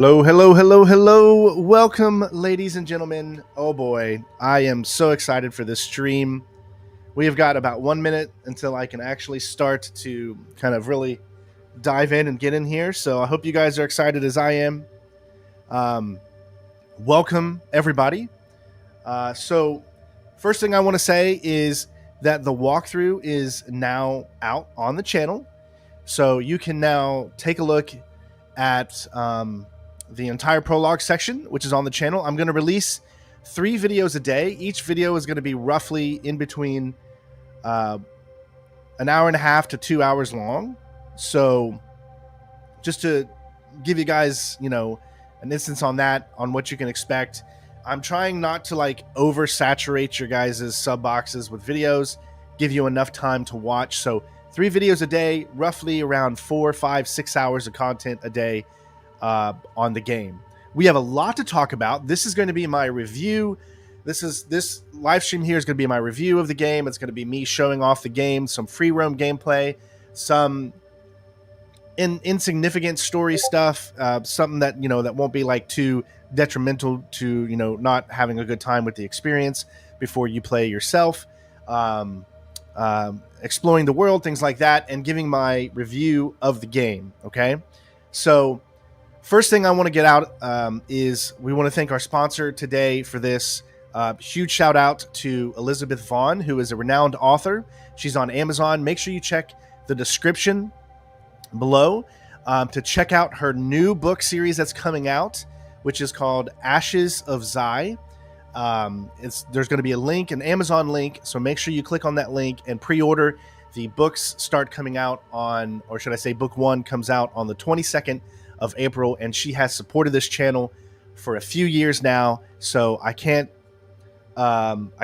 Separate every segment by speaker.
Speaker 1: Hello, hello, hello, hello. Welcome, ladies and gentlemen. Oh boy, I am so excited for this stream. We have got about 1 minute until I can actually start to kind of really dive in and get in here. So I hope you guys are excited as I am. Welcome, everybody. So, first thing I want to say is that the walkthrough is now out on the channel. So you can now take a look at the entire prologue section, which is on the channel. I'm going to release 3 videos a day. Each video is going to be roughly in between an hour and a half to 2 hours long. So just to give you guys, an instance on that, on what you can expect, I'm trying not to oversaturate your guys' sub boxes with videos, give you enough time to watch. So 3 videos a day, roughly around 4, 5, 6 hours of content a day on the game. We have a lot to talk about. This is going to be my review. This live stream here is going to be my review of the game. It's going to be me showing off the game, some free roam gameplay, some insignificant story stuff, something that that won't be too detrimental to not having a good time with the experience before you play yourself. Exploring the world, things like that, and giving my review of the game. Okay, so first thing I want to get out is we want to thank our sponsor today for this. Huge shout out to Elizabeth Vaughn, who is a renowned author. She's on Amazon. Make sure you check the description below to check out her new book series that's coming out, which is called Ashes of Zai. There's going to be a link, an Amazon link, so make sure you click on that link and pre-order. The books start coming out on, or should I say book 1 comes out on the 22nd of April, and she has supported this channel for a few years now, so I can't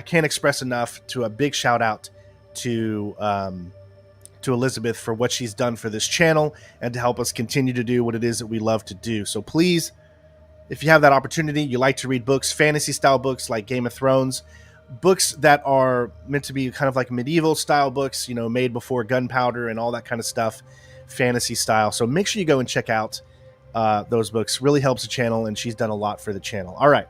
Speaker 1: express enough to a big shout out to Elizabeth for what she's done for this channel and to help us continue to do what it is that we love to do. So please, if you have that opportunity, you like to read books, fantasy style books like Game of Thrones, books that are meant to be kind of like medieval style books, made before gunpowder and all that kind of stuff, fantasy style. So make sure you go and check out those books. Really helps the channel, and she's done a lot for the channel. All right.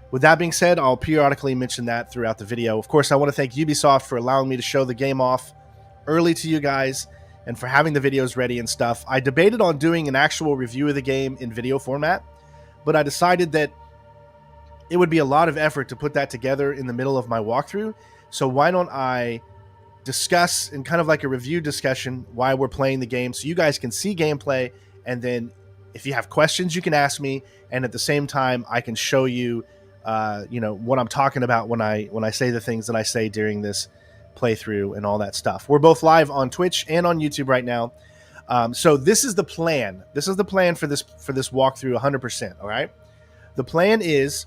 Speaker 1: With that being said, I'll periodically mention that throughout the video. Of course, I want to thank Ubisoft for allowing me to show the game off early to you guys and for having the videos ready and stuff. I debated on doing an actual review of the game in video format, but I decided that it would be a lot of effort to put that together in the middle of my walkthrough. So why don't I discuss in kind of like a review discussion why we're playing the game, so you guys can see gameplay, and then if you have questions, you can ask me, and at the same time, I can show you, what I'm talking about when I say the things that I say during this playthrough and all that stuff. We're both live on Twitch and on YouTube right now. So this is the plan. This is the plan for this walkthrough 100%. All right. The plan is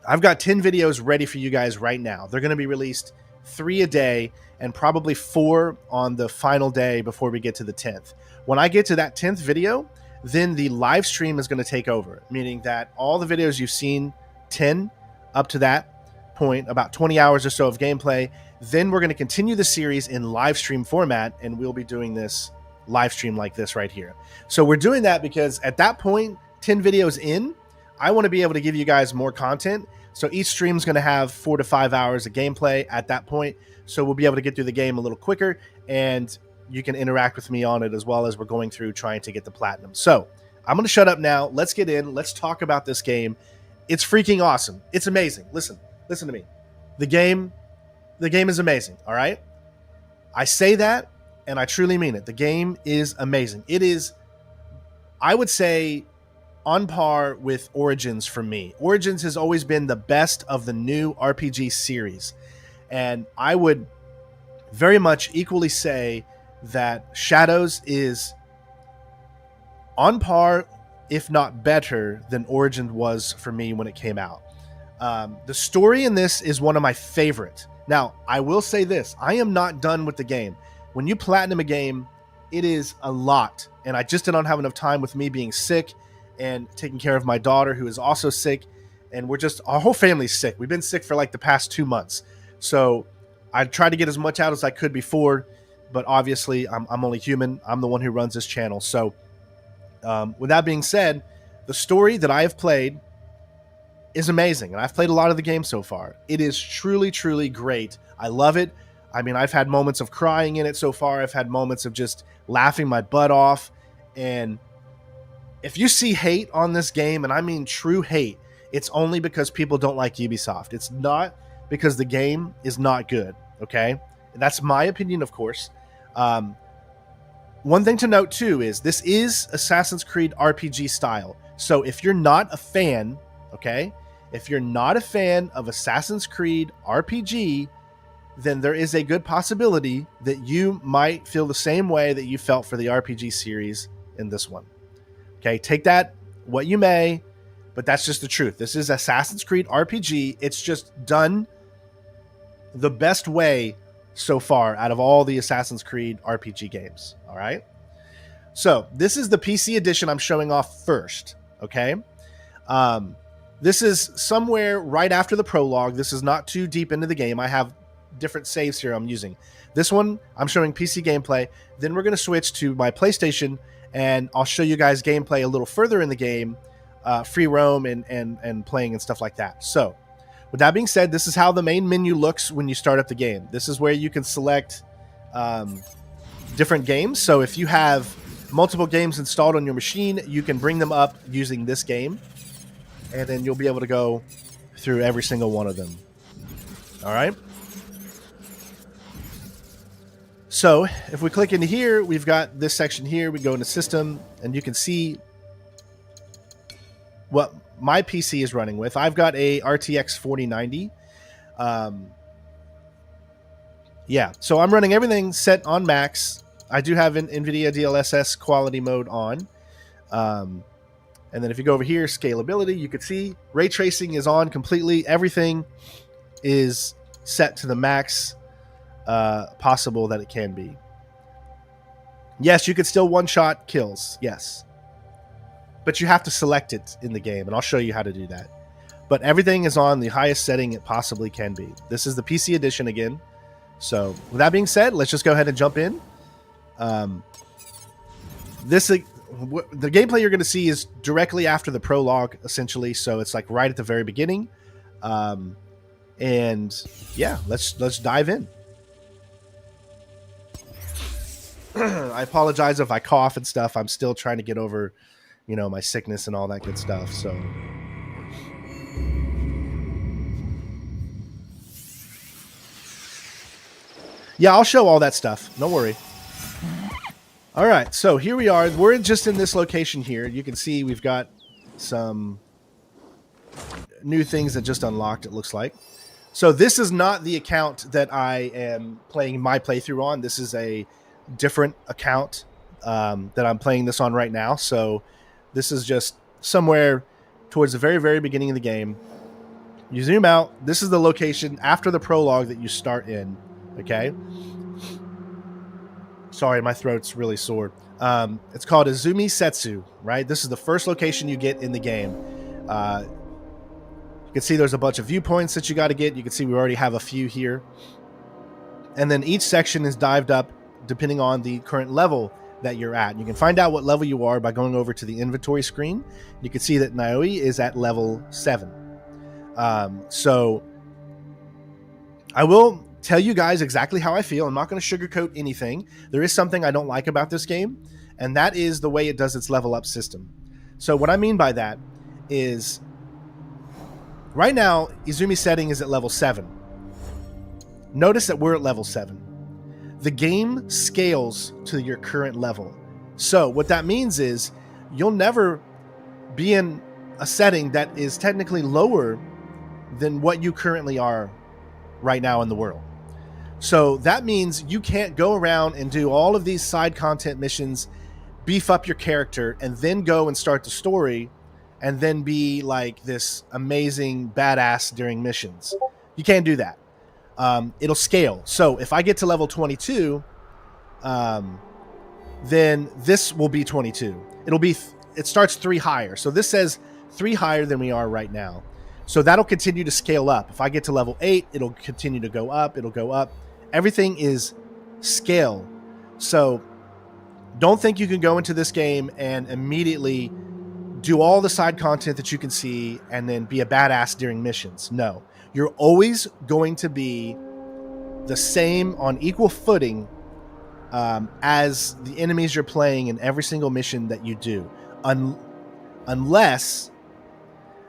Speaker 1: I've got 10 videos ready for you guys right now. They're going to be released 3 a day and probably 4 on the final day before we get to the 10th. When I get to that 10th video, then the live stream is going to take over, meaning that all the videos you've seen, 10 up to that point, about 20 hours or so of gameplay, then we're going to continue the series in live stream format, and we'll be doing this live stream like this right here. So we're doing that because at that point, 10 videos in, I want to be able to give you guys more content. So each stream is going to have 4 to 5 hours of gameplay at that point. So we'll be able to get through the game a little quicker, and you can interact with me on it as well as we're going through trying to get the platinum. So I'm going to shut up now. Let's get in. Let's talk about this game. It's freaking awesome. It's amazing. Listen to me. The game is amazing. All right. I say that, and I truly mean it. The game is amazing. It is, I would say, on par with Origins for me. Origins has always been the best of the new RPG series. And I would very much equally say that Shadows is on par, if not better, than Origins was for me when it came out. The story in this is one of my favorite. Now, I will say this. I am not done with the game. When you platinum a game, it is a lot. And I just did not have enough time with me being sick and taking care of my daughter, who is also sick. And our whole family's sick. We've been sick for like the past 2 months. So I tried to get as much out as I could before, but obviously I'm only human. I'm the one who runs this channel. So with that being said, The story that I have played is amazing, and I've played a lot of the game so far. It is truly, truly great. I love it. I mean, I've had moments of crying in it so far. I've had moments of just laughing my butt off. And if you see hate on this game, and I mean true hate, it's only because people don't like Ubisoft. It's not because the game is not good, okay? That's my opinion, of course. One thing to note, too, is this is Assassin's Creed RPG style. So if you're not a fan, okay, if you're not a fan of Assassin's Creed RPG, then there is a good possibility that you might feel the same way that you felt for the RPG series in this one. Okay, take that what you may, but that's just the truth. This is Assassin's Creed RPG. It's just done the best way so far out of all the Assassin's Creed RPG games. All right. So this is the PC edition I'm showing off first. Okay. This is somewhere right after the prologue. This is not too deep into the game. I have different saves here I'm using. This one I'm showing PC gameplay. Then we're going to switch to my PlayStation, and I'll show you guys gameplay a little further in the game, free roam and playing and stuff like that. So with that being said, this is how the main menu looks when you start up the game. This is where you can select different games. So if you have multiple games installed on your machine, you can bring them up using this game, and then you'll be able to go through every single one of them. All right. So if we click into here, we've got this section here. We go into system, and you can see what my PC is running with. I've got a RTX 4090. Yeah, so I'm running everything set on max. I do have an NVIDIA DLSS quality mode on. And then if you go over here, scalability, you can see ray tracing is on completely. Everything is set to the max possible that it can be. Yes, you could still one-shot kills. Yes. But you have to select it in the game, and I'll show you how to do that. But everything is on the highest setting it possibly can be. This is the PC edition again. So with that being said, let's just go ahead and jump in. The gameplay you're going to see is directly after the prologue, essentially. So it's like right at the very beginning. And yeah, let's dive in. I apologize if I cough and stuff. I'm still trying to get over, you know, my sickness and all that good stuff. So yeah, I'll show all that stuff. Don't worry. All right, so here we are. We're just in this location here. You can see we've got some new things that just unlocked, it looks like. So this is not the account that I am playing my playthrough on. This is a different account that I'm playing this on right now. So this is just somewhere towards the very, very beginning of the game. You zoom out. This is the location after the prologue that you start in. Okay. Sorry, my throat's really sore. It's called Izumi Setsu, right? This is the first location you get in the game. You can see there's a bunch of viewpoints that you got to get. You can see we already have a few here. And then each section is dived up depending on the current level that you're at. You can find out what level you are by going over to the inventory screen. You can see that Naoe is at level 7. So I will tell you guys exactly how I feel. I'm not going to sugarcoat anything. There is something I don't like about this game, and that is the way it does its level up system. So what I mean by that is right now, Izumi's setting is at level 7. Notice that we're at level 7. The game scales to your current level. So what that means is you'll never be in a setting that is technically lower than what you currently are right now in the world. So that means you can't go around and do all of these side content missions, beef up your character, and then go and start the story and then be like this amazing badass during missions. You can't do that. It'll scale. So if I get to level 22, then this will be 22. It starts 3 higher. So this says 3 higher than we are right now. So that'll continue to scale up. If I get to level 8, it'll continue to go up. It'll go up. Everything is scale. So don't think you can go into this game and immediately do all the side content that you can see and then be a badass during missions. No, you're always going to be the same on equal footing as the enemies you're playing in every single mission that you do, unless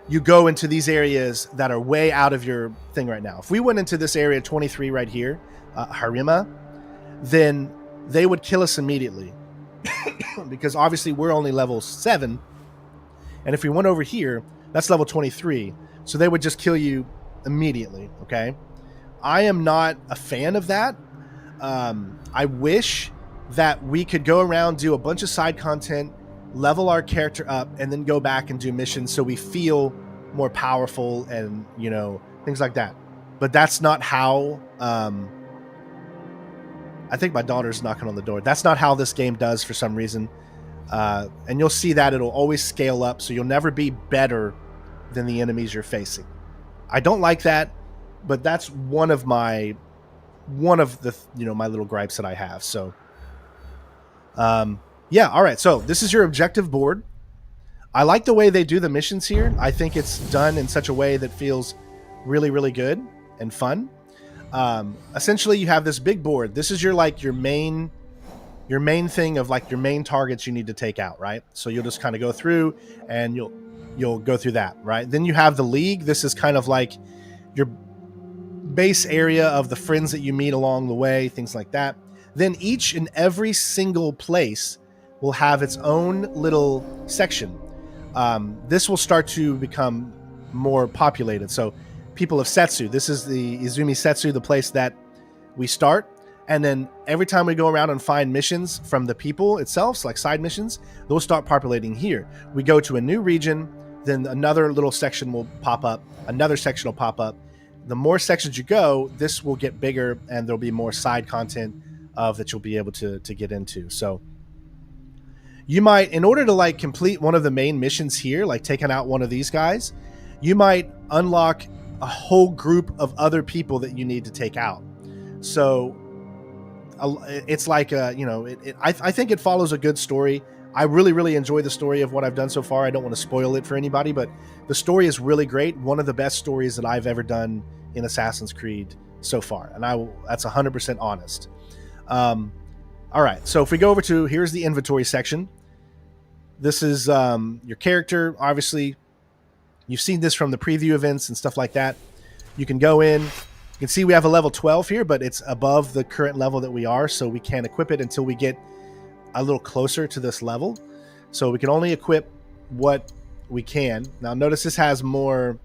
Speaker 1: you go into these areas that are way out of your thing right now. If we went into this area 23 right here, Harima, then they would kill us immediately because obviously we're only level 7. And if we went over here, that's level 23. So they would just kill you immediately, okay? I am not a fan of that. I wish that we could go around, do a bunch of side content, level our character up, and then go back and do missions so we feel more powerful and, you know, things like that. But that's not how... I think my daughter's knocking on the door. That's not how this game does for some reason. And you'll see that it'll always scale up, so you'll never be better than the enemies you're facing. I don't like that, but that's one of the, you know, my little gripes that I have. So, yeah, all right. So this is your objective board. I like the way they do the missions here. I think it's done in such a way that feels really, really good and fun. Essentially, you have this big board. This is your main thing of like your main targets you need to take out, right? So you'll just kind of go through and you'll go through that, right? Then you have the league. This is kind of like your base area of the friends that you meet along the way, things like that. Then each and every single place will have its own little section. This will start to become more populated. So people of Setsu, this is the Izumi Setsu, the place that we start. And then every time we go around and find missions from the people itself, so like side missions, those start populating here. We go to a new region, then another little section will pop up, another section will pop up. The more sections you go, this will get bigger, and there'll be more side content that you'll be able to get into. So you might, in order to like complete one of the main missions here, like taking out one of these guys, you might unlock a whole group of other people that you need to take out. So it's like I think it follows a good story. I really, really enjoy the story of what I've done so far. I don't want to spoil it for anybody, but the story is really great. One of the best stories that I've ever done in Assassin's Creed so far, and that's 100% honest. All right, so if we go over to, here's the inventory section. This is your character. Obviously, you've seen this from the preview events and stuff like that. You can go in. You can see we have a level 12 here, but it's above the current level that we are, so we can't equip it until we get a little closer to this level. So we can only equip what we can. Now notice this has more...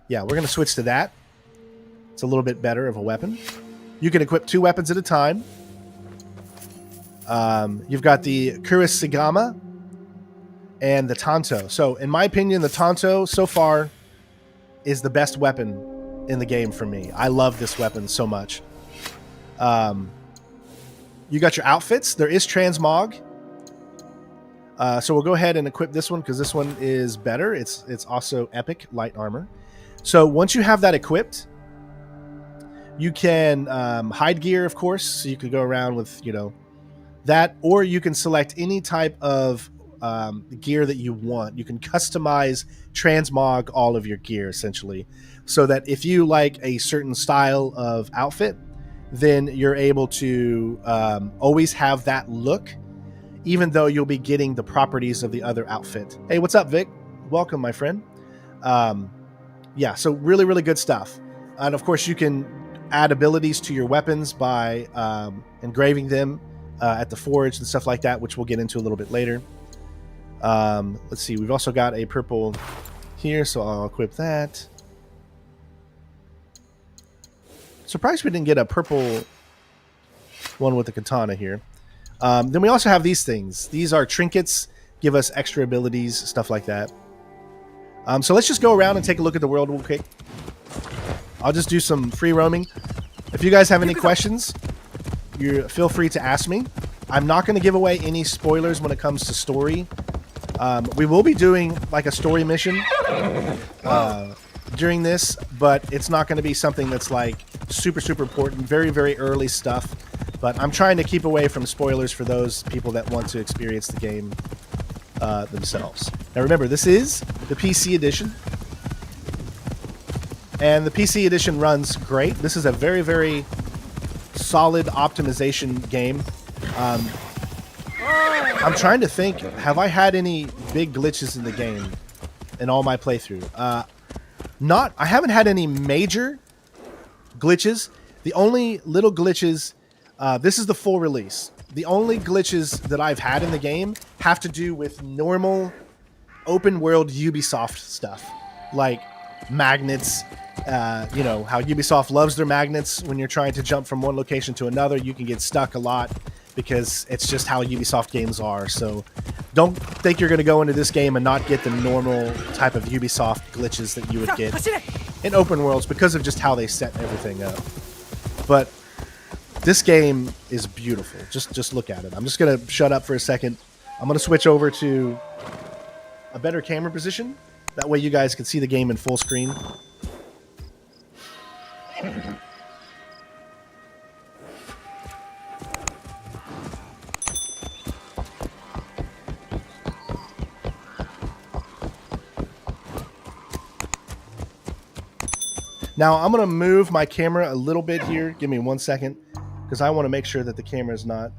Speaker 1: Yeah, we're going to switch to that. It's a little bit better of a weapon. You can equip 2 weapons at a time. You've got the Kurisigama and the Tanto. So in my opinion, the Tanto so far is the best weapon in the game for me. I love this weapon so much. You got your outfits. There is transmog. So we'll go ahead and equip this one because this one is better. It's also epic light armor. So once you have that equipped, you can hide gear, of course. So you can go around with, you know, that, or you can select any type of gear that you want. You can customize transmog all of your gear essentially, so that if you like a certain style of outfit, then you're able to always have that look, even though you'll be getting the properties of the other outfit. Hey, what's up, Vic? Welcome, my friend. Yeah, so really, really good stuff. And of course, you can add abilities to your weapons by engraving them at the forge and stuff like that, which we'll get into a little bit later. Let's see, we've also got a purple here, so I'll equip that. Surprised we didn't get a purple one with the katana here. Then we also have these things. These are trinkets, give us extra abilities, stuff like that. So let's just go around and take a look at the world real quick. I'll just do some free roaming. If you guys have any questions, you feel free to ask me. I'm not going to give away any spoilers when it comes to story. We will be doing like a story mission during this, but it's not going to be something that's like super, super important. Very, very early stuff. But I'm trying to keep away from spoilers for those people that want to experience the game themselves. Now remember, this is the PC edition, and the PC edition runs great. This is a very, very solid optimization game. I'm trying to think, have I had any big glitches in the game in all my playthrough? I haven't had any major glitches. The only little glitches, this is the full release. The only glitches that I've had in the game have to do with normal open world Ubisoft stuff, like magnets. You know, how Ubisoft loves their magnets. When you're trying to jump from one location to another, you can get stuck a lot because it's just how Ubisoft games are. So don't think you're going to go into this game and not get the normal type of Ubisoft glitches that you would get in open worlds because of just how they set everything up. But this game is beautiful. Just look at it. I'm just going to shut up for a second. I'm going to switch over to a better camera position. That way you guys can see the game in full screen. Now I'm going to move my camera a little bit here. Give me 1 second, because I want to make sure that the camera is not...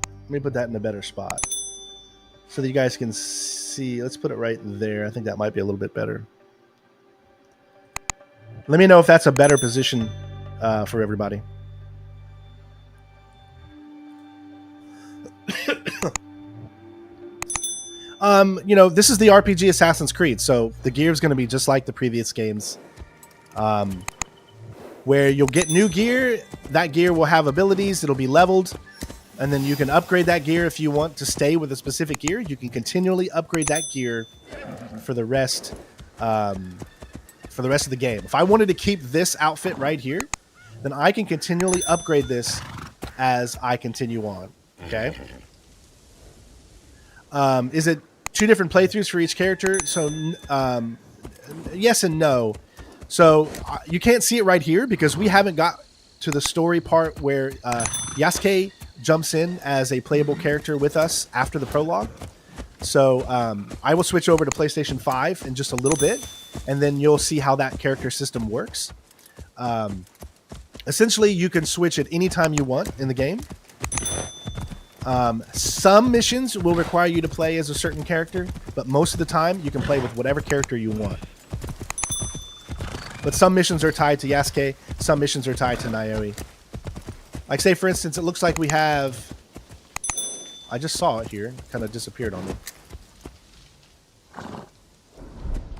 Speaker 1: Let me put that in a better spot so that you guys can see. Let's put it right there. I think that might be a little bit better. Let me know if that's a better position for everybody. You know, this is the RPG Assassin's Creed, so the gear is going to be just like the previous games. Where you'll get new gear, that gear will have abilities, it'll be leveled, and then you can upgrade that gear if you want to stay with a specific gear. You can continually upgrade that gear for the rest of the game. If I wanted to keep this outfit right here, then I can continually upgrade this as I continue on. Okay. Is it 2 different playthroughs for each character? So yes and no. So you can't see it right here because we haven't got to the story part where Yasuke jumps in as a playable character with us after the prologue. So I will switch over to PlayStation 5 in just a little bit, and then you'll see how that character system works. Essentially, you can switch at any time you want in the game. Some missions will require you to play as a certain character, but most of the time you can play with whatever character you want. But some missions are tied to Yasuke, some missions are tied to Naomi. Like, say, for instance, it looks like we have... I just saw it here. It kind of disappeared on me.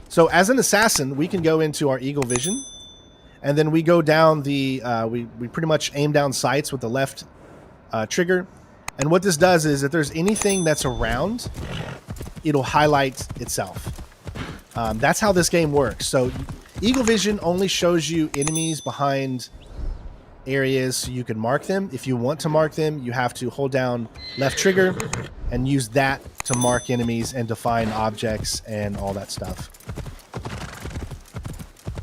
Speaker 1: So, as an assassin, we can go into our Eagle Vision, and then we go down the... we pretty much aim down sights with the left trigger. And what this does is, if there's anything that's around, it'll highlight itself. That's how this game works. So... Eagle Vision only shows you enemies behind areas so you can mark them. If you want to mark them, you have to hold down left trigger and use that to mark enemies and to find objects and all that stuff.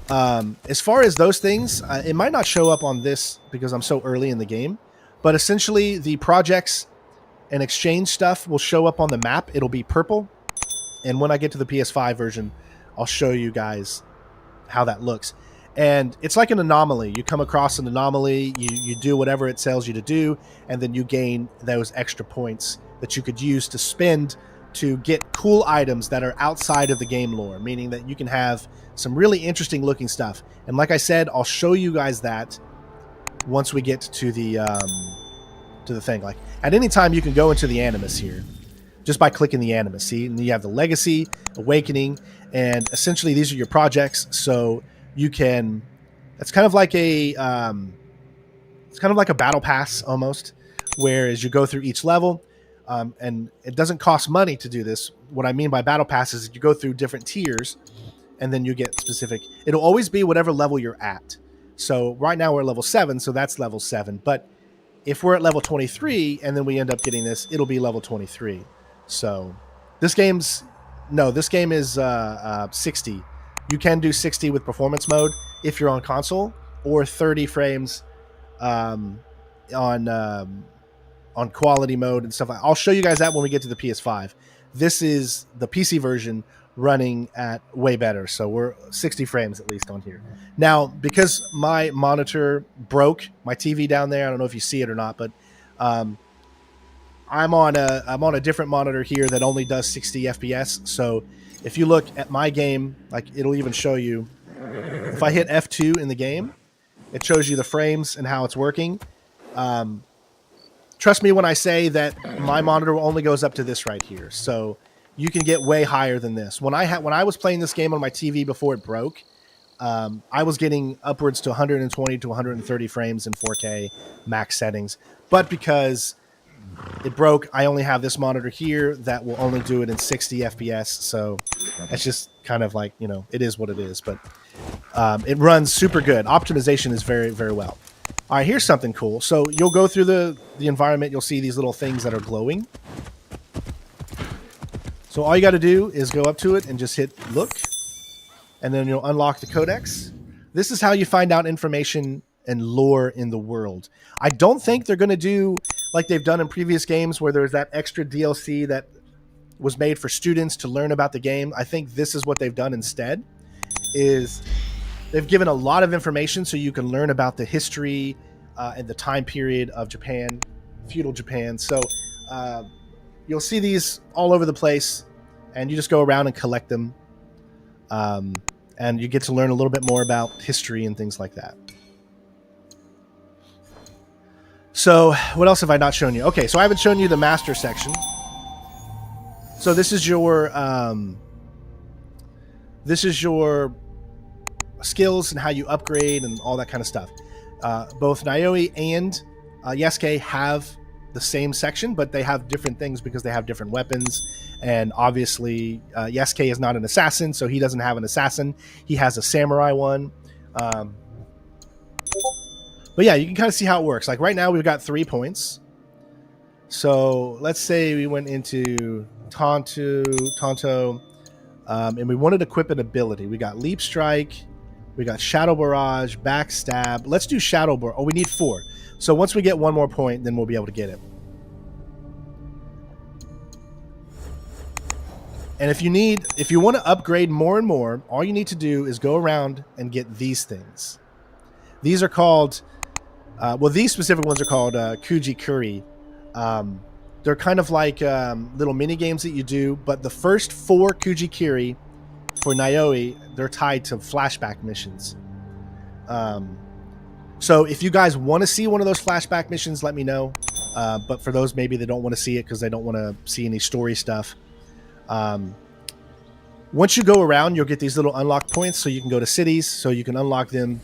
Speaker 1: As far as those things, it might not show up on this because I'm so early in the game, but essentially the projects and exchange stuff will show up on the map. It'll be purple, and when I get to the PS5 version, I'll show you guys how that looks. And it's like an anomaly. You come across an anomaly, you do whatever it tells you to do, and then you gain those extra points that you could use to spend to get cool items that are outside of the game lore, meaning that you can have some really interesting looking stuff. And like I said, I'll show you guys that once we get to the thing. Like, at any time you can go into the Animus here just by clicking the Animus. See, and you have the Legacy, Awakening, and essentially these are your projects. So you can, it's kind of like a battle pass almost, where as you go through each level, and it doesn't cost money to do this. What I mean by battle pass is you go through different tiers, and then you get specific. It'll always be whatever level you're at. So right now we're at level 7, so that's level 7. But if we're at level 23 and then we end up getting this, it'll be level 23. So this game is 60. You can do 60 with performance mode if you're on console, or 30 frames on quality mode and stuff. I'll show you guys that when we get to the PS5. This is the PC version running at way better. So we're 60 frames at least on here. Now, because my monitor broke, my TV down there, I don't know if you see it or not, but I'm on a different monitor here that only does 60 FPS. So if you look at my game, like it'll even show you, if I hit F2 in the game, it shows you the frames and how it's working. Trust me when I say that my monitor only goes up to this right here. So you can get way higher than this. When I was playing this game on my TV before it broke, I was getting upwards to 120 to 130 frames in 4K max settings. But because it broke, I only have this monitor here that will only do it in 60 FPS. So it's just kind of like, you know, it is what it is. But it runs super good. Optimization is very, very well. All right, here's something cool. So you'll go through the environment. You'll see these little things that are glowing. So all you got to do is go up to it and just hit look. And then you'll unlock the Codex. This is how you find out information and lore in the world. I don't think they're going to do like they've done in previous games where there's that extra DLC that was made for students to learn about the game. I think this is what they've done instead, is they've given a lot of information so you can learn about the history and the time period of Japan, feudal Japan. So you'll see these all over the place, and you just go around and collect them. And you get to learn a little bit more about history and things like that. So what else have I not shown you? Okay, so I haven't shown you the master section. So this is your skills and how you upgrade and all that kind of stuff. Both Naoi and Yasuke have the same section, but they have different things because they have different weapons. And obviously, Yasuke is not an assassin, so he doesn't have an assassin. He has a samurai one. But yeah, you can kind of see how it works. Like right now, we've got 3 points. So let's say we went into Tonto, and we wanted to equip an ability. We got Leap Strike, we got Shadow Barrage, Backstab. Let's do Shadow Barrage. Oh, we need 4. So once we get 1 more point, then we'll be able to get it. And if you want to upgrade more and more, all you need to do is go around and get these things. These are called, well, these specific ones are called Kuji Kuri. They're kind of like little mini games that you do, but the first 4 Kuji Kuri for Naoi, they're tied to flashback missions. So if you guys want to see one of those flashback missions, let me know. But for those, maybe they don't want to see it because they don't want to see any story stuff. Once you go around, you'll get these little unlock points, so you can go to cities, so you can unlock them.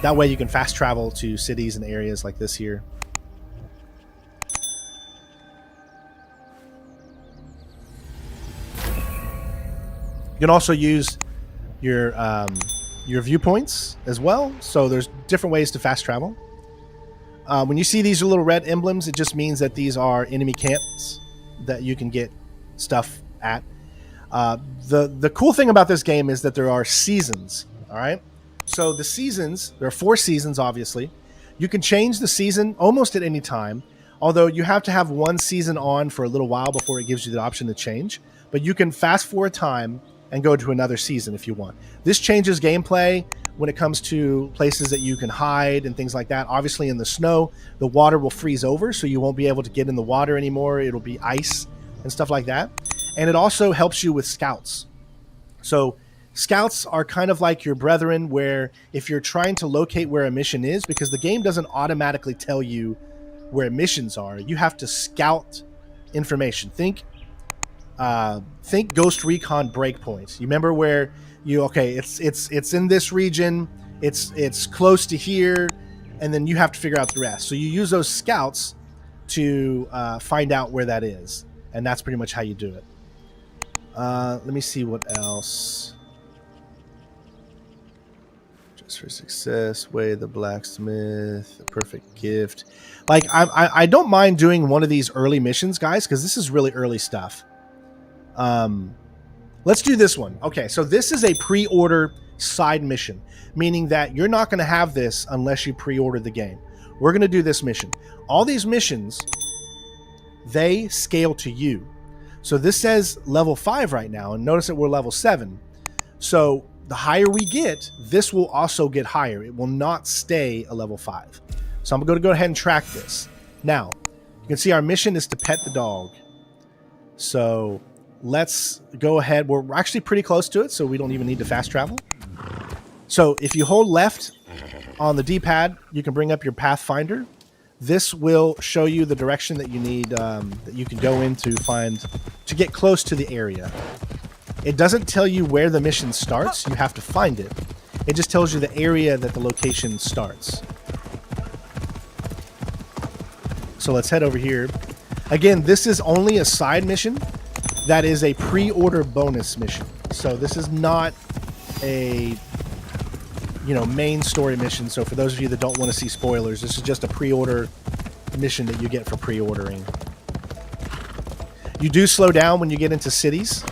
Speaker 1: That way you can fast travel to cities and areas like this here. You can also use your viewpoints as well. So there's different ways to fast travel. When you see these little red emblems, it just means that these are enemy camps that you can get stuff at. The cool thing about this game is that there are seasons. All right. So the seasons, there are 4 seasons, obviously. You can change the season almost at any time, although you have to have 1 season on for a little while before it gives you the option to change. But you can fast forward time and go to another season if you want. This changes gameplay when it comes to places that you can hide and things like that. Obviously, in the snow, the water will freeze over, so you won't be able to get in the water anymore. It'll be ice and stuff like that. And it also helps you with scouts. So scouts are kind of like your brethren, where if you're trying to locate where a mission is, because the game doesn't automatically tell you where missions are, you have to scout information. Think Ghost Recon Breakpoint. You remember where it's in this region, it's close to here, and then you have to figure out the rest. So you use those scouts to find out where that is, and that's pretty much how you do it. Let me see what else. Just for success, Way the Blacksmith, the perfect gift. Like I don't mind doing one of these early missions, guys, because this is really early stuff. Let's do this one. Okay, so this is a pre-order side mission, meaning that you're not going to have this unless you pre-order the game. We're going to do this mission. All these missions, they scale to you. So this says level 5 right now, and notice that we're level 7. So the higher we get, this will also get higher. It will not stay a level 5. So I'm going to go ahead and track this. Now, you can see our mission is to pet the dog. So let's go ahead. We're actually pretty close to it, so we don't even need to fast travel. So if you hold left on the D-pad, you can bring up your Pathfinder. This will show you the direction that you need, that you can go in to get close to the area. It doesn't tell you where the mission starts. You have to find it. It just tells you the area that the location starts. So let's head over here. Again, this is only a side mission. That is a pre-order bonus mission. So this is not a, main story mission. So for those of you that don't want to see spoilers, this is just a pre-order mission that you get for pre-ordering. You do slow down when you get into cities.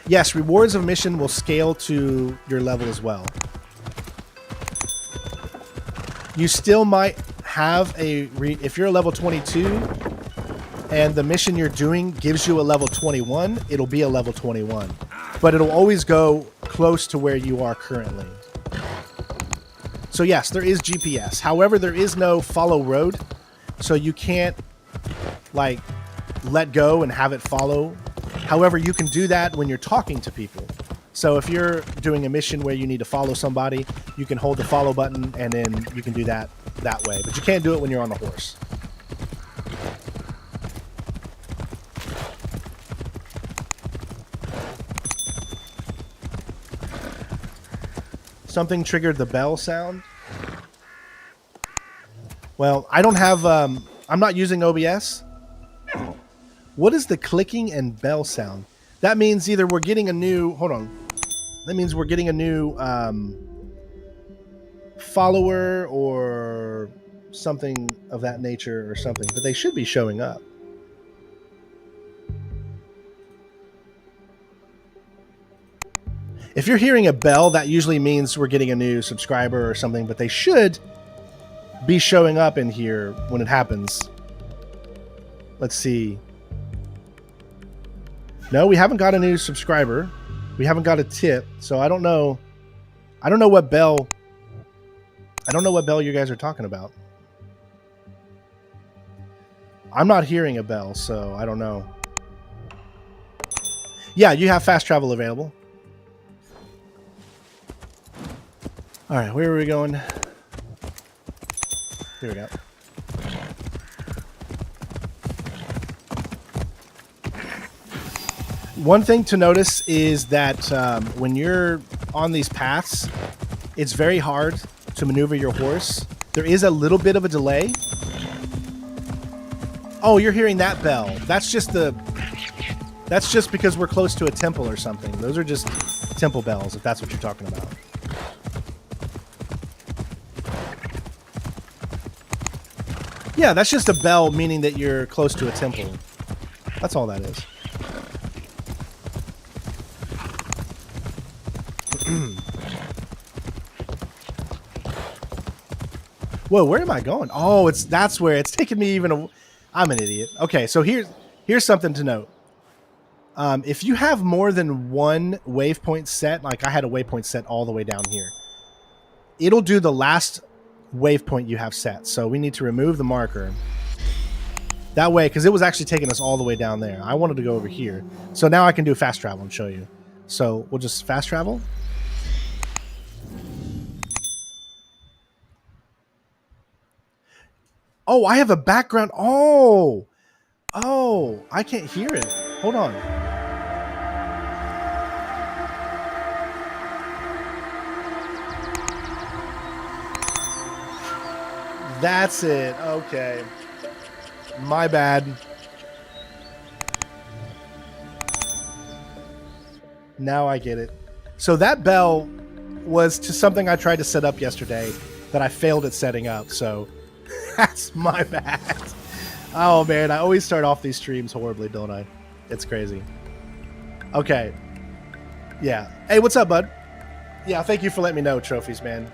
Speaker 1: Yes, rewards of mission will scale to your level as well. You still might have if you're a level 22 and the mission you're doing gives you a level 21, it'll be a level 21. But it'll always go close to where you are currently. So yes, there is GPS. However, there is no follow road. So you can't let go and have it follow. However, you can do that when you're talking to people. So if you're doing a mission where you need to follow somebody, you can hold the follow button and then you can do that way. But you can't do it when you're on the horse. Something triggered the bell sound. Well, I don't have, I'm not using OBS. What is the clicking and bell sound? That means either we're getting a new, hold on. That means we're getting a new follower or something of that nature or something, but they should be showing up. If you're hearing a bell, that usually means we're getting a new subscriber or something, but they should be showing up in here when it happens. Let's see. No, we haven't got a new subscriber. We haven't got a tip, so I don't know. I don't know what bell you guys are talking about. I'm not hearing a bell, so I don't know. Yeah, you have fast travel available. All right, where are we going? Here we go. One thing to notice is that when you're on these paths, it's very hard to maneuver your horse. There is a little bit of a delay. Oh, you're hearing that bell. That's just because we're close to a temple or something. Those are just temple bells, if that's what you're talking about. Yeah, that's just a bell meaning that you're close to a temple. That's all that is. Whoa, where am I going? Oh, that's where it's taking me even. I'm an idiot. Okay, so here's something to note. If you have more than one waypoint set, like I had a waypoint set all the way down here, it'll do the last waypoint you have set. So we need to remove the marker. That way, because it was actually taking us all the way down there. I wanted to go over here. So now I can do fast travel and show you. So we'll just fast travel. Oh, I have a background. Oh, I can't hear it. Hold on. That's it. Okay. My bad. Now I get it. So that bell was to something I tried to set up yesterday that I failed at setting up. So that's my bad. Oh, man. I always start off these streams horribly, don't I? It's crazy. Okay. Yeah. Hey, what's up, bud? Yeah, thank you for letting me know, Trophies, man.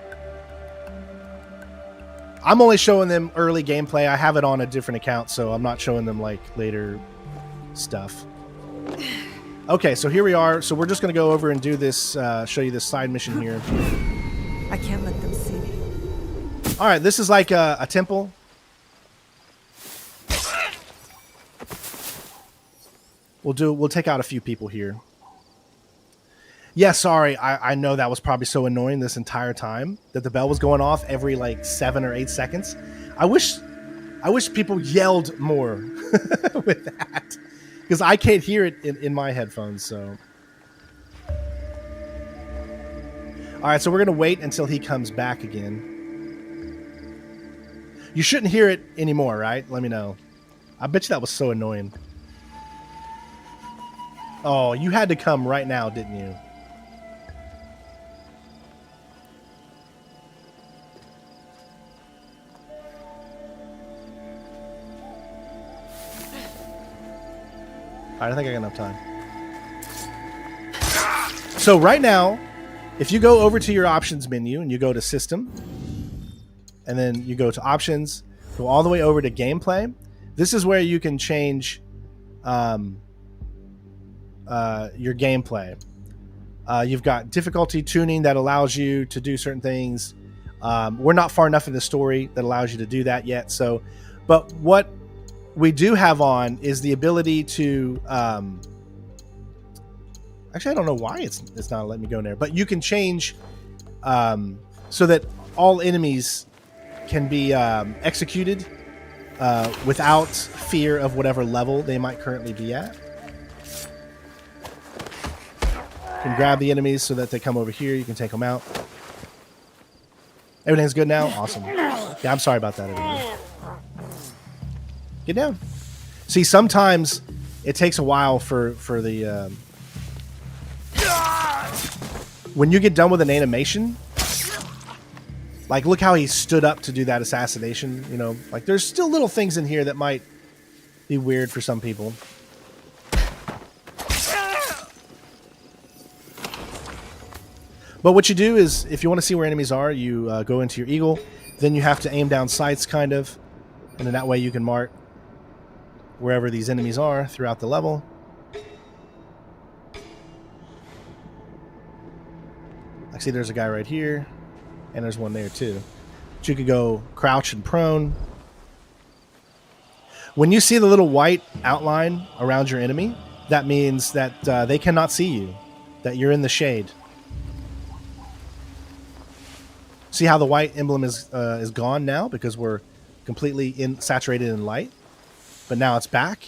Speaker 1: I'm only showing them early gameplay. I have it on a different account, so I'm not showing them like later stuff. Okay, so here we are. So we're just going to go over and do this, show you this side mission here.
Speaker 2: I can't let them see me.
Speaker 1: All right, this is like a temple. We'll take out a few people here. Yeah, sorry. I know that was probably so annoying this entire time that the bell was going off every like 7 or 8 seconds. I wish people yelled more with that, because I can't hear it in my headphones. So, all right, so we're gonna wait until he comes back again. You shouldn't hear it anymore, right? Let me know. I bet you that was so annoying. Oh, you had to come right now, didn't you? All right, I think I got enough time. So right now, if you go over to your options menu and you go to system, and then you go to options, go all the way over to gameplay, this is where you can change your gameplay. You've got difficulty tuning that allows you to do certain things. We're not far enough in the story that allows you to do that yet. So, but what we do have on is the ability to actually, I don't know why it's not letting me go in there, but you can change so that all enemies can be executed without fear of whatever level they might currently be at. You can grab the enemies so that they come over here. You can take them out. Everything's good now? Awesome. Yeah, I'm sorry about that, everybody. Get down. See, sometimes it takes a while for the... when you get done with an animation, like look how he stood up to do that assassination, you know, like there's still little things in here that might be weird for some people. But what you do is, if you want to see where enemies are, you go into your eagle, then you have to aim down sights kind of, and then that way you can mark wherever these enemies are throughout the level. I see there's a guy right here, and there's one there too. But you could go crouch and prone. When you see the little white outline around your enemy, that means that they cannot see you, that you're in the shade. See how the white emblem is gone now because we're completely saturated in light? But now it's back.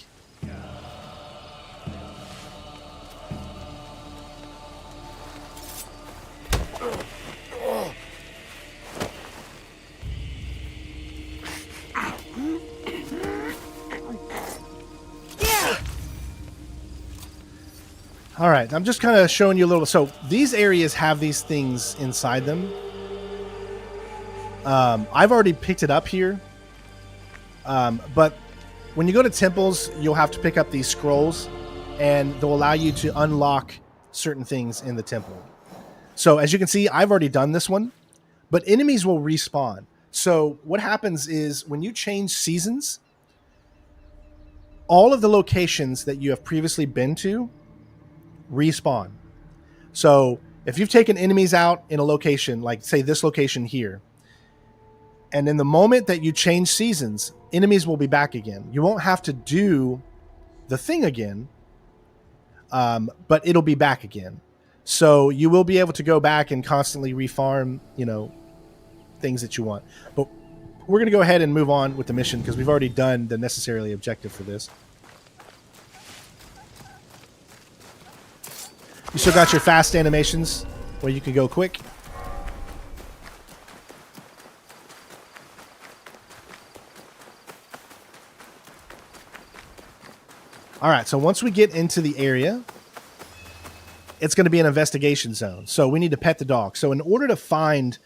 Speaker 1: All right, I'm just kind of showing you a little. So these areas have these things inside them. I've already picked it up here. But when you go to temples, you'll have to pick up these scrolls, and they'll allow you to unlock certain things in the temple. So as you can see, I've already done this one, but enemies will respawn. So what happens is when you change seasons, all of the locations that you have previously been to respawn. So if you've taken enemies out in a location, like say this location here, and in the moment that you change seasons, enemies will be back again. You won't have to do the thing again, but it'll be back again. So you will be able to go back and constantly refarm, you know, things that you want. But we're going to go ahead and move on with the mission because we've already done the necessarily objective for this. You still got your fast animations where you can go quick. All right, so once we get into the area, it's going to be an investigation zone. So we need to pet the dog. So in order to find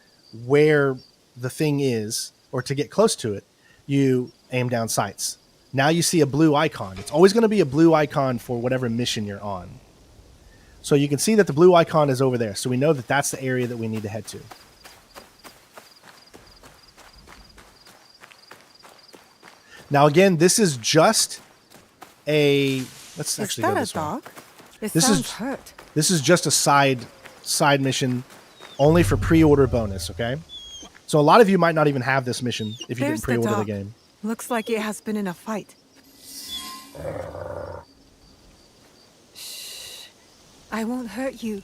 Speaker 1: where the thing is, or to get close to it, you aim down sights. Now you see a blue icon. It's always going to be a blue icon for whatever mission you're on. So you can see that the blue icon is over there. So we know that that's the area that we need to head to. Now, again, this is just a... Let's
Speaker 2: Is
Speaker 1: actually go
Speaker 2: that a
Speaker 1: this way.
Speaker 2: dog? It
Speaker 1: This
Speaker 2: sounds
Speaker 1: is-
Speaker 2: hurt.
Speaker 1: This is just a side mission only for pre-order bonus, okay? So a lot of you might not even have this mission if you
Speaker 2: There's
Speaker 1: didn't pre-order the
Speaker 2: dog.
Speaker 1: game.
Speaker 2: Looks like it has been in a fight. Shh. I won't hurt you.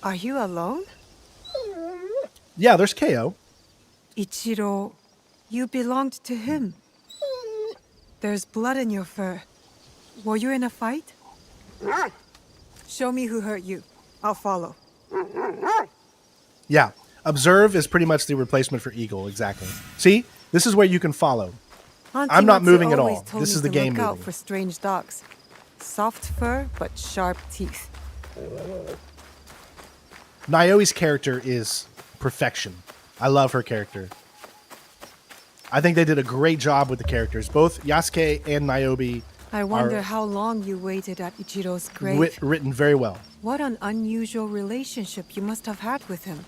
Speaker 2: Are you alone?
Speaker 1: Yeah, there's KO.
Speaker 2: Ichiro, you belonged to him. There's blood in your fur. Were you in a fight? Show me who hurt you. I'll follow.
Speaker 1: Yeah. Observe is pretty much the replacement for Eagle, exactly. See? This is where you can follow.
Speaker 2: Auntie
Speaker 1: I'm not
Speaker 2: Matsu
Speaker 1: moving at
Speaker 2: always
Speaker 1: all.
Speaker 2: told
Speaker 1: This
Speaker 2: me
Speaker 1: is the
Speaker 2: to
Speaker 1: game
Speaker 2: look out
Speaker 1: moving.
Speaker 2: for strange dogs. Soft fur, but sharp teeth.
Speaker 1: Naoi's character is perfection. I love her character. I think they did a great job with the characters. Both Yasuke and Niobe
Speaker 2: I wonder
Speaker 1: are
Speaker 2: how long you waited at Ichiro's grave.
Speaker 1: written very well.
Speaker 2: What an unusual relationship you must have had with him.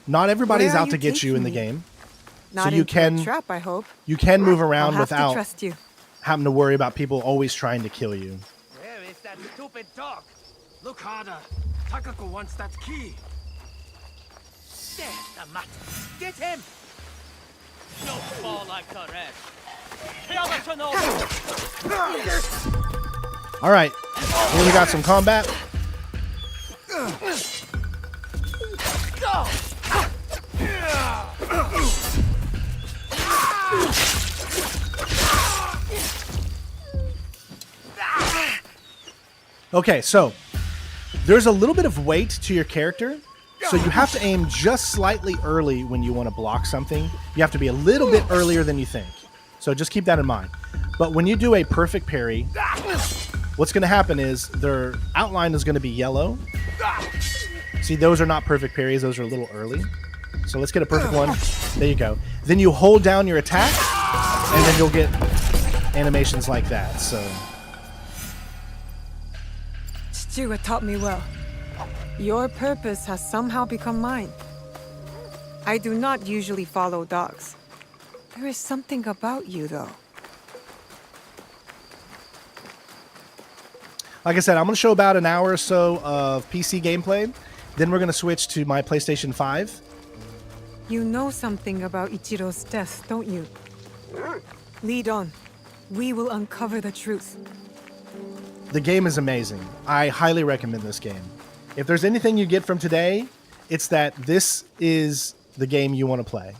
Speaker 1: Not everybody's
Speaker 2: Where are
Speaker 1: out to
Speaker 2: you
Speaker 1: get you in the
Speaker 2: taking me?
Speaker 1: game.
Speaker 2: Not
Speaker 1: you
Speaker 2: into
Speaker 1: can-
Speaker 2: a trap, I hope.
Speaker 1: You can move
Speaker 2: I'll
Speaker 1: around
Speaker 2: have to
Speaker 1: without
Speaker 2: trust you.
Speaker 1: having to worry about people always trying to kill you.
Speaker 3: Where is that stupid dog? Look harder. Takako wants that key. There's the mat. Get him! Don't fall like the rest.
Speaker 1: All right. Here we got some combat. Okay, so there's a little bit of weight to your character, so you have to aim just slightly early when you want to block something. You have to be a little bit earlier than you think. So just keep that in mind. But when you do a perfect parry, what's going to happen is their outline is going to be yellow. See, those are not perfect parries. Those are a little early. So let's get a perfect one. There you go. Then you hold down your attack, and then you'll get animations like that. So
Speaker 2: Chichiro taught me well. Your purpose has somehow become mine. I do not usually follow dogs. There is something about you, though.
Speaker 1: like I said, I'm going to show about an hour or so of PC gameplay. Then we're going to switch to my PlayStation 5.
Speaker 2: You know something about Ichiro's death, don't you? Lead on. We will uncover the truth.
Speaker 1: The game is amazing. I highly recommend this game. If there's anything you get from today, it's that this is the game you want to play.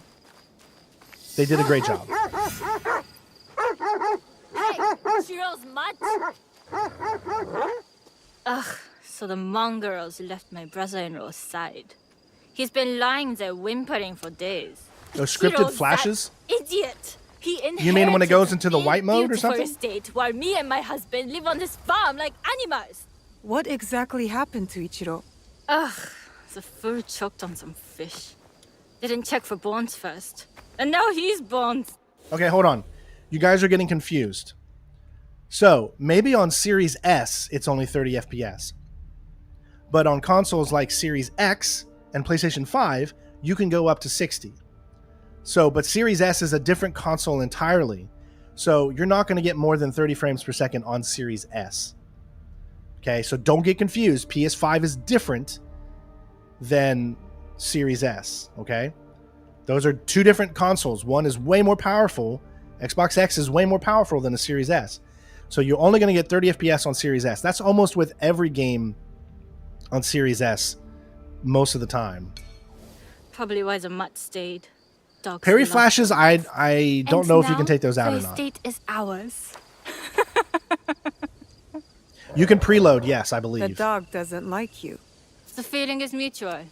Speaker 1: They did a great job.
Speaker 4: Shiro's mutt? Ugh, so the mongrels left my brother-in-law's side. He's been lying there whimpering for days.
Speaker 1: Those scripted
Speaker 4: Shiro's
Speaker 1: flashes?
Speaker 4: that idiot! He inherited
Speaker 1: You mean when it goes into the
Speaker 4: a
Speaker 1: white mode or
Speaker 4: beautiful
Speaker 1: something?
Speaker 4: estate while me and my husband live on this farm like animals.
Speaker 2: What exactly happened to Ichiro?
Speaker 4: Ugh, the fur choked on some fish. Didn't check for bones first. And now he's bones.
Speaker 1: Okay, hold on. You guys are getting confused. So, maybe on Series S, it's only 30 FPS. But on consoles like Series X and PlayStation 5, you can go up to 60. So, but Series S is a different console entirely. So, you're not going to get more than 30 frames per second on Series S. Okay, so don't get confused. PS5 is different than Series S, okay? Those are two different consoles. One is way more powerful. Xbox X is way more powerful than a Series S. So you're only going to get 30 FPS on Series S. That's almost with every game on Series S most of the time.
Speaker 4: Probably why the mutt stayed. Dogs
Speaker 1: Parry
Speaker 4: love
Speaker 1: flashes,
Speaker 4: dogs.
Speaker 1: I don't
Speaker 4: And
Speaker 1: know if you
Speaker 4: now
Speaker 1: can take those out
Speaker 4: the
Speaker 1: or not.
Speaker 4: estate is ours.
Speaker 1: You can preload, yes, I
Speaker 2: The
Speaker 1: believe.
Speaker 2: dog doesn't like you.
Speaker 4: The feeling is mutual.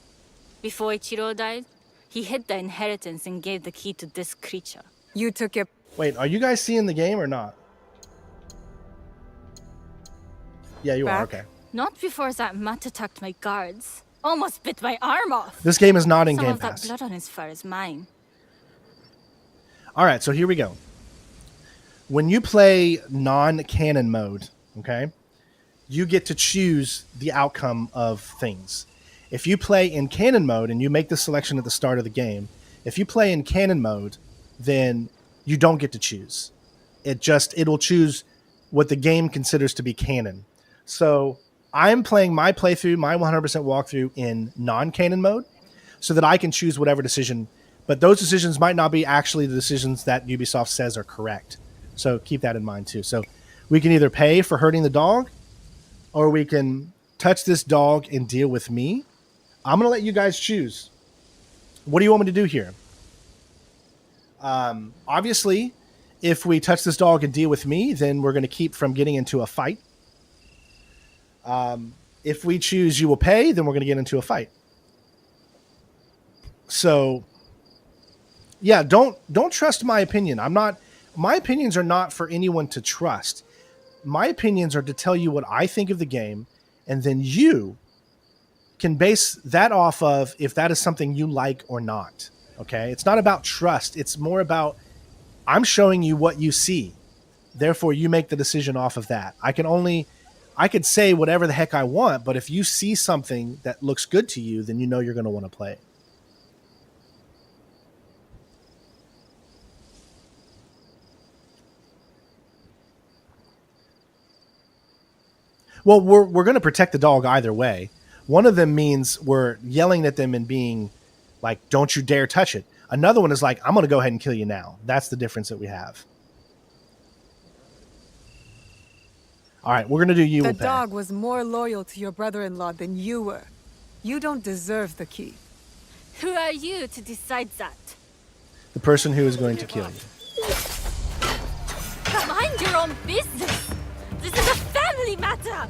Speaker 4: Before Ichiro died, he hid the inheritance and gave the key to this creature.
Speaker 2: You took it.
Speaker 1: Wait, are you guys seeing the game or not? Yeah, you are,
Speaker 2: Back?
Speaker 1: okay.
Speaker 4: Not before that mutt attacked my guards. Almost bit my arm off.
Speaker 1: This game is not in
Speaker 4: Some
Speaker 1: Game
Speaker 4: of that
Speaker 1: Pass.
Speaker 4: blood on his fur is mine.
Speaker 1: All right, so here we go. When you play non-canon mode, okay, you get to choose the outcome of things. If you play in canon mode and you make the selection at the start of the game, if you play in canon mode, then you don't get to choose. It'll choose what the game considers to be canon. So I'm playing my playthrough, my 100% walkthrough in non-canon mode so that I can choose whatever decision, but those decisions might not be actually the decisions that Ubisoft says are correct. So keep that in mind too. So we can either pay for hurting the dog, or we can touch this dog and deal with me. I'm going to let you guys choose. What do you want me to do here? Obviously, if we touch this dog and deal with me, then we're going to keep from getting into a fight. If we choose you will pay, then we're going to get into a fight. So, yeah, don't trust my opinion. My opinions are not for anyone to trust. My opinions are to tell you what I think of the game, and then you can base that off of if that is something you like or not. Okay? It's not about trust. It's more about I'm showing you what you see. Therefore, you make the decision off of that. I could say whatever the heck I want, but if you see something that looks good to you, then you know you're going to want to play it. Well, we're going to protect the dog either way. One of them means we're yelling at them and being like, don't you dare touch it. Another one is like, I'm going to go ahead and kill you now. That's the difference that we have. All right, we're going to do you.
Speaker 2: The dog was more loyal to your brother-in-law than you were. You don't deserve the key.
Speaker 4: Who are you to decide that?
Speaker 1: The person who is going to kill you.
Speaker 4: Mind your own business. This is a family matter.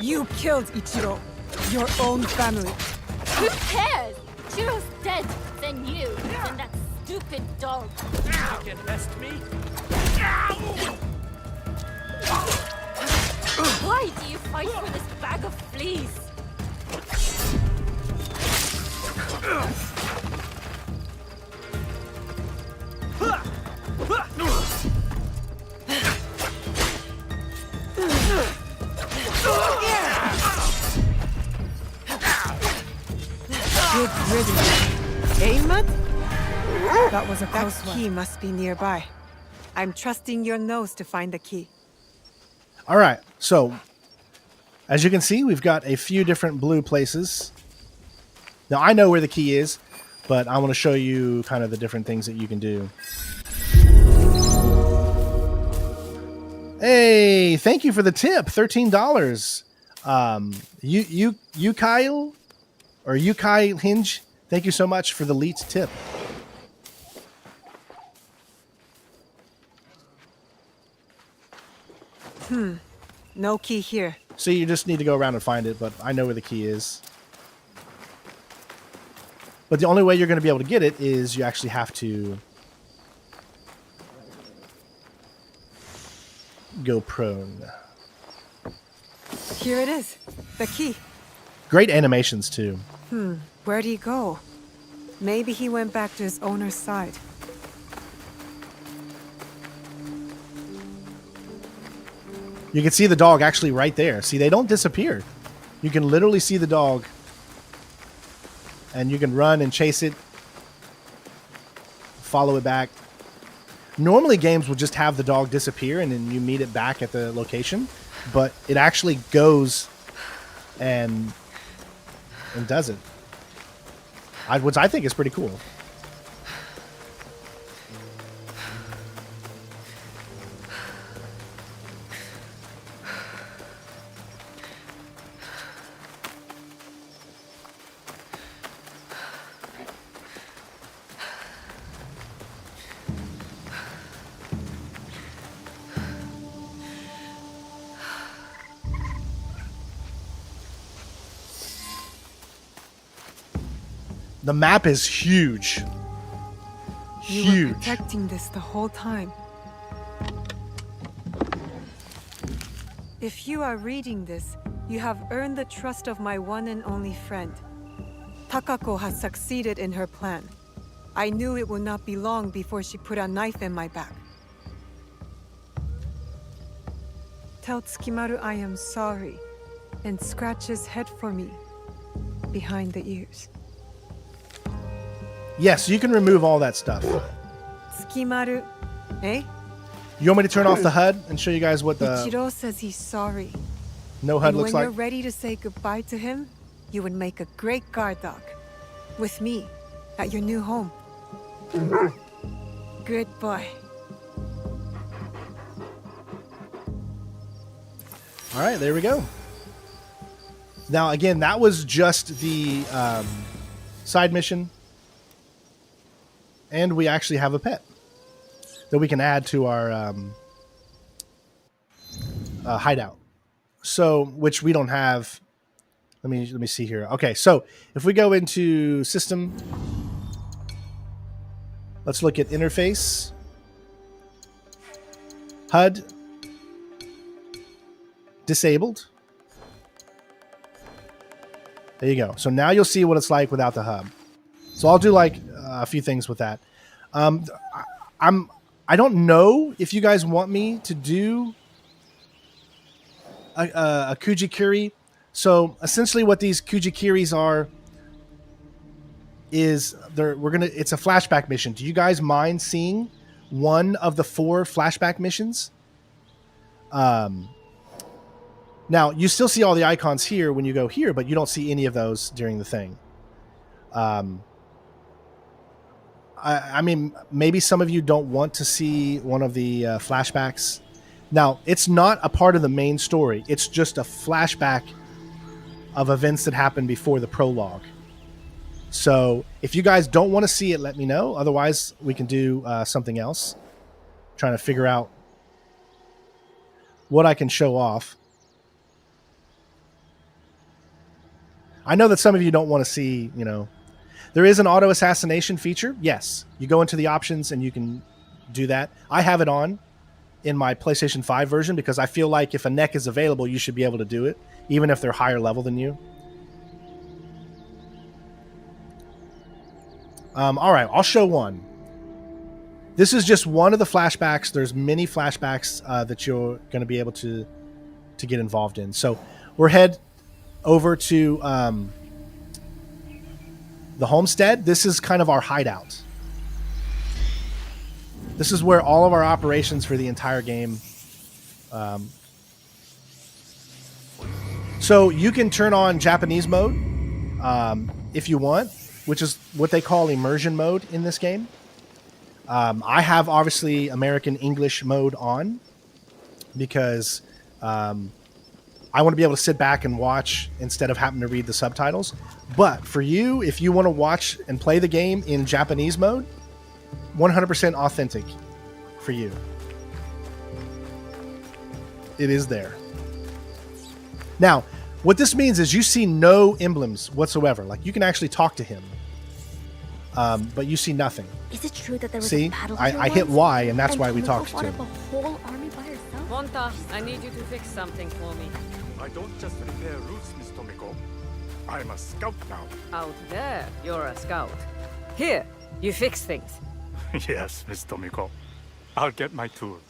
Speaker 2: You killed Ichiro. Your own family.
Speaker 4: Who cares? Chiro's dead. Then you. Then that stupid dog.
Speaker 3: You can best me.
Speaker 4: Why do you fight for this bag of fleas?
Speaker 2: Good riddance. Ahmed? That was a close one. That key must be nearby. I'm trusting your nose to find the key.
Speaker 1: All right, so as you can see, we've got a few different blue places. Now, I know where the key is, but I want to show you kind of the different things that you can do. Hey, thank you for the tip, $13. You Kyle or you Kyle Hinge, thank you so much for the lead tip.
Speaker 2: No key here.
Speaker 1: So you just need to go around and find it, but I know where the key is. But the only way you're going to be able to get it is you actually have to go prone.
Speaker 2: Here it is. The key.
Speaker 1: Great animations, too.
Speaker 2: Where'd he go? Maybe he went back to his owner's side.
Speaker 1: You can see the dog actually right there. See, they don't disappear. You can literally see the dog. And you can run and chase it. Follow it back. Normally games will just have the dog disappear and then you meet it back at the location. But it actually goes and does it. Which I think is pretty cool. The map is huge.
Speaker 2: You were protecting this the whole time. If you are reading this, you have earned the trust of my one and only friend. Takako has succeeded in her plan. I knew it would not be long before she put a knife in my back. tell Tsukimaru I am sorry and scratch his head for me behind the ears.
Speaker 1: Yes, you can remove all that stuff.
Speaker 2: Tsukimaru, eh?
Speaker 1: You want me to turn off the HUD and show you guys what the
Speaker 2: Ichiro says he's sorry.
Speaker 1: no HUD
Speaker 2: And
Speaker 1: looks
Speaker 2: when
Speaker 1: like?
Speaker 2: you're ready to say goodbye to him, you would make a great guard dog. With me, at your new home. Good boy.
Speaker 1: All right, there we go. Now, again, that was just the side mission. And we actually have a pet that we can add to our hideout. So, which we don't have. Let me see here. Okay, so if we go into system, let's look at interface, HUD, disabled. There you go. So now you'll see what it's like without the hub. So I'll do like a few things with that. I don't know if you guys want me to do a Kujikiri. So essentially what these Kujikiris are is it's a flashback mission. Do you guys mind seeing one of the 4 flashback missions? Now you still see all the icons here when you go here, but you don't see any of those during the thing. I mean, maybe some of you don't want to see one of the flashbacks. Now, it's not a part of the main story. It's just a flashback of events that happened before the prologue. So if you guys don't want to see it, let me know. Otherwise, we can do something else. I'm trying to figure out what I can show off. I know that some of you don't want to see, there is an auto assassination feature. Yes, you go into the options and you can do that. I have it on in my PlayStation 5 version because I feel like if a neck is available, you should be able to do it, even if they're higher level than you. All right, I'll show one. This is just one of the flashbacks. There's many flashbacks that you're going to be able to get involved in. So we're head over to the Homestead. This is kind of our hideout. This is where all of our operations for the entire game. So you can turn on Japanese mode if you want, which is what they call immersion mode in this game. I have obviously American English mode on because I want to be able to sit back and watch instead of having to read the subtitles. But for you, if you want to watch and play the game in Japanese mode, 100% authentic for you. It is there. Now, what this means is you see no emblems whatsoever. Like, you can actually talk to him, but you see nothing.
Speaker 5: Is it true that there was
Speaker 1: See,
Speaker 5: a battle
Speaker 1: I hit Y, and that's why we talked to him.
Speaker 5: a whole army by herself?
Speaker 6: Monta, I need you to fix something for me.
Speaker 7: I don't just repair roofs, Miss Tomiko. I'm a scout now.
Speaker 6: Out there, you're a scout. Here, you fix things.
Speaker 7: Yes, Miss Tomiko. I'll get my tools.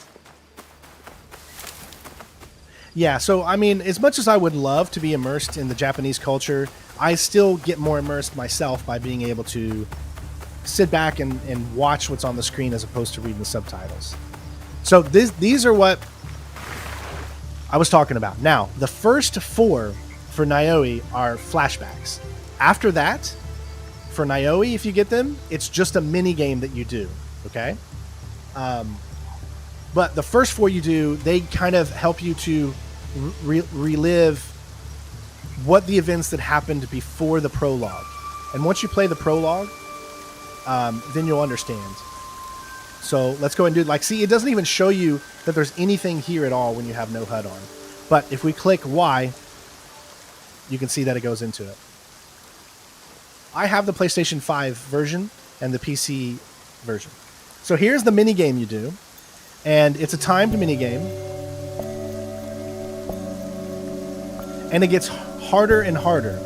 Speaker 1: Yeah, so I mean, as much as I would love to be immersed in the Japanese culture, I still get more immersed myself by being able to sit back and watch what's on the screen as opposed to reading the subtitles. So these are what I was talking about. Now, the first 4 for Nioi are flashbacks. After that, for Nioi, if you get them, it's just a mini game that you do, okay? But the first 4 you do, they kind of help you to relive what the events that happened before the prologue. And once you play the prologue, then you'll understand. So let's go and do it. Like, see, it doesn't even show you that there's anything here at all when you have no HUD on. But if we click Y, you can see that it goes into it. I have the PlayStation 5 version and the PC version. So here's the mini game you do. And it's a timed mini game. And it gets harder and harder.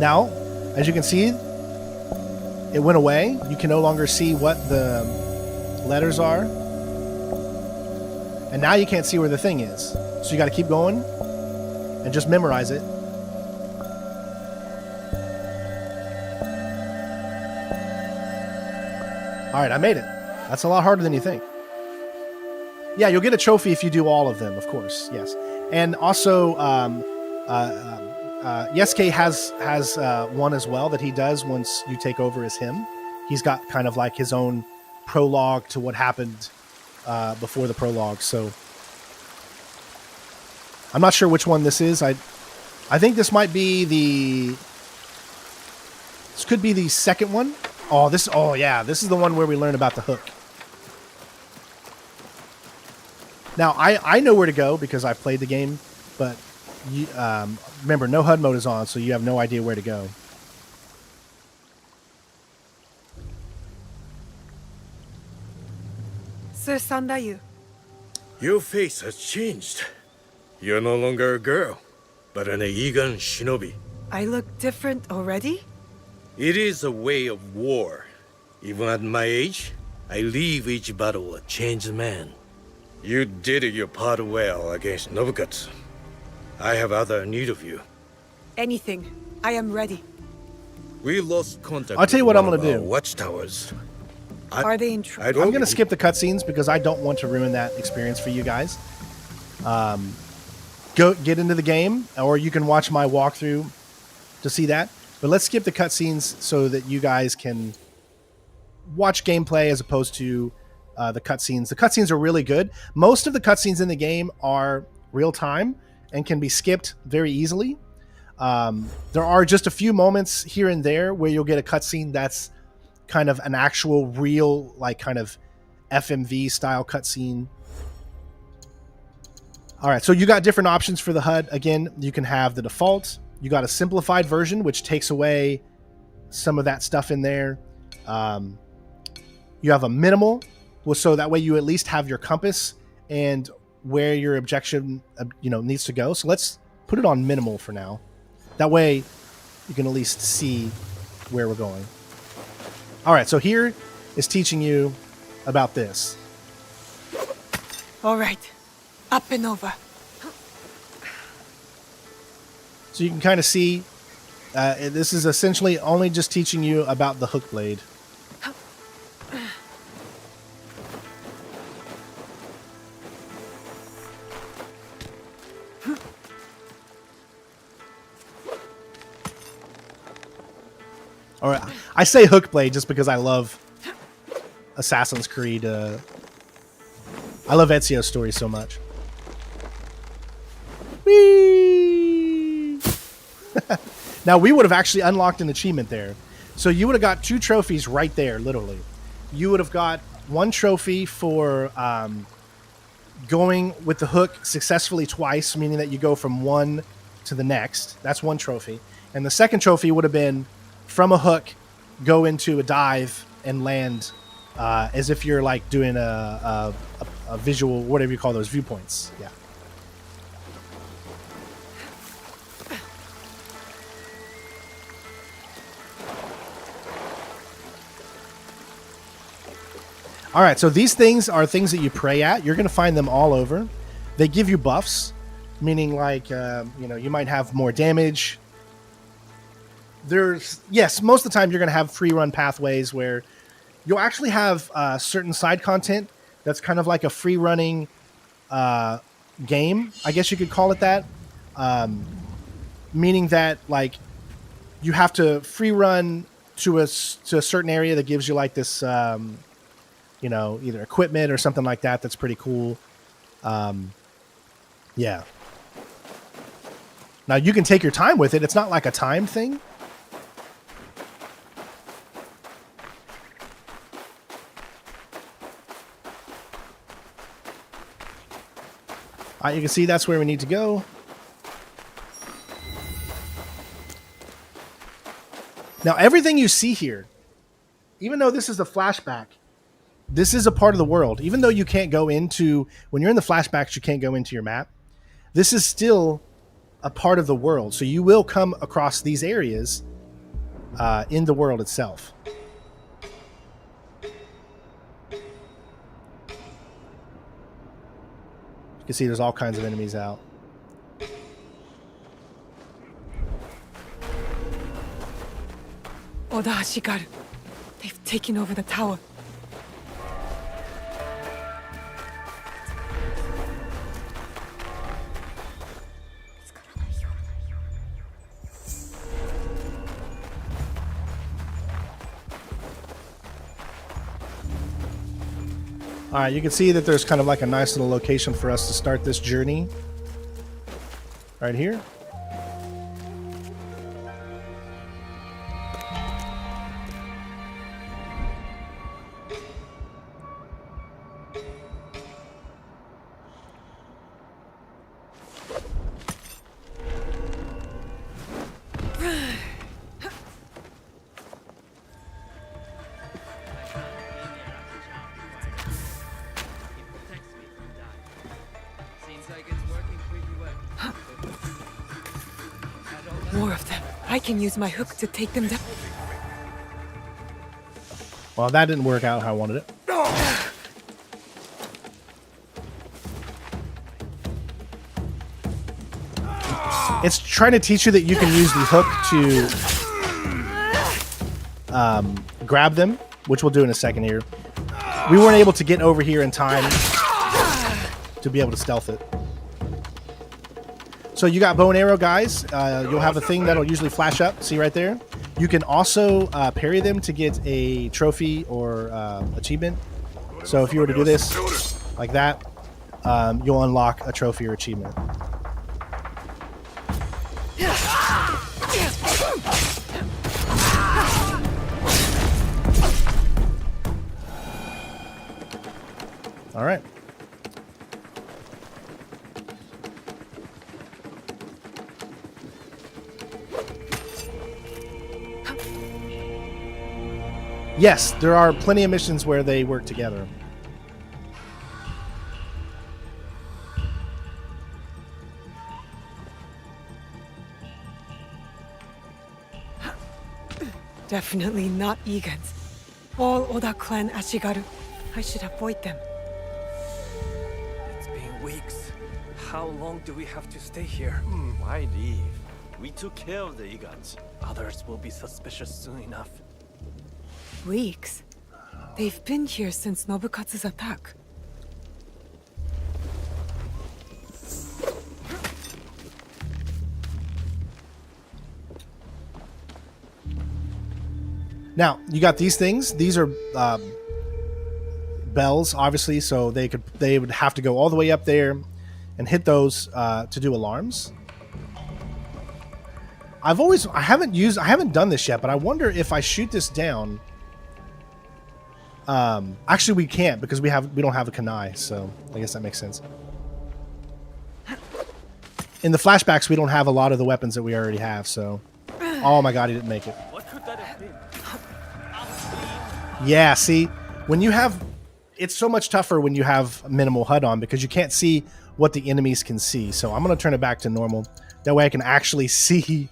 Speaker 1: Now, As you can see, it went away. You can no longer see what the letters are. And now you can't see where the thing is. So you got to keep going and just memorize it. All right, I made it. That's a lot harder than you think. Yeah, you'll get a trophy if you do all of them, of course. Yes. And also, Yasuke has one as well that he does once you take over as him. He's got kind of like his own prologue to what happened before the prologue. So I'm not sure which one this is. I think this might be this could be the second one. Oh yeah, this is the one where we learn about the hook. Now I know where to go because I've played the game, but you, remember, no HUD mode is on, so you have no idea where to go.
Speaker 2: Sir Sandayu.
Speaker 8: Your face has changed. You're no longer a girl, but an Eigan shinobi.
Speaker 2: I look different already?
Speaker 8: It is a way of war. Even at my age, I leave each battle a changed man. You did your part well against Nobukatsu. I have other need of you.
Speaker 2: Anything. I am ready.
Speaker 8: We lost contact.
Speaker 1: I'll tell you what I'm going to do.
Speaker 8: Watchtowers.
Speaker 2: Are they in trouble?
Speaker 1: I'm going to skip the cutscenes because I don't want to ruin that experience for you guys. Go get into the game, or you can watch my walkthrough to see that. But let's skip the cutscenes so that you guys can watch gameplay as opposed to the cutscenes. The cutscenes are really good. Most of the cutscenes in the game are real time and can be skipped very easily. There are just a few moments here and there where you'll get a cutscene that's kind of an actual real, like, kind of FMV style cutscene. All right, so you got different options for the HUD. Again, you can have the default. You got a simplified version, which takes away some of that stuff in there. You have a minimal, so that way you at least have your compass and where your objection, needs to go. So let's put it on minimal for now. That way you can at least see where we're going. All right, so here is teaching you about this.
Speaker 2: All right. Up and over.
Speaker 1: So you can kind of see, this is essentially only just teaching you about the hook blade. All right, I say hook blade just because I love Assassin's Creed. I love Ezio's story so much. Whee! Now, we would have actually unlocked an achievement there. So you would have got 2 trophies right there, literally. You would have got 1 trophy for going with the hook successfully twice, meaning that you go from one to the next. That's 1 trophy. And the second trophy would have been from a hook, go into a dive and land as if you're like doing a visual, whatever you call those, viewpoints. Yeah. All right, so these things are things that you pray at. You're going to find them all over. They give you buffs, meaning like, you might have more damage. Yes, most of the time you're going to have free run pathways where you'll actually have certain side content that's kind of like a free running game, I guess you could call it that. Meaning that like you have to free run to a certain area that gives you like this, either equipment or something like that. That's pretty cool. Yeah. Now you can take your time with it. It's not like a time thing. You can see that's where we need to go. Now, everything you see here, even though this is the flashback, this is a part of the world. Even though you can't go into, when you're in the flashbacks, you can't go into your map. This is still a part of the world. So you will come across these areas in the world itself. You can see there's all kinds of enemies out.
Speaker 2: Oda Ashigaru. They've taken over the tower.
Speaker 1: Alright, you can see that there's kind of like a nice little location for us to start this journey. Right here.
Speaker 2: More of them. I can use my hook to take them down.
Speaker 1: Well, that didn't work out how I wanted it. It's trying to teach you that you can use the hook to grab them, which we'll do in a second here. We weren't able to get over here in time to be able to stealth it. So you got bow and arrow, guys. You'll have a thing that'll usually flash up. See right there? You can also parry them to get a trophy or achievement. So if you were to do this like that, you'll unlock a trophy or achievement. All right. Yes, there are plenty of missions where they work together.
Speaker 2: Definitely not Egan's. All Oda clan Ashigaru. I should avoid them.
Speaker 3: It's been weeks. How long do we have to stay here?
Speaker 9: Why leave? We took care of the Igans.
Speaker 3: Others will be suspicious soon enough.
Speaker 2: Weeks? They've been here since Nobukatsu's attack.
Speaker 1: Now, you got these things. These are bells, obviously, so they would have to go all the way up there and hit those to do alarms. I haven't done this yet, but I wonder if I shoot this down. Actually, we can't because we don't have a kunai, so I guess that makes sense. In the flashbacks, we don't have a lot of the weapons that we already have, so. Oh my god, he didn't make it.
Speaker 3: What could that have been?
Speaker 1: Yeah, see, when you have, it's so much tougher when you have minimal HUD on because you can't see what the enemies can see. So I'm going to turn it back to normal. That way I can actually see.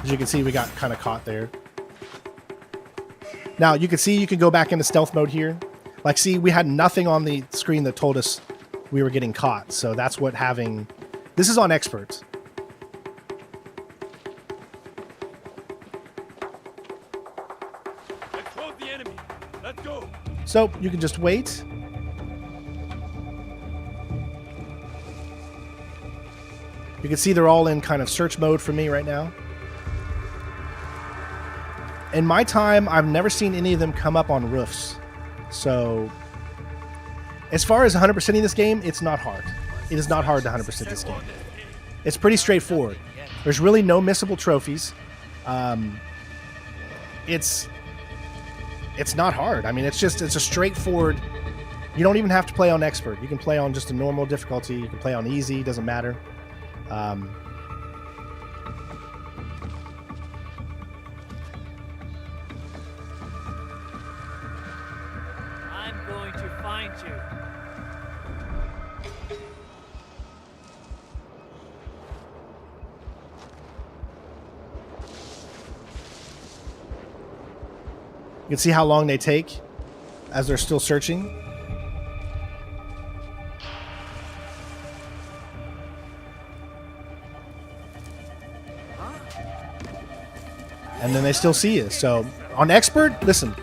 Speaker 1: As you can see, we got kind of caught there. Now, you can see you can go back into stealth mode here. Like, see, we had nothing on the screen that told us we were getting caught. So that's what having... This is on expert.
Speaker 3: Expose the enemy. Let's go.
Speaker 1: So you can just wait. You can see they're all in kind of search mode for me right now. In my time, I've never seen any of them come up on roofs. So, as far as 100%ing this game, it's not hard. It is not hard to 100% this game. It's pretty straightforward. There's really no missable trophies. It's not hard. I mean, it's a straightforward... You don't even have to play on expert. You can play on just a normal difficulty. You can play on easy. Doesn't matter.
Speaker 3: I'm going to find you.
Speaker 1: You can see how long they take as they're still searching. And then they still see you. So on expert, listen,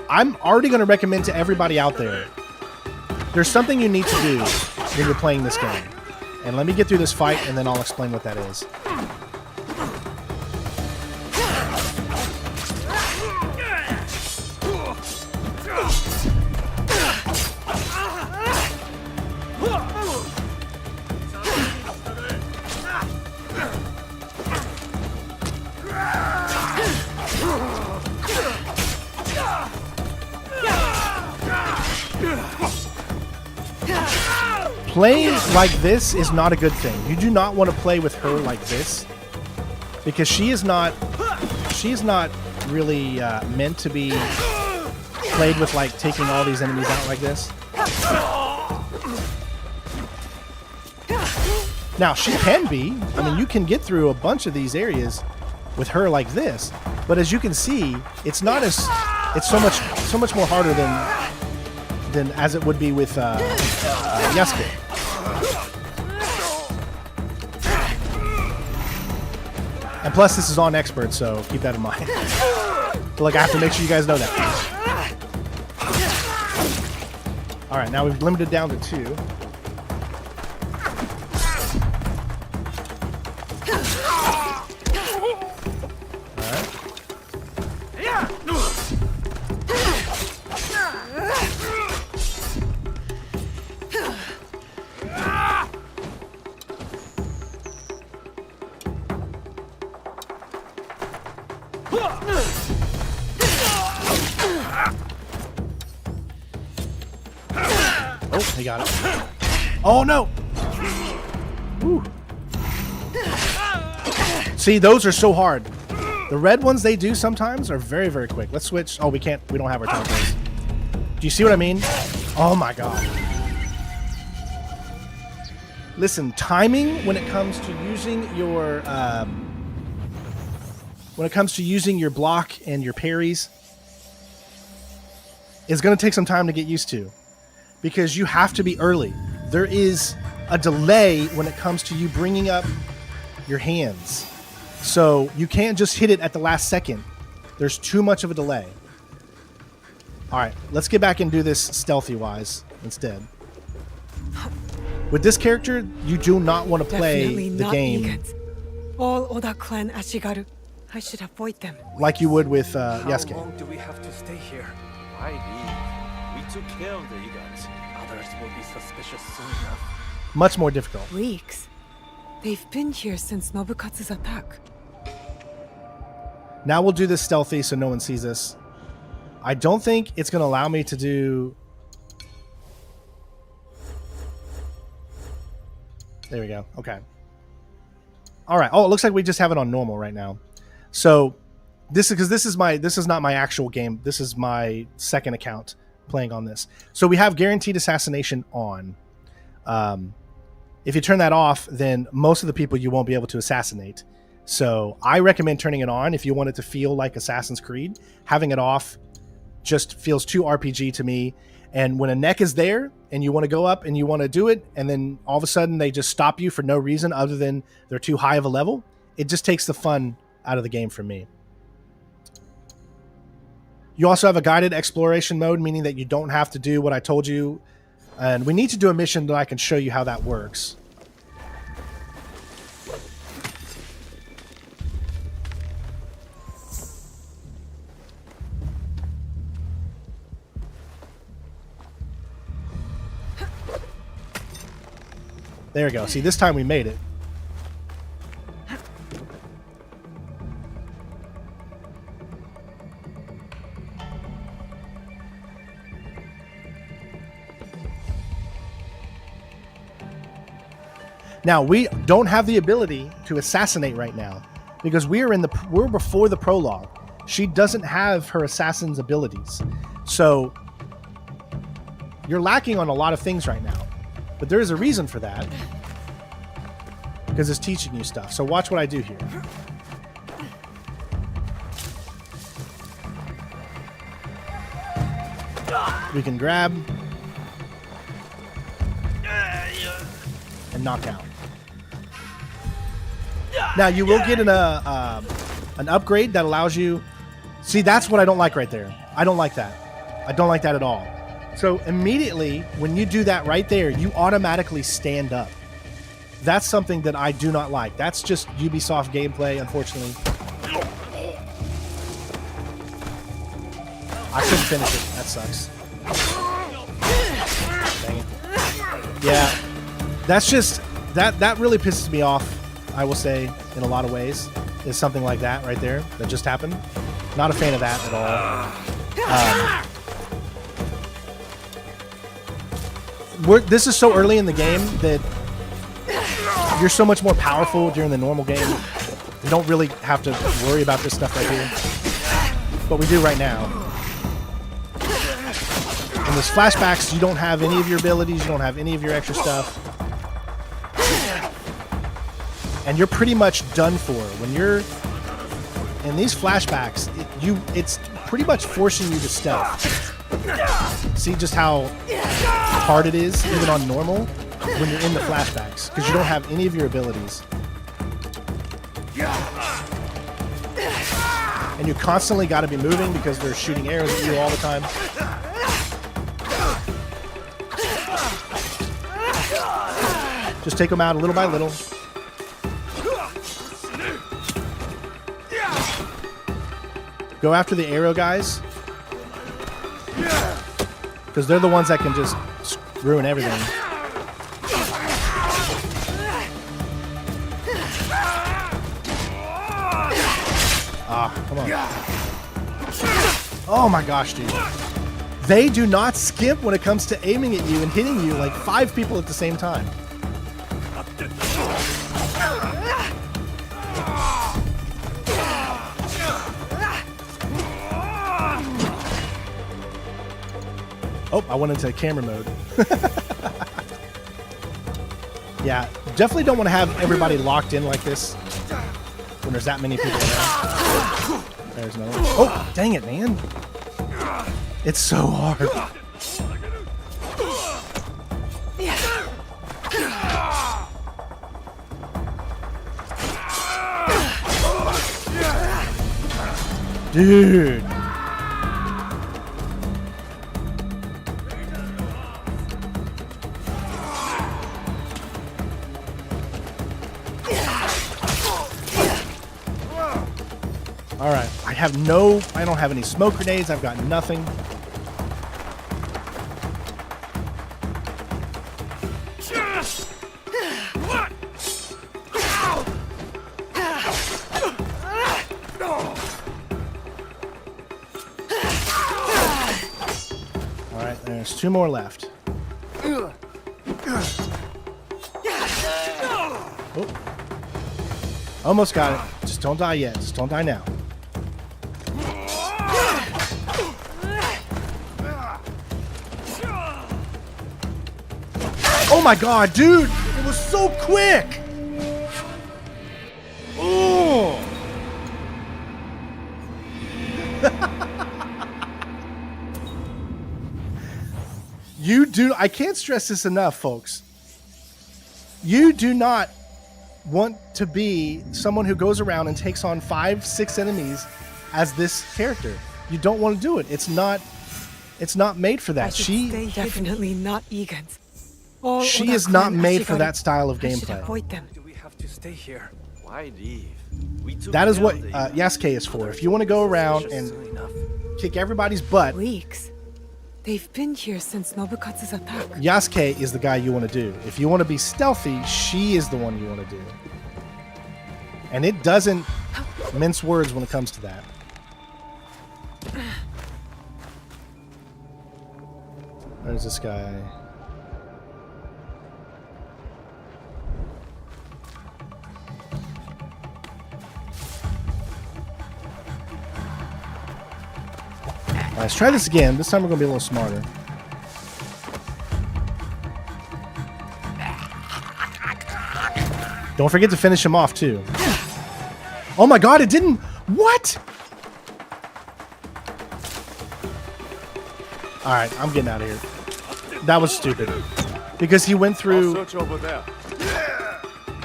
Speaker 1: I'm already going to recommend to everybody out there, there's something you need to do when you're playing this game. And let me get through this fight and then I'll explain what that is. Playing like this is not a good thing. You do not want to play with her like this because she is not really meant to be played with, like taking all these enemies out like this. Now she can be. I mean, you can get through a bunch of these areas with her like this, but as you can see, it's so much more harder than as it would be with Yasuke. And plus, this is on expert, so keep that in mind. So, like, I have to make sure you guys know that. All right, now we've limited down to 2. All right. Oh, he got it. Oh, no. Whew. See, those are so hard. The red ones they do sometimes are very, very quick. Let's switch. Oh, we can't. We don't have our teleports. Do you see what I mean? Oh, my God. Listen, timing when it comes to using your block and your parries is going to take some time to get used to, because you have to be early. There is a delay when it comes to you bringing up your hands. So you can't just hit it at the last second. There's too much of a delay. All right, let's get back and do this stealthy-wise instead. With this character, you do not want to play
Speaker 2: Definitely
Speaker 1: the
Speaker 2: not
Speaker 1: game
Speaker 2: vegans. All Oda clan Ashigaru. I should avoid them.
Speaker 1: like you would with
Speaker 9: How
Speaker 1: Yasuke.
Speaker 9: long do we have to stay here? Why leave? We took care of the Igans. Others will be suspicious soon enough.
Speaker 1: Much more difficult.
Speaker 2: Weeks. They've been here since Nobukatsu's attack.
Speaker 1: Now we'll do this stealthy so no one sees us. I don't think it's going to allow me to do... There we go. Okay. All right. Oh, it looks like we just have it on normal right now. So this is because this is not my actual game. This is my second account playing on this. So we have guaranteed assassination on. If you turn that off, then most of the people you won't be able to assassinate. So I recommend turning it on if you want it to feel like Assassin's Creed. Having it off just feels too RPG to me. And when a neck is there and you want to go up and you want to do it, and then all of a sudden they just stop you for no reason other than they're too high of a level, it just takes the fun out of the game for me. You also have a guided exploration mode, meaning that you don't have to do what I told you. And we need to do a mission that I can show you how that works. There we go. See, this time we made it. Now, we don't have the ability to assassinate right now because we're before the prologue. She doesn't have her assassin's abilities. So you're lacking on a lot of things right now. But there is a reason for that, because it's teaching you stuff. So watch what I do here. we can grab and knock out. Now you will get an upgrade that allows you. See, that's what I don't like right there. I don't like that. I don't like that at all. So immediately when you do that right there, you automatically stand up. That's something that I do not like. That's just Ubisoft gameplay, unfortunately. I couldn't finish it. That sucks. Dang it. Yeah, that's just that really pisses me off. I will say, in a lot of ways, is something like that right there that just happened. Not a fan of that at all. This is so early in the game that you're so much more powerful during the normal game. You don't really have to worry about this stuff right here, but we do right now. In this flashbacks, you don't have any of your abilities, you don't have any of your extra stuff. And you're pretty much done for. When you're in these flashbacks, it's pretty much forcing you to stealth. See just how hard it is, even on normal, when you're in the flashbacks, because you don't have any of your abilities. And you constantly got to be moving because they're shooting arrows at you all the time. Just take them out little by little. Go after the arrow guys, because they're the ones that can just ruin everything. Ah, come on. Oh my gosh, dude. They do not skip when it comes to aiming at you and hitting you like 5 people at the same time. Oh, I went into camera mode. Yeah, definitely don't want to have everybody locked in like this when there's that many people around. There's another one. Oh, dang it, man. It's so hard. Dude. All right, I don't have any smoke grenades. I've got nothing. All right, there's 2 more left. Oh. Almost got it. Just don't die yet. Just don't die now. Oh my god, dude! It was so quick! Oh! I can't stress this enough, folks. You do not want to be someone who goes around and takes on 5, 6 enemies as this character. You don't want to do it. It's not made for that.
Speaker 2: She definitely not Egan's.
Speaker 1: She is not made for that style of gameplay.
Speaker 2: Avoid them.
Speaker 9: Do we have to stay here? Why leave? We took
Speaker 1: That is what
Speaker 9: care of
Speaker 1: Yasuke is for. If you want to go around and kick everybody's butt,
Speaker 2: Weeks. They've been here since Nobukatsu's attack.
Speaker 1: Yasuke is the guy you want to do. If you want to be stealthy, she is the one you want to do. And it doesn't mince words when it comes to that. There's this guy. Let's try this again. This time we're going to be a little smarter. Don't forget to finish him off, too. Oh my god, it didn't... What? All right, I'm getting out of here. That was stupid. Because he went
Speaker 7: I'll
Speaker 1: through...
Speaker 7: search over there.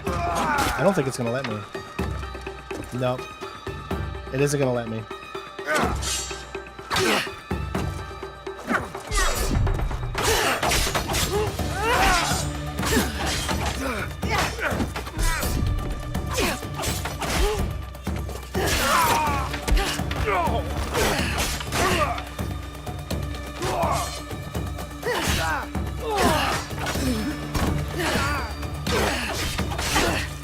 Speaker 1: I don't think it's going to let me. Nope. It isn't going to let me.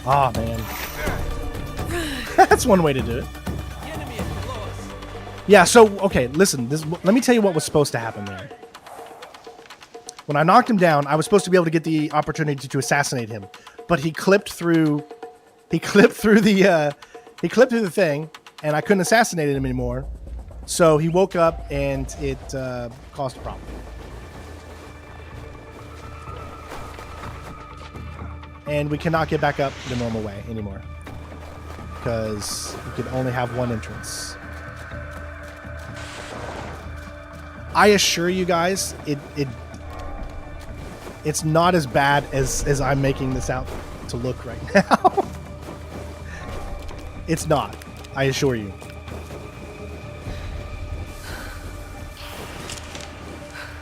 Speaker 1: Oh, man. That's one way to do it. Yeah, so, okay, listen. Let me tell you what was supposed to happen there. When I knocked him down, I was supposed to be able to get the opportunity to assassinate him. But he clipped through the thing, and I couldn't assassinate him anymore. So he woke up, and it caused a problem. And we cannot get back up the normal way anymore. Because you can only have one entrance. I assure you guys, it's not as bad as I'm making this out to look right now. It's not. I assure you.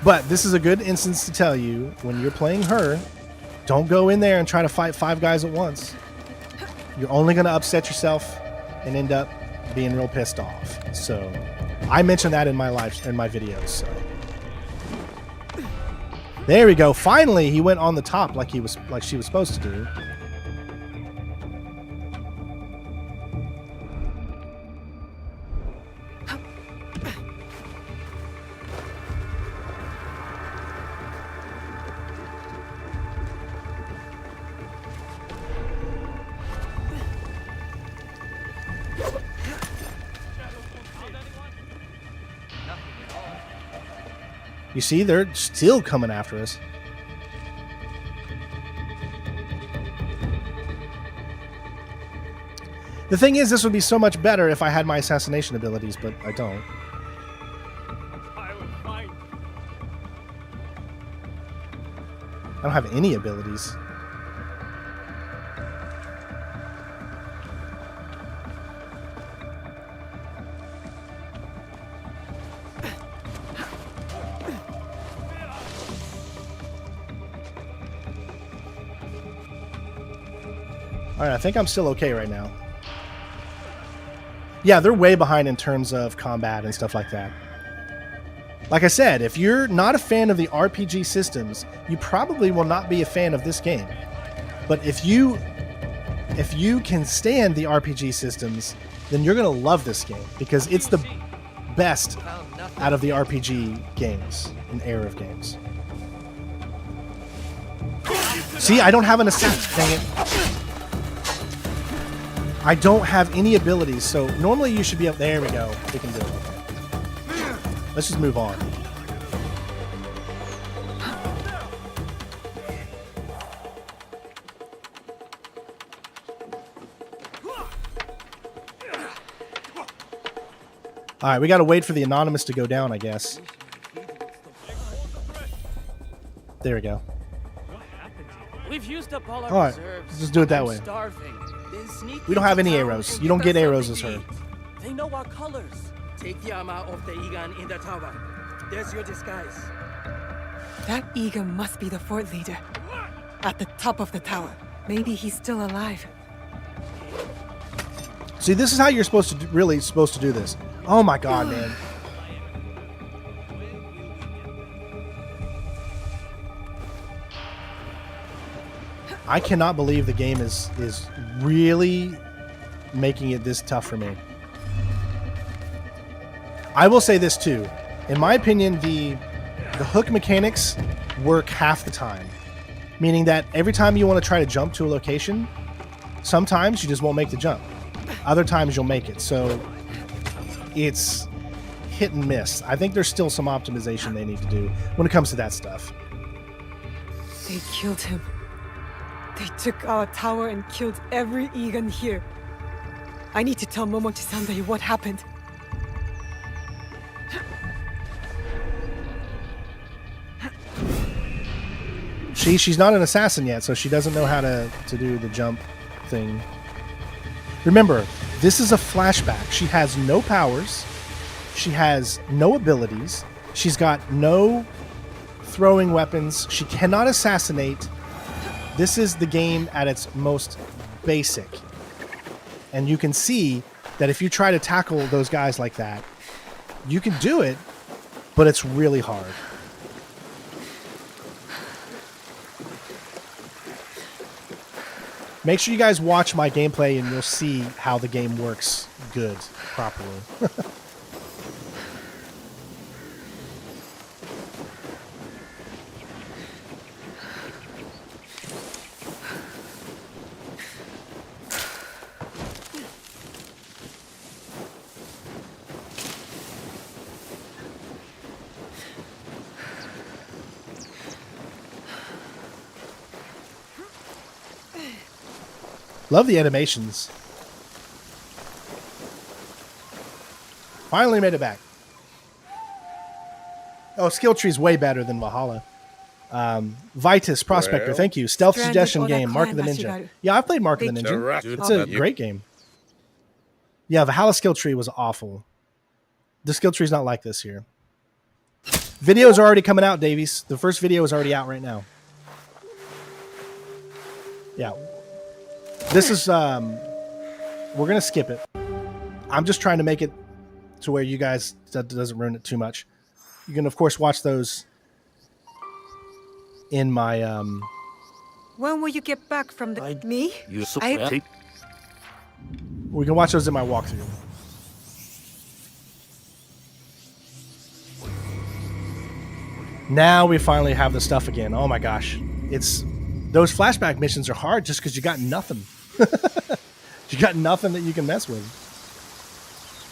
Speaker 1: But this is a good instance to tell you, when you're playing her, don't go in there and try to fight 5 guys at once. You're only going to upset yourself and end up being real pissed off. So I mentioned that in my videos. So there we go. Finally, he went on the top like she was supposed to do. You see, they're still coming after us. The thing is, this would be so much better if I had my assassination abilities, but I don't. I don't have any abilities. Alright, I think I'm still okay right now. Yeah, they're way behind in terms of combat and stuff like that. Like I said, if you're not a fan of the RPG systems, you probably will not be a fan of this game. But if you can stand the RPG systems, then you're going to love this game, because it's the best out of the RPG games, an era of games. See, I don't have an assassin. Dang it. I don't have any abilities, so normally you should be up. There we go. We can do it. Let's just move on. Alright, we gotta wait for the anonymous to go down, I guess. There we go.
Speaker 3: We've used up all our
Speaker 1: Alright,
Speaker 3: reserves.
Speaker 1: let's just do it that way.
Speaker 3: Starving.
Speaker 1: We don't have any arrows. You don't get arrows as her.
Speaker 3: They know our colors. Take the armor of the Egan in the tower. There's your disguise.
Speaker 2: That Egan must be the fort leader. At the top of the tower. Maybe he's still alive.
Speaker 1: See, this is how you're supposed to really supposed to do this. Oh my god, man. I cannot believe the game is really making it this tough for me. I will say this too. In my opinion, the hook mechanics work half the time. Meaning that every time you want to try to jump to a location, sometimes you just won't make the jump. Other times you'll make it. So it's hit and miss. I think there's still some optimization they need to do when it comes to that stuff.
Speaker 2: They killed him. They took our tower and killed every Egan here. I need to tell Momochi-Sandai what happened.
Speaker 1: She's not an assassin yet, so she doesn't know how to do the jump thing. Remember, this is a flashback. She has no powers. She has no abilities. She's got no throwing weapons. She cannot assassinate. This is the game at its most basic. And you can see that if you try to tackle those guys like that, you can do it, but it's really hard. Make sure you guys watch my gameplay and you'll see how the game works good, properly. Love the animations. Finally made it back. Oh, skill tree's way better than Valhalla. Vitus, Prospector, thank you. Stealth
Speaker 2: Stranded
Speaker 1: suggestion
Speaker 2: on
Speaker 1: game,
Speaker 2: that
Speaker 1: Mark of the
Speaker 2: clan,
Speaker 1: Ninja.
Speaker 2: Mashigaru.
Speaker 1: Yeah, I've played Mark of the Ninja. It's a great game. Yeah, Valhalla skill tree was awful. The skill tree's not like this here. Videos are already coming out, Davies. The first video is already out right now. Yeah. This is, we're going to skip it. I'm just trying to make it to where you guys, that doesn't ruin it too much. You can, of course, watch those in my,
Speaker 2: When will you get back from the... Me?
Speaker 1: we can watch those in my walkthrough. Now we finally have the stuff again. Oh my gosh. Those flashback missions are hard just because you got nothing. You got nothing that you can mess with.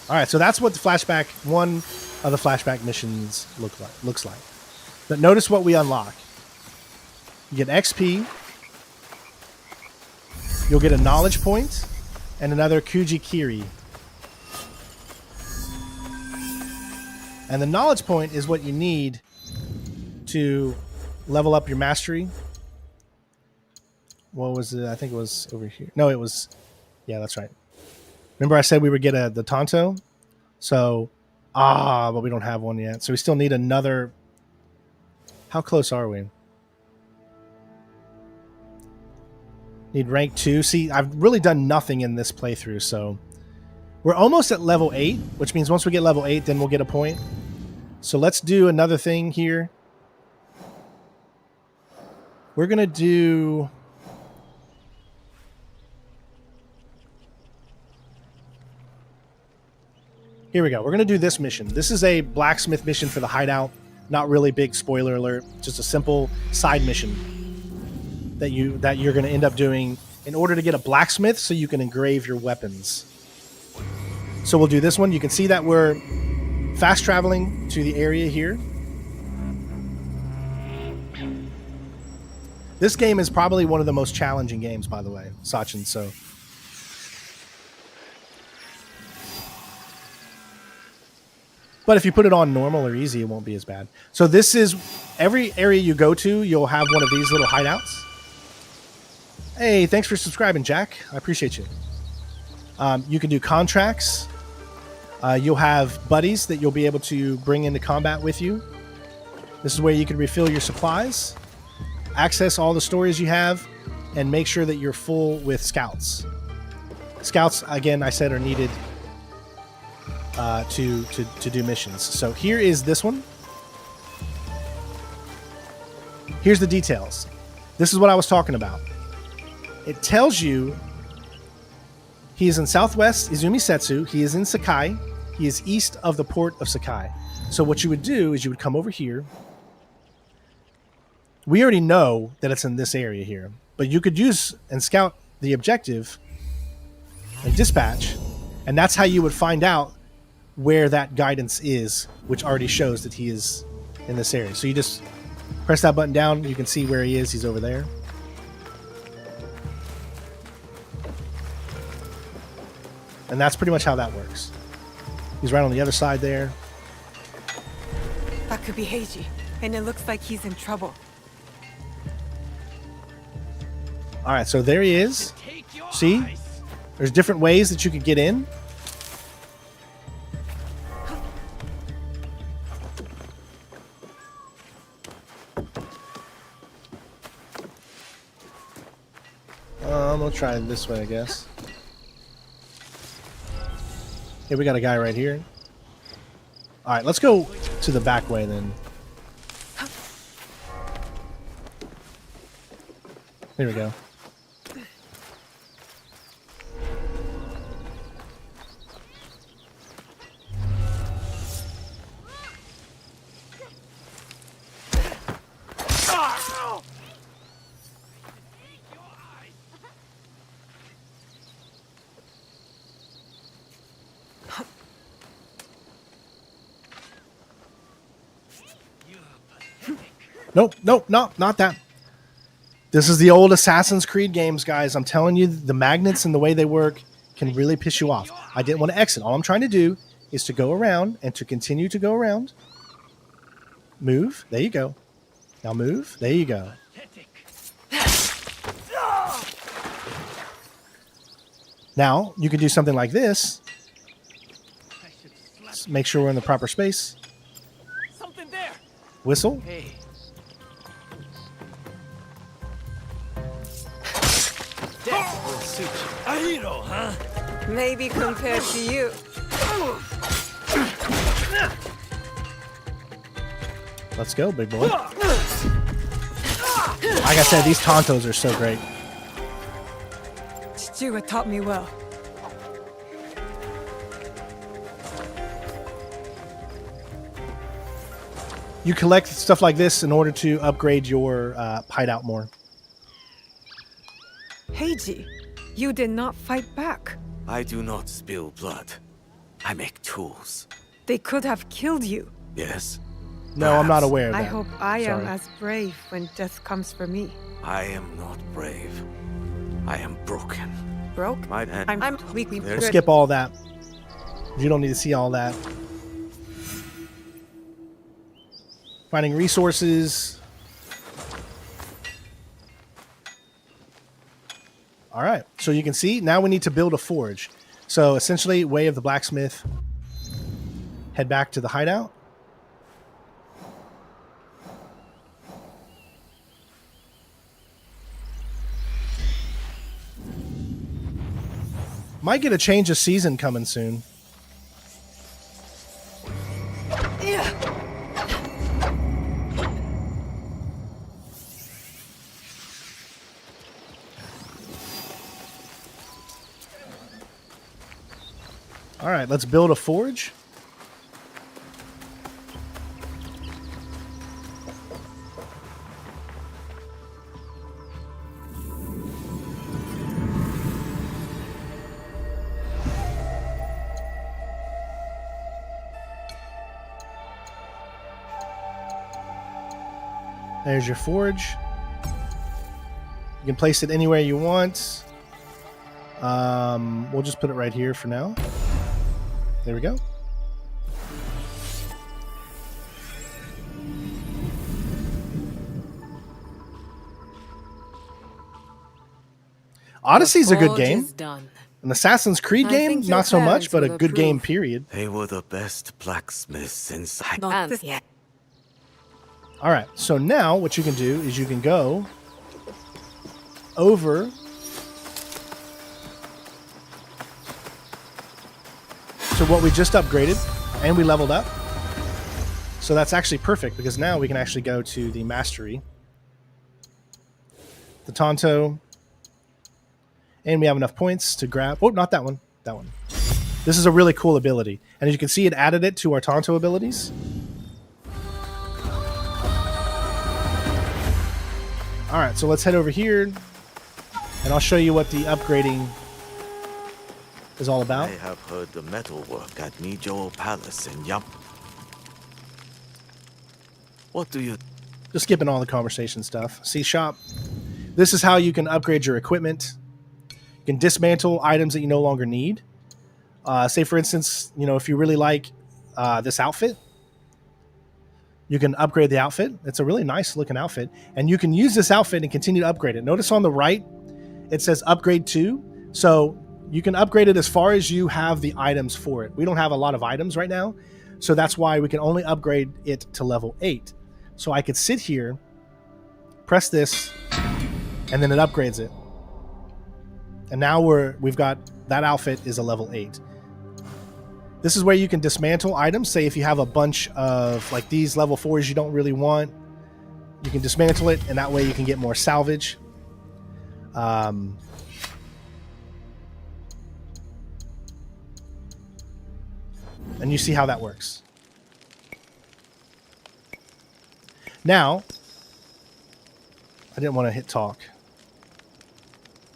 Speaker 1: All right, so that's what one of the flashback missions looks like. But notice what we unlock. You get XP. You'll get a knowledge point and another Kuji Kiri. And the knowledge point is what you need to level up your mastery. What was it? I think it was over here. No, it was... Yeah, that's right. Remember I said we would get the Tonto? So... but we don't have one yet. So we still need another... How close are we? Need rank 2. See, I've really done nothing in this playthrough, so... We're almost at level 8, which means once we get level 8, then we'll get a point. So let's do another thing here. We're going to do... Here we go. We're going to do this mission. This is a blacksmith mission for the hideout. Not really big spoiler alert. Just a simple side mission that you're going to end up doing in order to get a blacksmith so you can engrave your weapons. So we'll do this one. You can see that we're fast traveling to the area here. This game is probably one of the most challenging games, by the way, Sachin, so... But if you put it on normal or easy, it won't be as bad. So this is... Every area you go to, you'll have one of these little hideouts. Hey, thanks for subscribing, Jack. I appreciate you. You can do contracts. You'll have buddies that you'll be able to bring into combat with you. This is where you can refill your supplies, access all the stories you have, and make sure that you're full with scouts. Scouts, again, I said, are needed to do missions. So here is this one. Here's the details. This is what I was talking about. It tells you he is in southwest Izumisetsu. He is in Sakai. He is east of the port of Sakai. So what you would do is you would come over here. We already know that it's in this area here, but you could use and scout the objective and dispatch, and that's how you would find out where that guidance is, which already shows that he is in this area. So you just press that button down. You can see where he is. He's over there. And that's pretty much how that works. He's right on the other side there.
Speaker 2: That could be Heiji, and it looks like he's in trouble.
Speaker 1: All right, so there he is. See? There's different ways that you could get in. I'm going to try it this way, I guess. Hey, we got a guy right here. All right, let's go to the back way then. There we go. Nope, nope, no, not that. This is the old Assassin's Creed games, guys. I'm telling you, the magnets and the way they work can really piss you off. I didn't want to exit. All I'm trying to do is to go around and to continue to go around. Move. There you go. Now move. There you go. Now, you can do something like this. Let's make sure we're in the proper space.
Speaker 3: Something there.
Speaker 1: Whistle.
Speaker 3: Hey. That will suit you. A hero, huh?
Speaker 2: Maybe compared to you.
Speaker 1: Let's go, big boy. Like I said, these Tontos are so great.
Speaker 2: Stuart taught me well.
Speaker 1: You collect stuff like this in order to upgrade your hideout more.
Speaker 2: Heiji, you did not fight back.
Speaker 9: I do not spill blood. I make tools.
Speaker 2: They could have killed you.
Speaker 9: Yes?
Speaker 1: No, I'm not aware of that.
Speaker 2: I hope I am
Speaker 1: Sorry.
Speaker 2: as brave when death comes for me.
Speaker 9: I am not brave. I am broken.
Speaker 2: Broke?
Speaker 9: My hand.
Speaker 2: I'm weak.
Speaker 1: We'll skip all that. You don't need to see all that. Finding resources. All right, so you can see now we need to build a forge. So essentially, way of the blacksmith. Head back to the hideout. Might get a change of season coming soon. All right, let's build a forge. There's your forge. You can place it anywhere you want. We'll just put it right here for now. There we go. Odyssey's a good game. An Assassin's Creed game, not so much, but a good game, period.
Speaker 9: They were the best blacksmiths since I...
Speaker 1: All right, so now what you can do is you can go over to what we just upgraded and we leveled up. So that's actually perfect because now we can actually go to the mastery, the Tonto, and we have enough points to grab. Oh, not that one. That one. This is a really cool ability. And as you can see, it added it to our Tonto abilities. All right, so let's head over here, and I'll show you what the upgrading is all about.
Speaker 9: I have heard the metalwork at Nijo Palace in Yap. What do you...
Speaker 1: Just skipping all the conversation stuff. See shop. This is how you can upgrade your equipment. You can dismantle items that you no longer need. Say, for instance, you know, if you really like this outfit, you can upgrade the outfit. It's a really nice looking outfit. And you can use this outfit and continue to upgrade it. Notice on the right, it says upgrade to. So you can upgrade it as far as you have the items for it. We don't have a lot of items right now, so that's why we can only upgrade it to level 8. So I could sit here, press this, and then it upgrades it. And now we've got that outfit is a level 8. This is where you can dismantle items. Say if you have a bunch of like these level 4s you don't really want, you can dismantle it, and that way you can get more salvage. And you see how that works. Now, I didn't want to hit talk.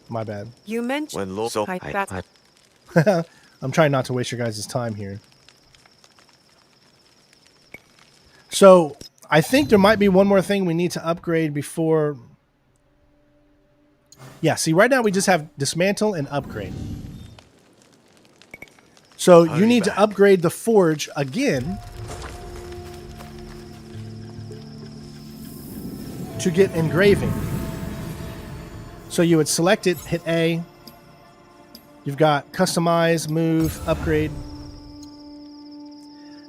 Speaker 1: My bad.
Speaker 2: You mentioned
Speaker 1: I'm trying not to waste your guys' time here. So, I think there might be one more thing we need to upgrade before... Yeah, see, right now we just have dismantle and upgrade. So you need to upgrade the forge again to get engraving. So you would select it, hit A. You've got customize, move, upgrade.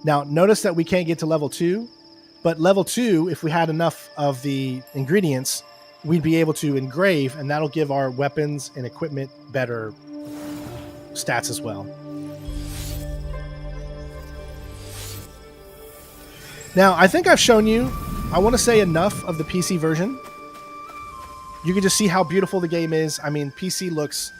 Speaker 1: Now notice that we can't get to level 2, but level 2, if we had enough of the ingredients, we'd be able to engrave, and that'll give our weapons and equipment better stats as well. Now, I think I've shown you, I want to say, enough of the PC version. You can just see how beautiful the game is. I mean, PC looks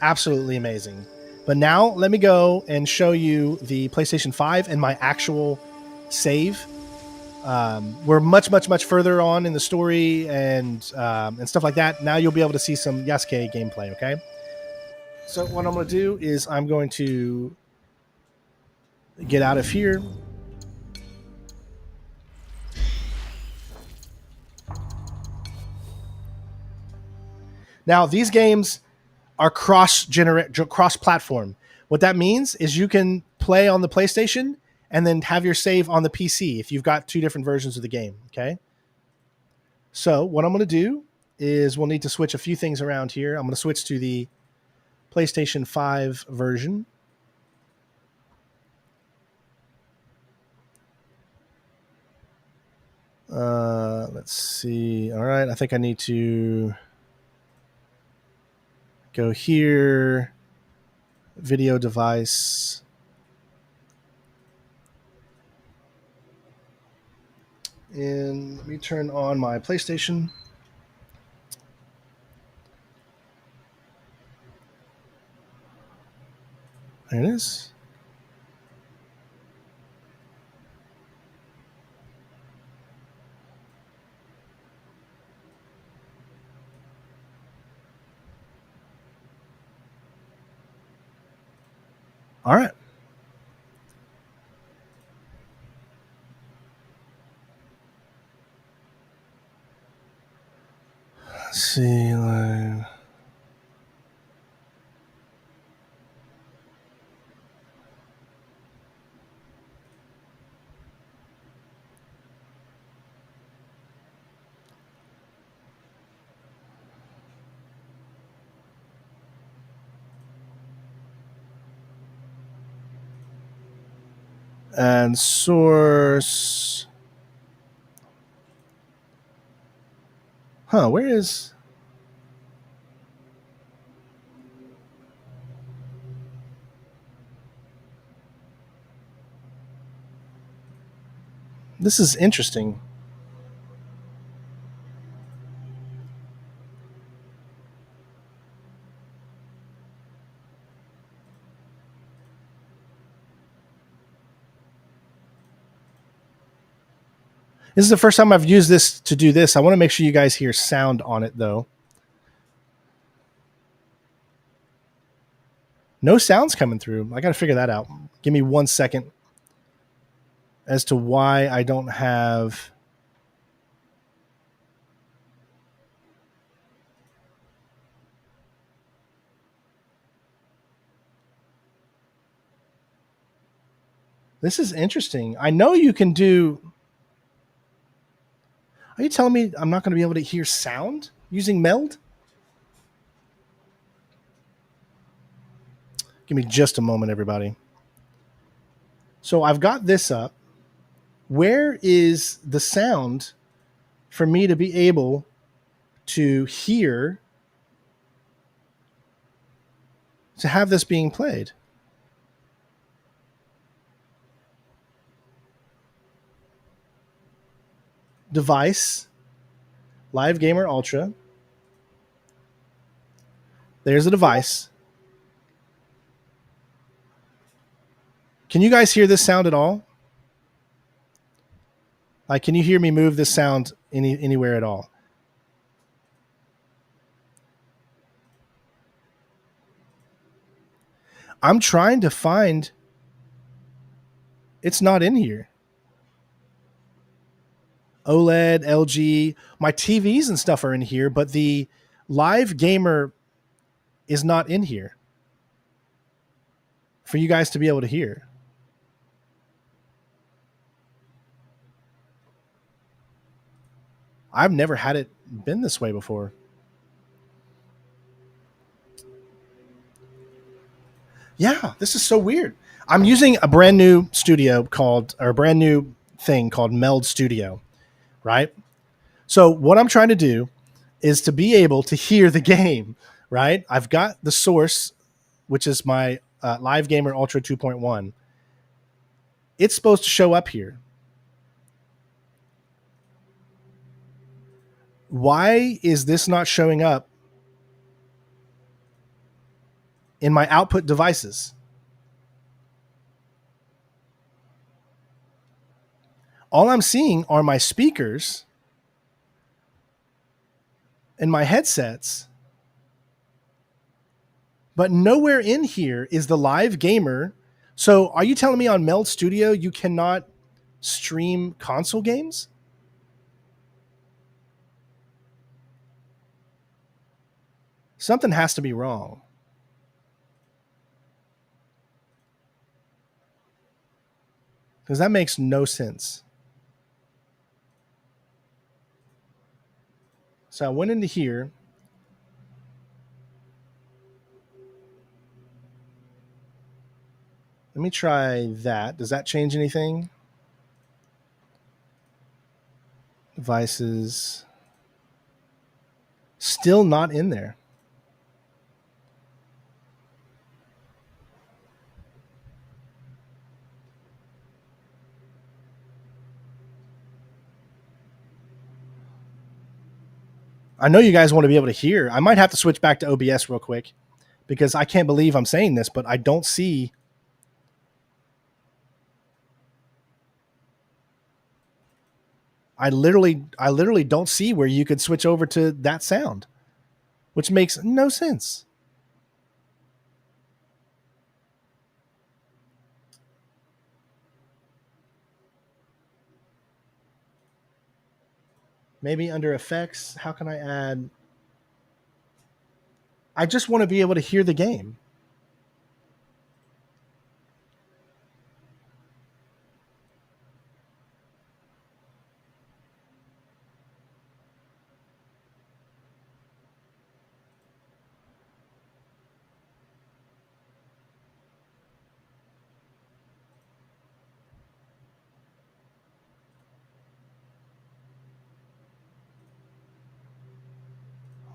Speaker 1: absolutely amazing. But now, let me go and show you the PlayStation 5 and my actual save. We're much, much, much further on in the story and stuff like that. Now you'll be able to see some Yasuke gameplay, okay? So what I'm going to do is I'm going to get out of here. Now, these games are cross-platform. What that means is you can play on the PlayStation and then have your save on the PC if you've got 2 different versions of the game, okay? So what I'm going to do is we'll need to switch a few things around here. I'm going to switch to the PlayStation 5 version. Let's see. All right, I think I need to go here, video device. And let me turn on my PlayStation. There it is. All right. Let's see. And source. Where is... This is interesting. This is the first time I've used this to do this. I want to make sure you guys hear sound on it, though. No sounds coming through. I got to figure that out. Give me 1 second as to why I don't have... This is interesting. I know you can do... Are you telling me I'm not going to be able to hear sound using Meld? Give me just a moment, everybody. So I've got this up. Where is the sound for me to be able to hear, to have this being played? Device, Live Gamer Ultra. There's a device. Can you guys hear this sound at all? Like, can you hear me move this sound anywhere at all? I'm trying to find. It's not in here. OLED, LG, my TVs and stuff are in here, but the Live Gamer is not in here for you guys to be able to hear. I've never had it been this way before. Yeah, this is so weird. I'm using a brand new studio called, or a brand new thing called Meld Studio, right? So what I'm trying to do is to be able to hear the game, right? I've got the source, which is my Live Gamer Ultra 2.1. It's supposed to show up here. Why is this not showing up in my output devices? All I'm seeing are my speakers and my headsets, but nowhere in here is the Live Gamer. So are you telling me on Meld Studio you cannot stream console games? Something has to be wrong. Because that makes no sense. So I went into here. Let me try that. Does that change anything? Devices. Still not in there. I know you guys want to be able to hear. I might have to switch back to OBS real quick because I can't believe I'm saying this, but I don't see. I literally don't see where you could switch over to that sound, which makes no sense. Maybe under effects, how can I add? I just want to be able to hear the game.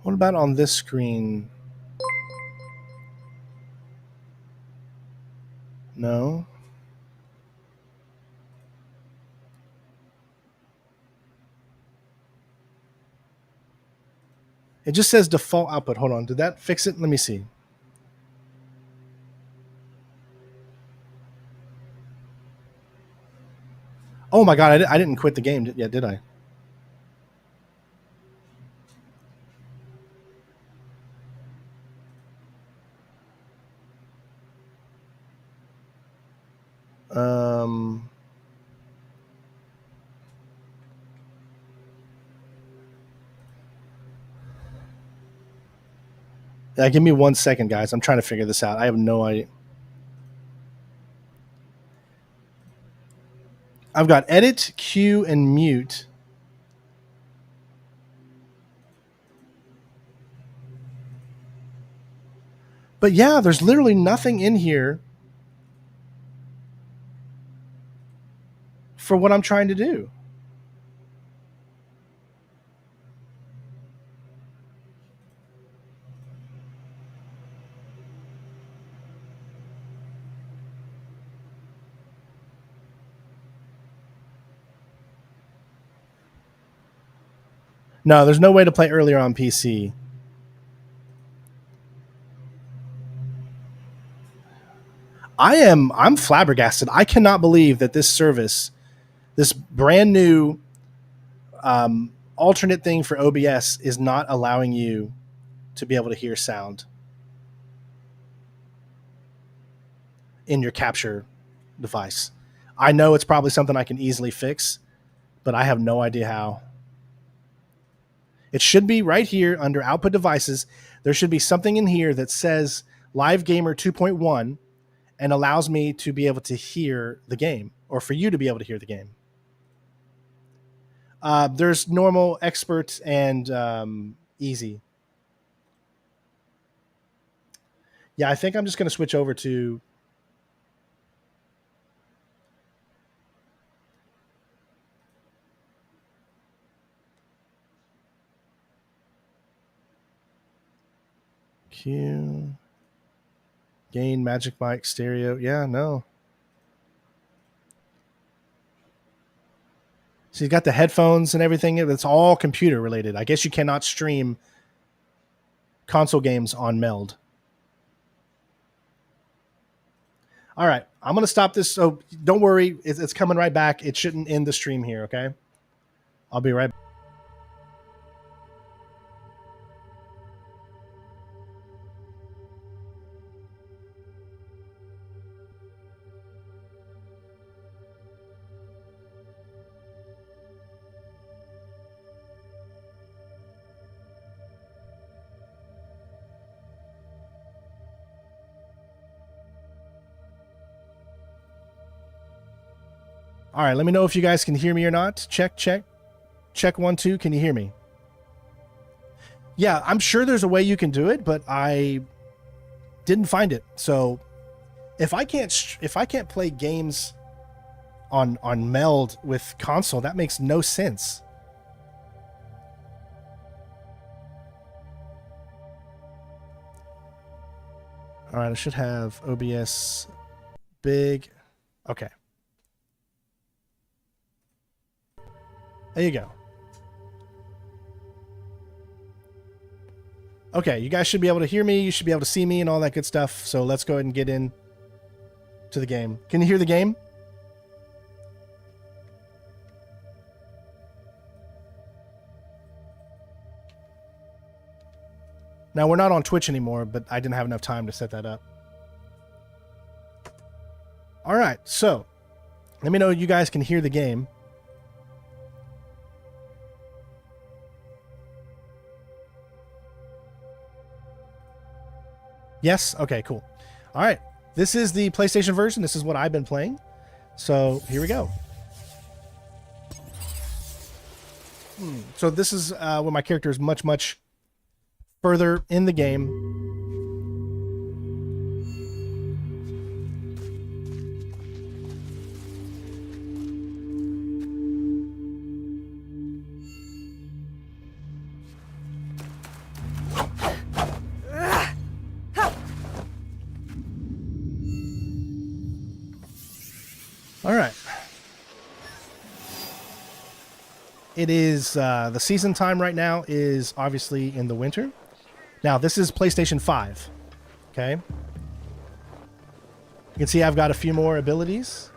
Speaker 1: What about on this screen? No. It just says default output. Hold on. Did that fix it? Let me see. Oh my God. I didn't quit the game yet, did I? Yeah, give me 1 second, guys. I'm trying to figure this out. I have no idea. I've got edit, queue, and mute. But yeah, there's literally nothing in here for what I'm trying to do. No, there's no way to play earlier on PC. I'm flabbergasted. I cannot believe that this service, this brand new alternate thing for OBS, is not allowing you to be able to hear sound in your capture device. I know it's probably something I can easily fix, but I have no idea how. It should be right here under output devices. There should be something in here that says Live Gamer 2.1 and allows me to be able to hear the game, or for you to be able to hear the game. There's normal, expert, and easy. Yeah, I think I'm just going to switch over to Q. Gain, Magic Mic, Stereo. Yeah, no. So you got the headphones and everything. It's all computer related. I guess you cannot stream console games on Meld. All right, I'm going to stop this. So don't worry. It's coming right back. It shouldn't end the stream here, okay? I'll be right back. All right, let me know if you guys can hear me or not. Check, check. Check 1, 2. Can you hear me? Yeah, I'm sure there's a way you can do it, but I didn't find it. So if I can't play games on Meld with console, that makes no sense. All right, I should have OBS big. Okay. There you go. Okay, you guys should be able to hear me. You should be able to see me and all that good stuff. So let's go ahead and get in to the game. Can you hear the game? Now, we're not on Twitch anymore, but I didn't have enough time to set that up. All right, so let me know you guys can hear the game. Yes? Okay, cool. All right. This is the PlayStation version. This is what I've been playing. So here we go. So this is when my character is much, much further in the game. All right. It is the season time right now is obviously in the winter. Now, this is PlayStation 5. Okay. You can see I've got a few more abilities.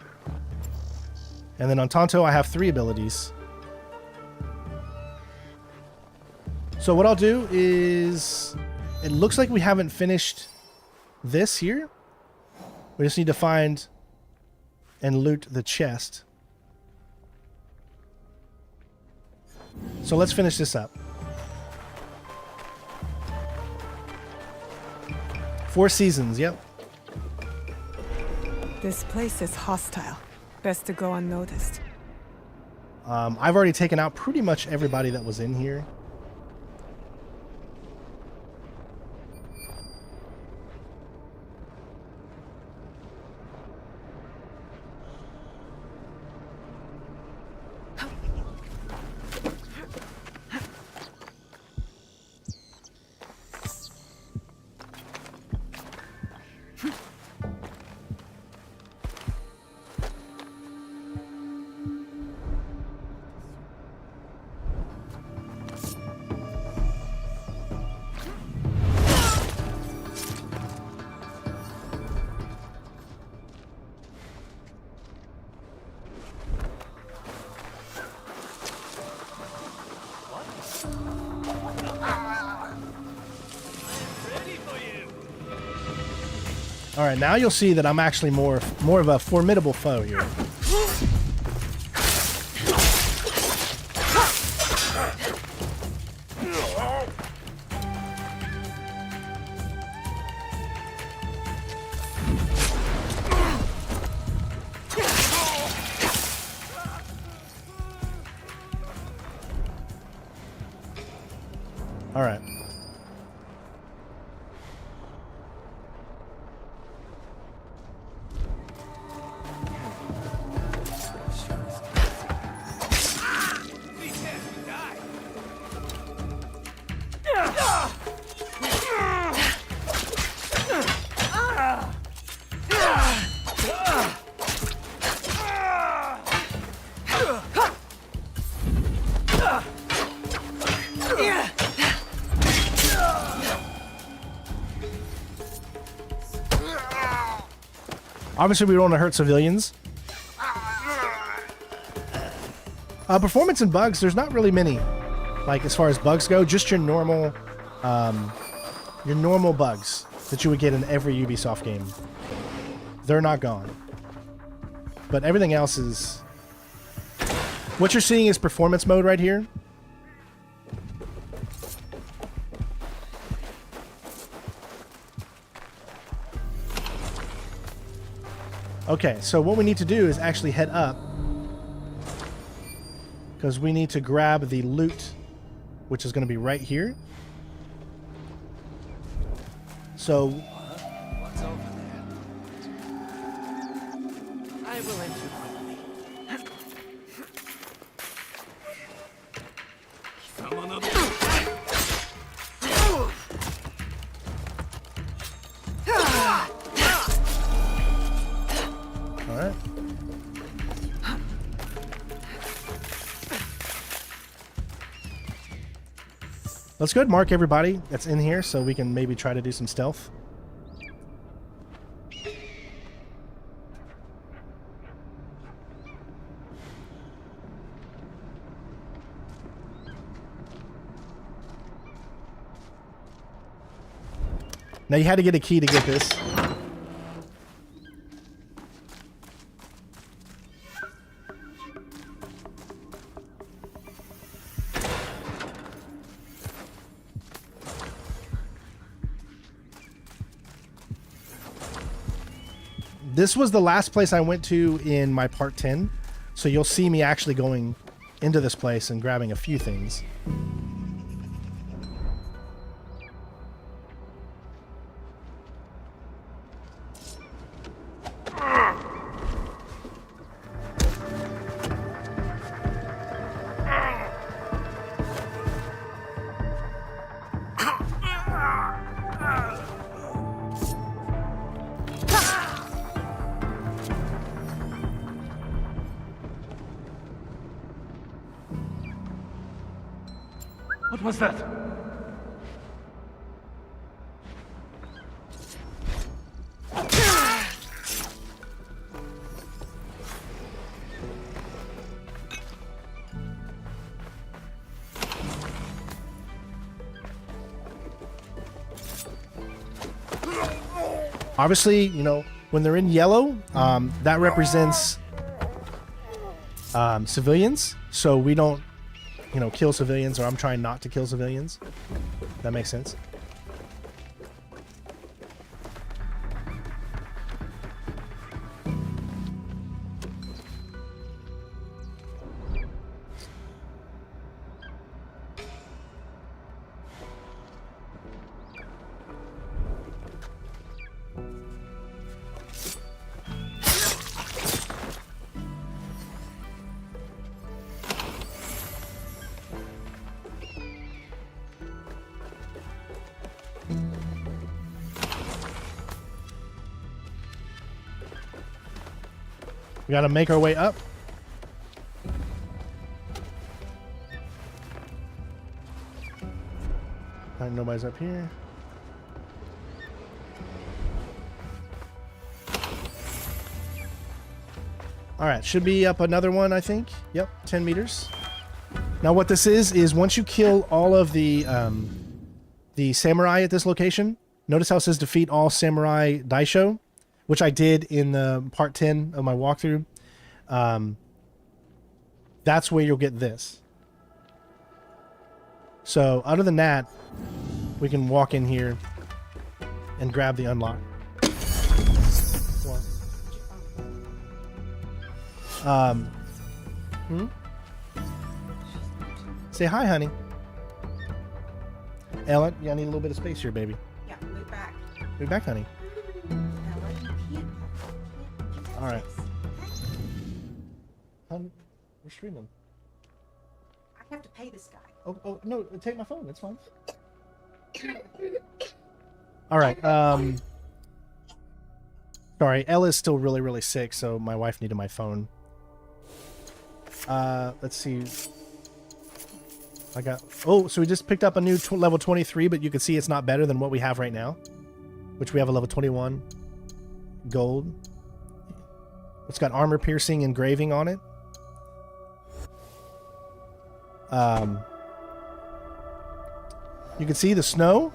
Speaker 1: And then on Tonto, I have 3 abilities. So what I'll do is, it looks like we haven't finished this here. We just need to find and loot the chest. So let's finish this up. 4 seasons, yep.
Speaker 2: This place is hostile. Best to go unnoticed.
Speaker 1: I've already taken out pretty much everybody that was in here. All right, now you'll see that I'm actually more of a formidable foe here. All right. Obviously, we don't want to hurt civilians. Performance and bugs, there's not really many. Like, as far as bugs go, just your normal bugs that you would get in every Ubisoft game. They're not gone. But everything else is... What you're seeing is performance mode right here. Okay, so what we need to do is actually head up, because we need to grab the loot, which is going to be right here. So,
Speaker 9: What's over there? I will enter quickly.
Speaker 1: all right. Let's go ahead and mark everybody that's in here so we can maybe try to do some stealth. Now you had to get a key to get this. This was the last place I went to in my part 10, so you'll see me actually going into this place and grabbing a few things.
Speaker 9: What was that?
Speaker 1: Obviously, you know, when they're in yellow, that represents civilians, so we don't, you know, kill civilians, or I'm trying not to kill civilians. That makes sense. We gotta make our way up. Alright, nobody's up here. Alright, should be up another one, I think. Yep, 10 meters. Now what this is once you kill all of the samurai at this location, notice how it says defeat all samurai daisho, which I did in the part 10 of my walkthrough. That's where you'll get this. So other than that, we can walk in here and grab the unlock. Say hi, honey. Ellen, yeah, I need a little bit of space here, baby.
Speaker 2: Yeah, move back.
Speaker 1: Move back, honey. All right. We're streaming.
Speaker 2: I have to pay this guy.
Speaker 1: Oh, no, take my phone. That's fine. All right. Sorry, Ella's still really, really sick, so my wife needed my phone. Let's see. So we just picked up a new level 23, but you can see it's not better than what we have right now, which we have a level 21 gold. It's got armor piercing engraving on it. You can see the snow,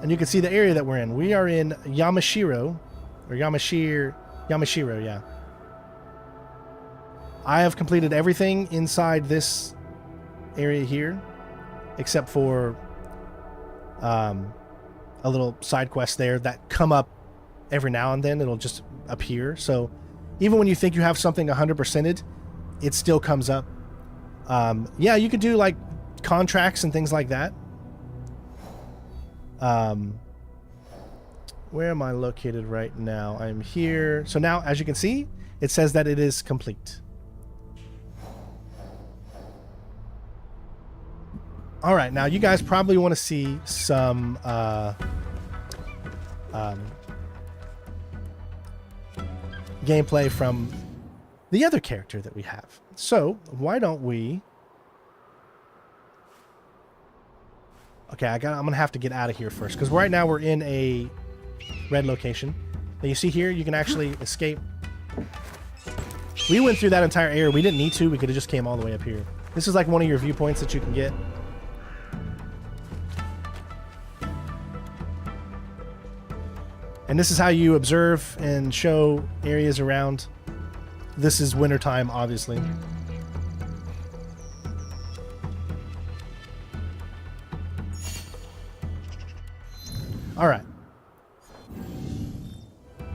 Speaker 1: and you can see the area that we're in. We are in Yamashiro, or Yamashiro, yeah. I have completed everything inside this area here, except for a little side quest there that come up every now and then. It'll just appear. So even when you think you have something 100%ed, it still comes up. Yeah, you could do like contracts and things like that. Where am I located right now? I'm here. So now, as you can see, it says that it is complete. All right, now you guys probably want to see some gameplay from the other character that we have. So why don't we? Okay, I'm gonna have to get out of here first because right now we're in a red location. Now you see here, you can actually escape. We went through that entire area. We didn't need to. We could have just came all the way up here. This is like one of your viewpoints that you can get. And this is how you observe and show areas around. This is wintertime, obviously. All right.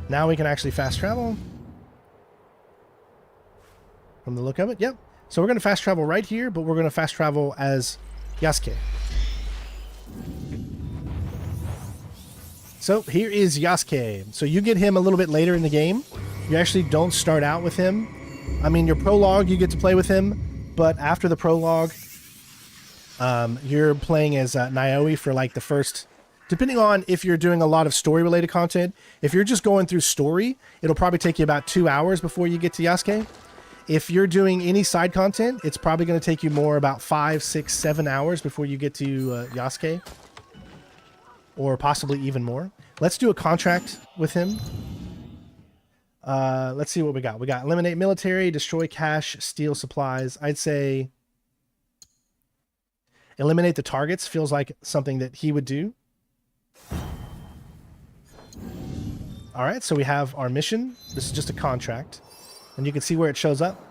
Speaker 1: Now we can actually fast travel. From the look of it, yep. So we're going to fast travel right here, but we're going to fast travel as Yasuke. So here is Yasuke. So you get him a little bit later in the game. You actually don't start out with him. I mean, your prologue, you get to play with him, but after the prologue, you're playing as Naoi for like the first, depending on if you're doing a lot of story-related content. If you're just going through story, it'll probably take you about 2 hours before you get to Yasuke. If you're doing any side content, it's probably going to take you more about 5, 6, 7 hours before you get to Yasuke. Or possibly even more. Let's do a contract with him. Let's see what we got. We got eliminate military, destroy cash, steal supplies. I'd say eliminate the targets feels like something that he would do. All right, so we have our mission. This is just a contract. And you can see where it shows up.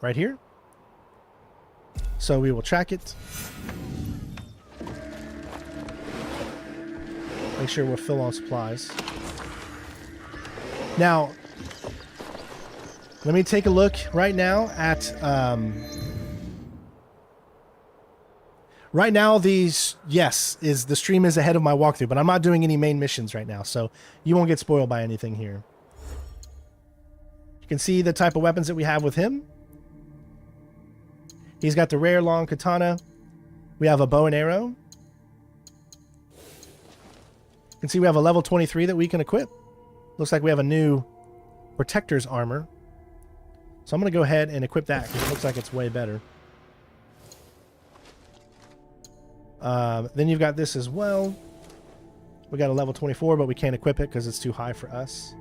Speaker 1: Right here. So we will track it. Make sure we're full on supplies. Now, let me take a look right now at... right now, the stream is ahead of my walkthrough, but I'm not doing any main missions right now, so you won't get spoiled by anything here. You can see the type of weapons that we have with him. He's got the rare long katana. We have a bow and arrow. You can see we have a level 23 that we can equip. Looks like we have a new protector's armor. So I'm going to go ahead and equip that because it looks like it's way better. Then you've got this as well. We got a level 24, but we can't equip it because it's too high for us.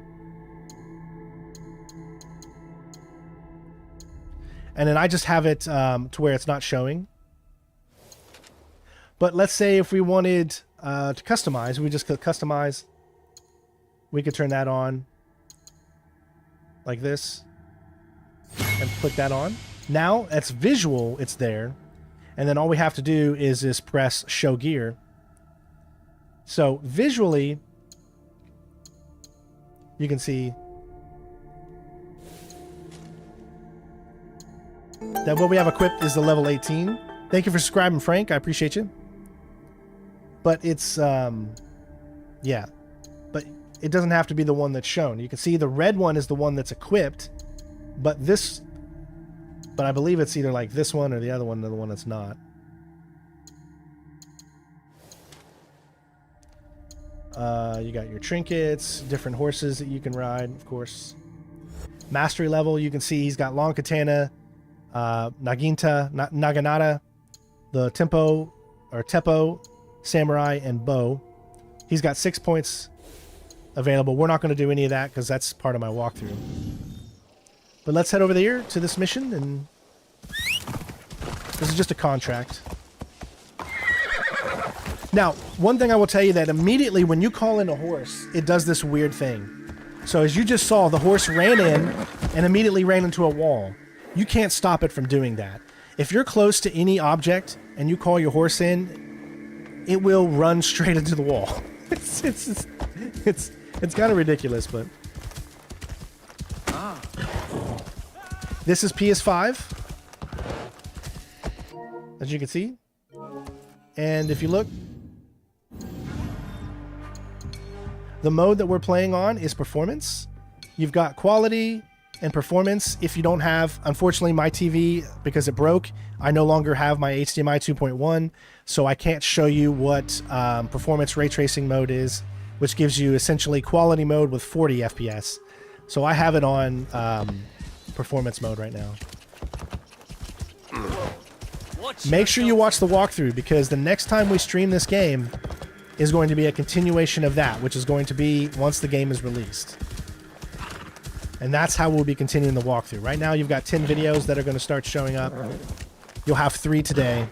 Speaker 1: And then I just have it to where it's not showing. But let's say if we wanted to customize, we just click customize. We could turn that on like this and click that on. Now it's visual, it's there. And then all we have to do is just press show gear. So visually, you can see that what we have equipped is the level 18. Thank you for subscribing, Frank. I appreciate you. But it's, yeah. But it doesn't have to be the one that's shown. You can see the red one is the one that's equipped. But I believe it's either like this one or the other one, or the one that's not. You got your trinkets, different horses that you can ride, of course. Mastery level, you can see he's got long katana, naginata, the tempo or teppo, samurai, and bow. He's got 6 points available. We're not going to do any of that because that's part of my walkthrough. But let's head over there to this mission, and this is just a contract. Now, one thing I will tell you that immediately when you call in a horse, it does this weird thing. So as you just saw, the horse ran in and immediately ran into a wall. You can't stop it from doing that. If you're close to any object and you call your horse in, it will run straight into the wall. It's kind of ridiculous, but this is PS5, as you can see. And if you look, the mode that we're playing on is performance. You've got quality and performance. If you don't have, unfortunately, my TV, because it broke, I no longer have my HDMI 2.1, so I can't show you what performance ray tracing mode is, which gives you essentially quality mode with 40 FPS. So I have it on performance mode right now. Make sure you watch the walkthrough, because the next time we stream this game is going to be a continuation of that, which is going to be once the game is released. And that's how we'll be continuing the walkthrough. Right now you've got 10 videos that are going to start showing up. You'll have 3 today.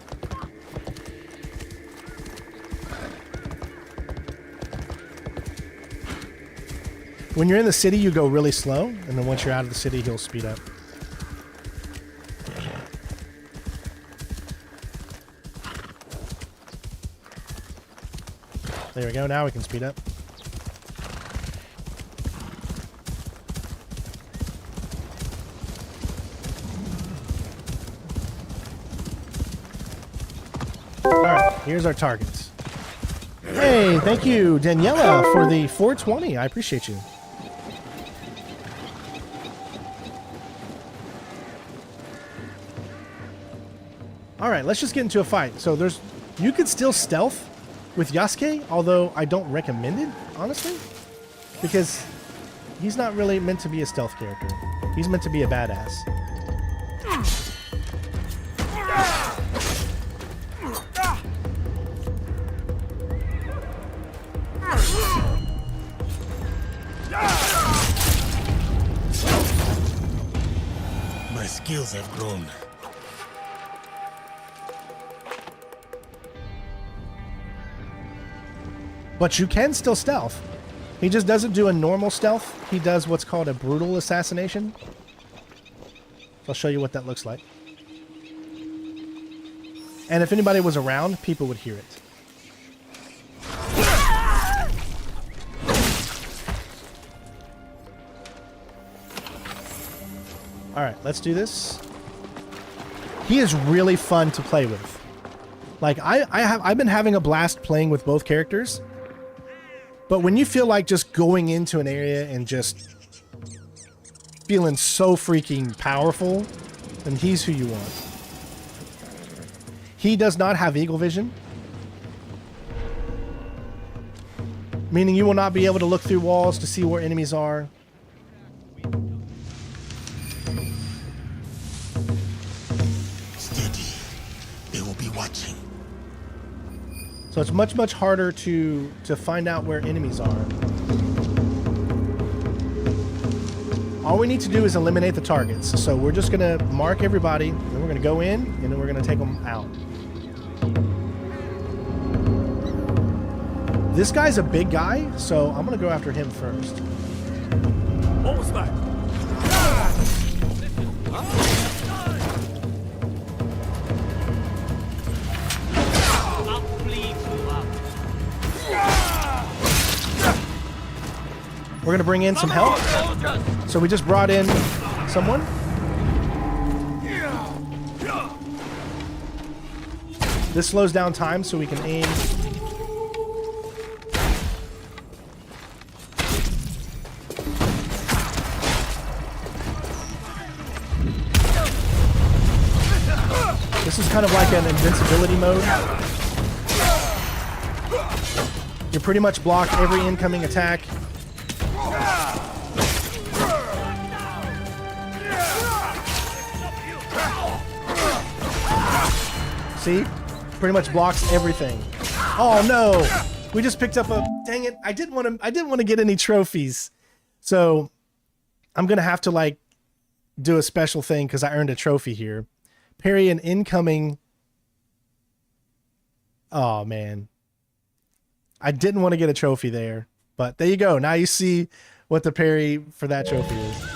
Speaker 1: When you're in the city, you go really slow, and then once you're out of the city, he'll speed up. There we go, now we can speed up. Alright, here's our targets. Hey, thank you, Daniela, for the 420. I appreciate you. Alright, let's just get into a fight. So you could still stealth with Yasuke, although I don't recommend it, honestly, because he's not really meant to be a stealth character. He's meant to be a badass.
Speaker 8: My skills have grown.
Speaker 1: But you can still stealth. He just doesn't do a normal stealth. He does what's called a brutal assassination. I'll show you what that looks like. And if anybody was around, people would hear it. Alright, let's do this. He is really fun to play with. Like, I've been having a blast playing with both characters. But when you feel like just going into an area and just feeling so freaking powerful, then he's who you want. He does not have eagle vision, meaning you will not be able to look through walls to see where enemies are.
Speaker 8: Steady. They will be watching.
Speaker 1: So it's much, much harder to find out where enemies are. all we need to do is eliminate the targets. So we're just gonna mark everybody, then we're gonna go in, and then we're gonna take them out. This guy's a big guy, so I'm gonna go after him first.
Speaker 9: What was that?
Speaker 1: We're gonna bring in some help. So we just brought in someone. This slows down time so we can aim. This is kind of like an invincibility mode. You pretty much block every incoming attack. See? Pretty much blocks everything. Oh no! We just picked up a... Dang it. I didn't want to get any trophies. So I'm going to have to like do a special thing because I earned a trophy here. Parry an incoming... Oh man. I didn't want to get a trophy there. But there you go. Now you see what the parry for that trophy is.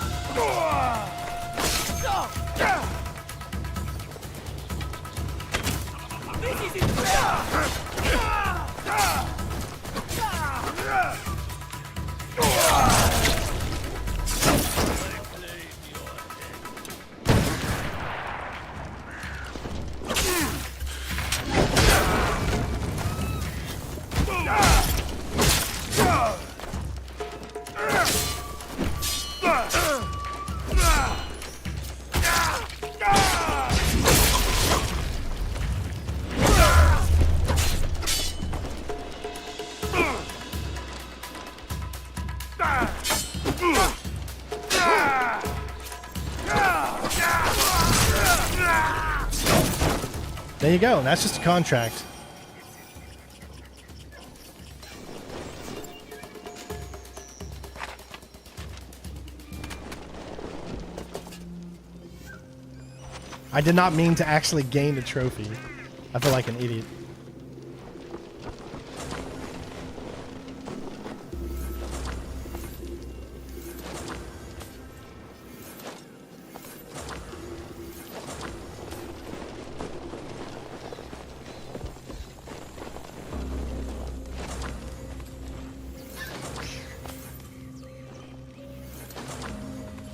Speaker 1: There you go. That's just a contract. I did not mean to actually gain the trophy. I feel like an idiot.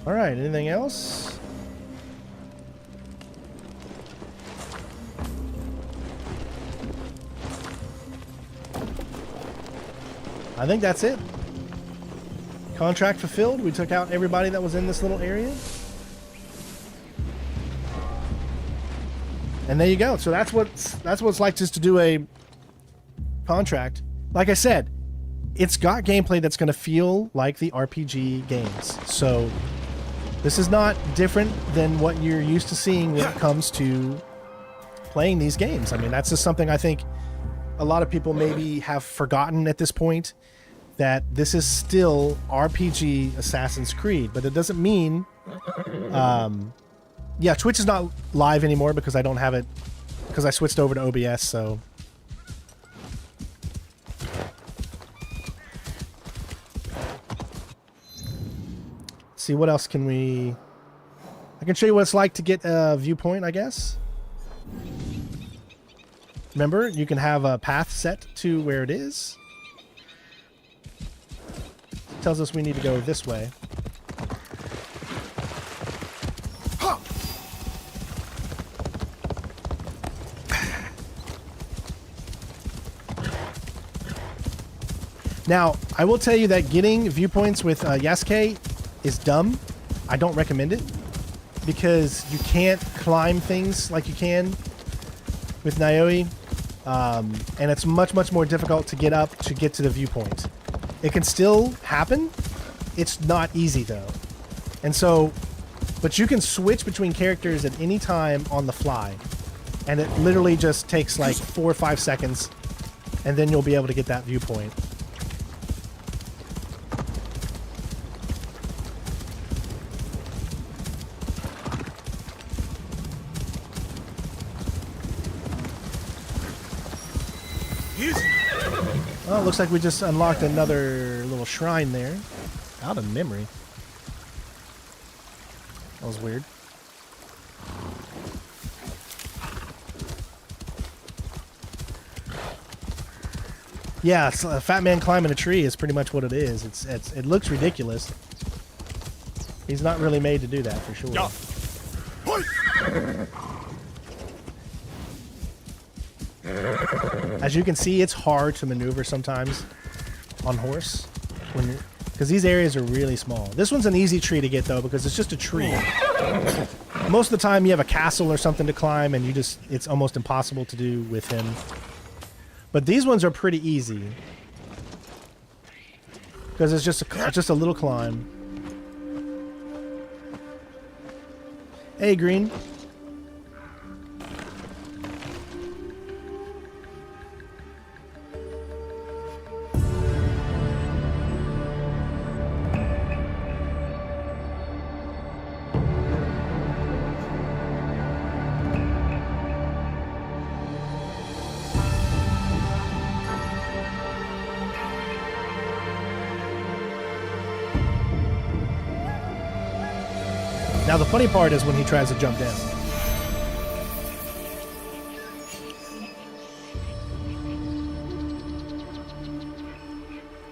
Speaker 1: All right, anything else? I think that's it. Contract fulfilled. We took out everybody that was in this little area. And there you go. So that's what it's like just to do a contract. Like I said, it's got gameplay that's going to feel like the RPG games. So this is not different than what you're used to seeing when it comes to playing these games. I mean, that's just something I think a lot of people maybe have forgotten at this point, that this is still RPG Assassin's Creed, but it doesn't mean... yeah, Twitch is not live anymore because I don't have it, because I switched over to OBS, so... See, what else can we... I can show you what it's like to get a viewpoint, I guess. Remember, you can have a path set to where it is. It tells us we need to go this way. Now, I will tell you that getting viewpoints with Yasuke is dumb. I don't recommend it because you can't climb things like you can with Naoi, and it's much more difficult to get up to get to the viewpoint. It can still happen. It's not easy though, and so, but you can switch between characters at any time on the fly, and it literally just takes like 4 or 5 seconds, and then you'll be able to get that viewpoint. Oh, it looks like we just unlocked another little shrine there. Out of memory. That was weird. Yeah, it's a fat man climbing a tree is pretty much what it is. It looks ridiculous. He's not really made to do that for sure. As you can see, it's hard to maneuver sometimes on horse because these areas are really small. This one's an easy tree to get though because it's just a tree. Most of the time you have a castle or something to climb and it's almost impossible to do with him. But these ones are pretty easy because it's just a little climb. Hey, Green. Now the funny part is when he tries to jump down.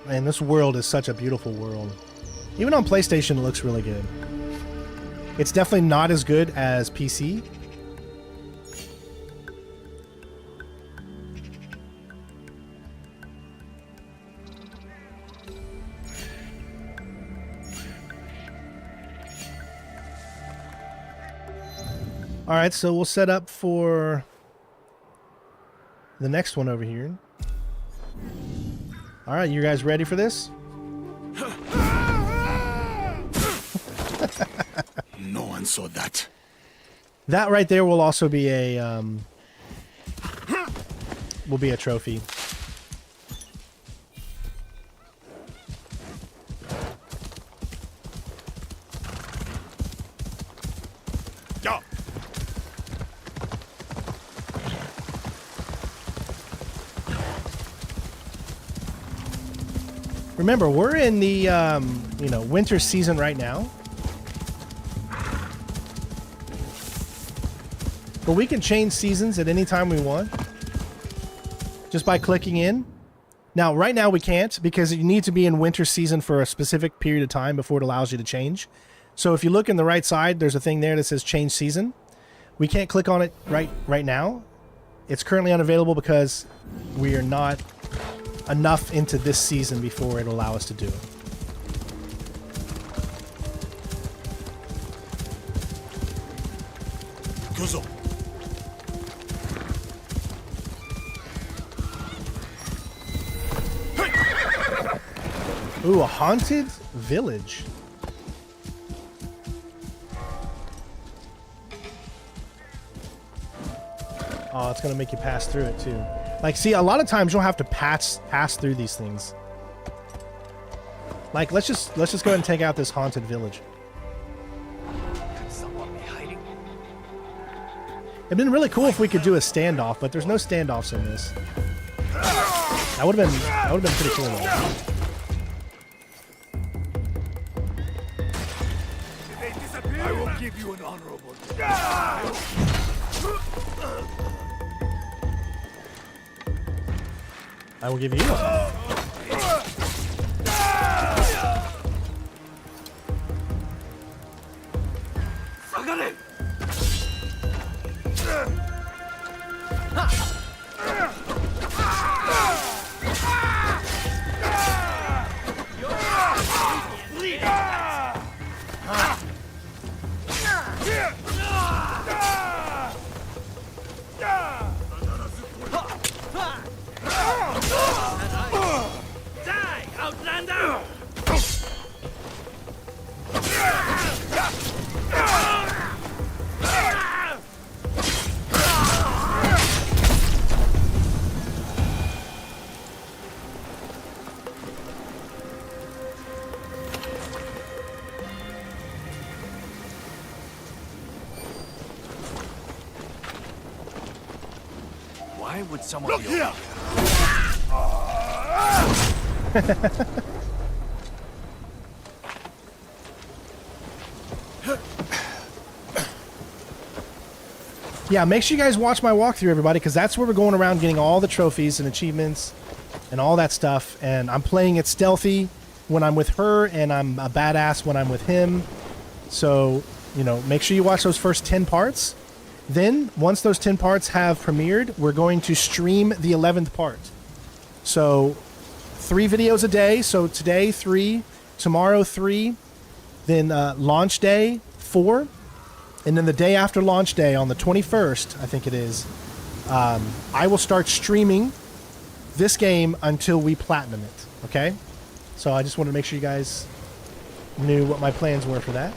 Speaker 1: Man, this world is such a beautiful world. Even on PlayStation, it looks really good. It's definitely not as good as PC. All right, so we'll set up for the next one over here. All right, you guys ready for this?
Speaker 7: No one saw that.
Speaker 1: That right there will also be a trophy.
Speaker 7: Yeah.
Speaker 1: Remember, we're in the winter season right now. But we can change seasons at any time we want just by clicking in. Now, right now we can't because you need to be in winter season for a specific period of time before it allows you to change. So if you look in the right side, there's a thing there that says change season. We can't click on it right now. It's currently unavailable because we are not enough into this season before it'll allow us to do it.
Speaker 7: Kuzo.
Speaker 1: Ooh, a haunted village. Oh, it's gonna make you pass through it too. Like, see, a lot of times you'll have to pass through these things. Like, let's just go ahead and take out this haunted village.
Speaker 3: Could someone be hiding?
Speaker 1: It'd been really cool if we could do a standoff, but there's no standoffs in this. That would have been pretty cool though.
Speaker 7: I will give you an honorable
Speaker 1: I will give you one.
Speaker 9: Why would someone
Speaker 7: Look
Speaker 9: be
Speaker 7: here!
Speaker 9: over here?
Speaker 1: Yeah, make sure you guys watch my walkthrough, everybody, because that's where we're going around getting all the trophies and achievements and all that stuff. And I'm playing it stealthy when I'm with her, and I'm a badass when I'm with him. So, you know, make sure you watch those first 10 parts. Then, once those 10 parts have premiered, we're going to stream the 11th part. So, 3 videos a day. So, today, 3. Tomorrow, 3. Then, launch day, 4. And then the day after launch day, on the 21st, I think it is, I will start streaming this game until we platinum it, okay? So I just wanted to make sure you guys knew what my plans were for that.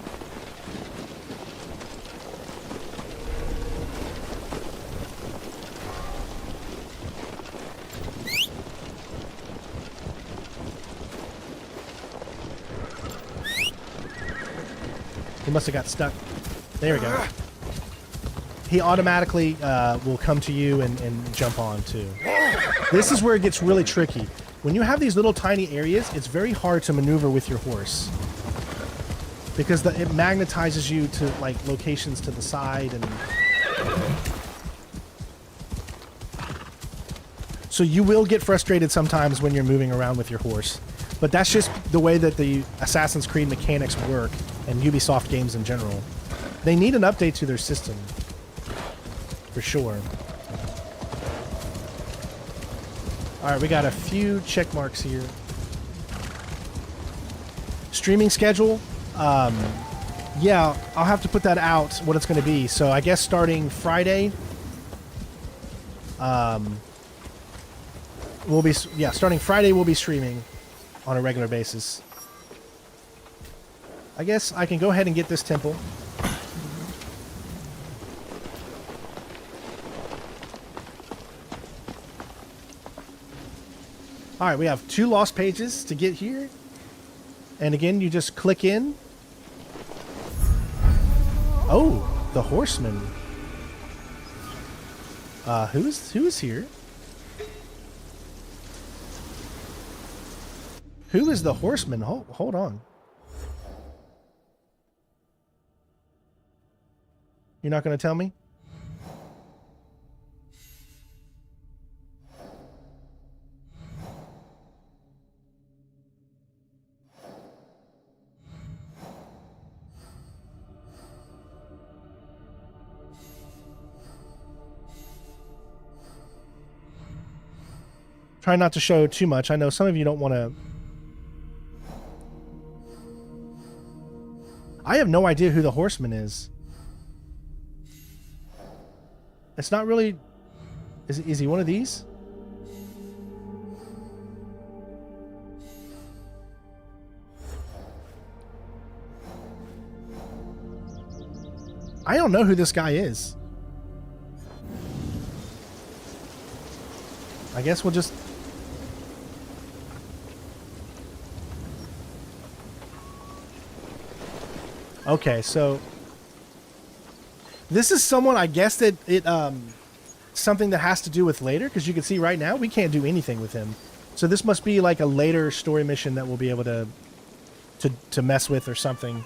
Speaker 1: He must have got stuck. There we go. He automatically will come to you and jump on too. This is where it gets really tricky. When you have these little tiny areas, it's very hard to maneuver with your horse. Because it magnetizes you to like locations to the side and... So you will get frustrated sometimes when you're moving around with your horse. But that's just the way that the Assassin's Creed mechanics work, and Ubisoft games in general. They need an update to their system. For sure. Alright, we got a few check marks here. Streaming schedule. Yeah, I'll have to put that out, what it's going to be. So I guess starting Friday... starting Friday we'll be streaming on a regular basis. I guess I can go ahead and get this temple. Alright, we have 2 lost pages to get here. And again, you just click in. Oh, the horseman. Who is here? Who is the horseman? Hold on. You're not going to tell me? Try not to show too much. I know some of you don't want to... I have no idea who the horseman is. It's not really... Is he one of these? I don't know who this guy is. I guess we'll just... Okay, so this is someone, I guess that something that has to do with later, because you can see right now we can't do anything with him. So this must be like a later story mission that we'll be able to mess with or something. You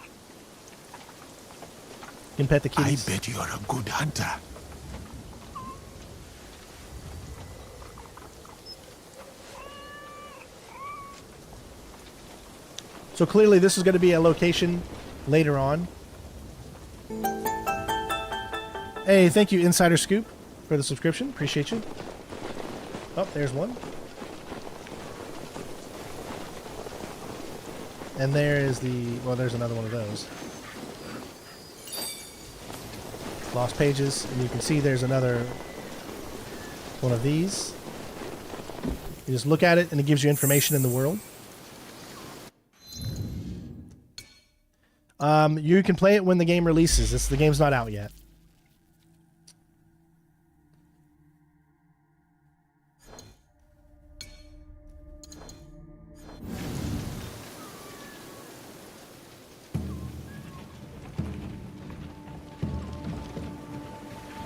Speaker 1: can pet the kitties.
Speaker 7: I bet you're a good hunter.
Speaker 1: So clearly this is going to be a location later on. Hey, thank you, Insider Scoop, for the subscription. Appreciate you. Oh, there's one. And there is the... Well, there's another one of those. Lost pages. And you can see there's another one of these. You just look at it and it gives you information in the world. You can play it when the game releases. The game's not out yet.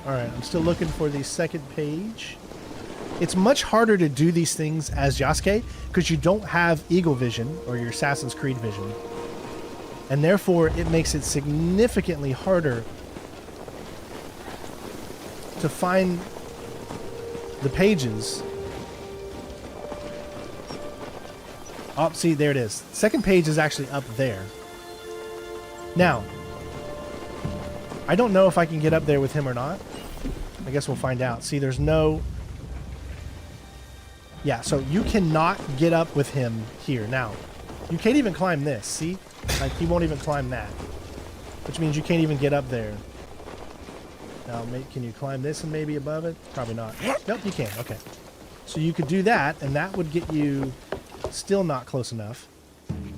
Speaker 1: Alright, I'm still looking for the second page. it's much harder to do these things as Yasuke because you don't have eagle vision or your Assassin's Creed vision. And therefore, it makes it significantly harder to find the pages. Oh, see, there it is. Second page is actually up there. Now, I don't know if I can get up there with him or not. I guess we'll find out. See, there's no... Yeah, so you cannot get up with him here. Now, you can't even climb this, see? Like, he won't even climb that. Which means you can't even get up there. Now, can you climb this and maybe above it? Probably not. Nope, you can. Okay. So you could do that, and that would get you still not close enough.